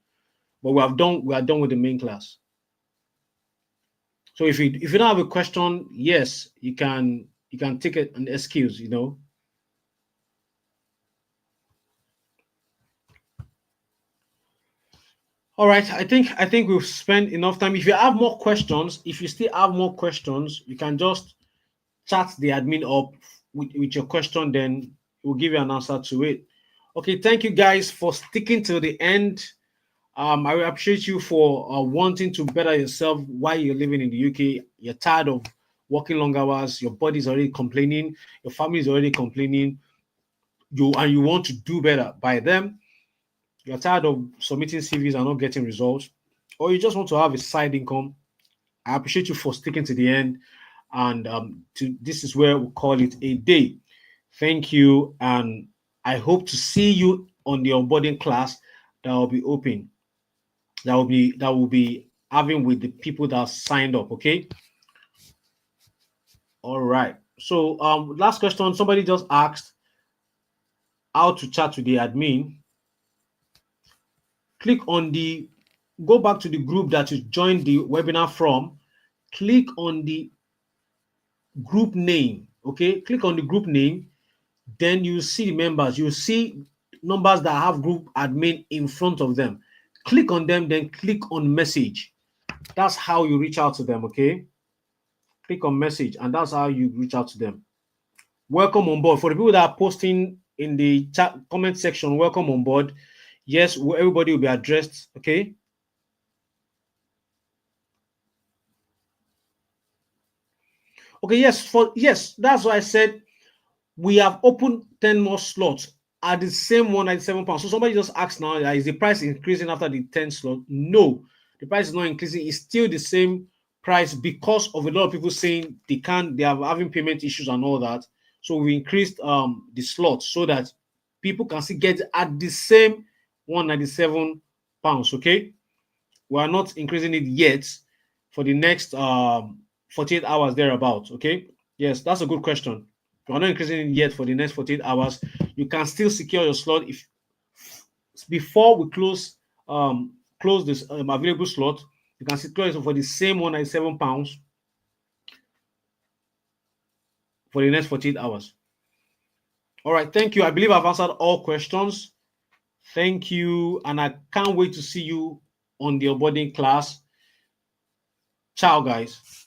But we are done with the main class. So if you don't have a question, yes, you can take an excuse. All right. I think we've spent enough time. If you have more questions, if you still have more questions, you can just chat the admin up with your question, then we'll give you an answer to it. Okay, thank you guys for sticking till the end. I will appreciate you for wanting to better yourself while you're living in the UK. You're tired of working long hours, your body's already complaining, your family is already complaining, you want to do better by them. You're tired of submitting CVs and not getting results, or you just want to have a side income. I appreciate you for sticking to the end. And this is where we call it a day. Thank you. And I hope to see you on the onboarding class that will be open. That will be having with the people that signed up. Okay. All right. So last question. Somebody just asked how to chat with the admin. Click on the Go back to the group that you joined the webinar from. Click on the group name. Okay, click on the group name, then you see the members. You see numbers that have group admin in front of them. Click on them, then click on message. That's how you reach out to them. Okay, click on message, and that's how you reach out to them. Welcome on board. For the people that are posting in the chat comment section, welcome on board. Yes, everybody will be addressed. Okay. Okay, yes, that's why I said we have opened 10 more slots at the same £197. So somebody just asked now, is the price increasing after the 10 slot? No, the price is not increasing. It's still the same price because of a lot of people saying they are having payment issues and all that. So we increased the slot so that people can still get at the same £197. Okay, we are not increasing it yet for the next 48 hours thereabout. Okay, yes, that's a good question. We're not increasing it yet for the next 48 hours. You can still secure your slot if before we close this available slot. You can secure it for the same £197 for the next 48 hours. All right, thank you. I believe I've answered all questions. Thank you, and I can't wait to see you on the onboarding class. Ciao, guys.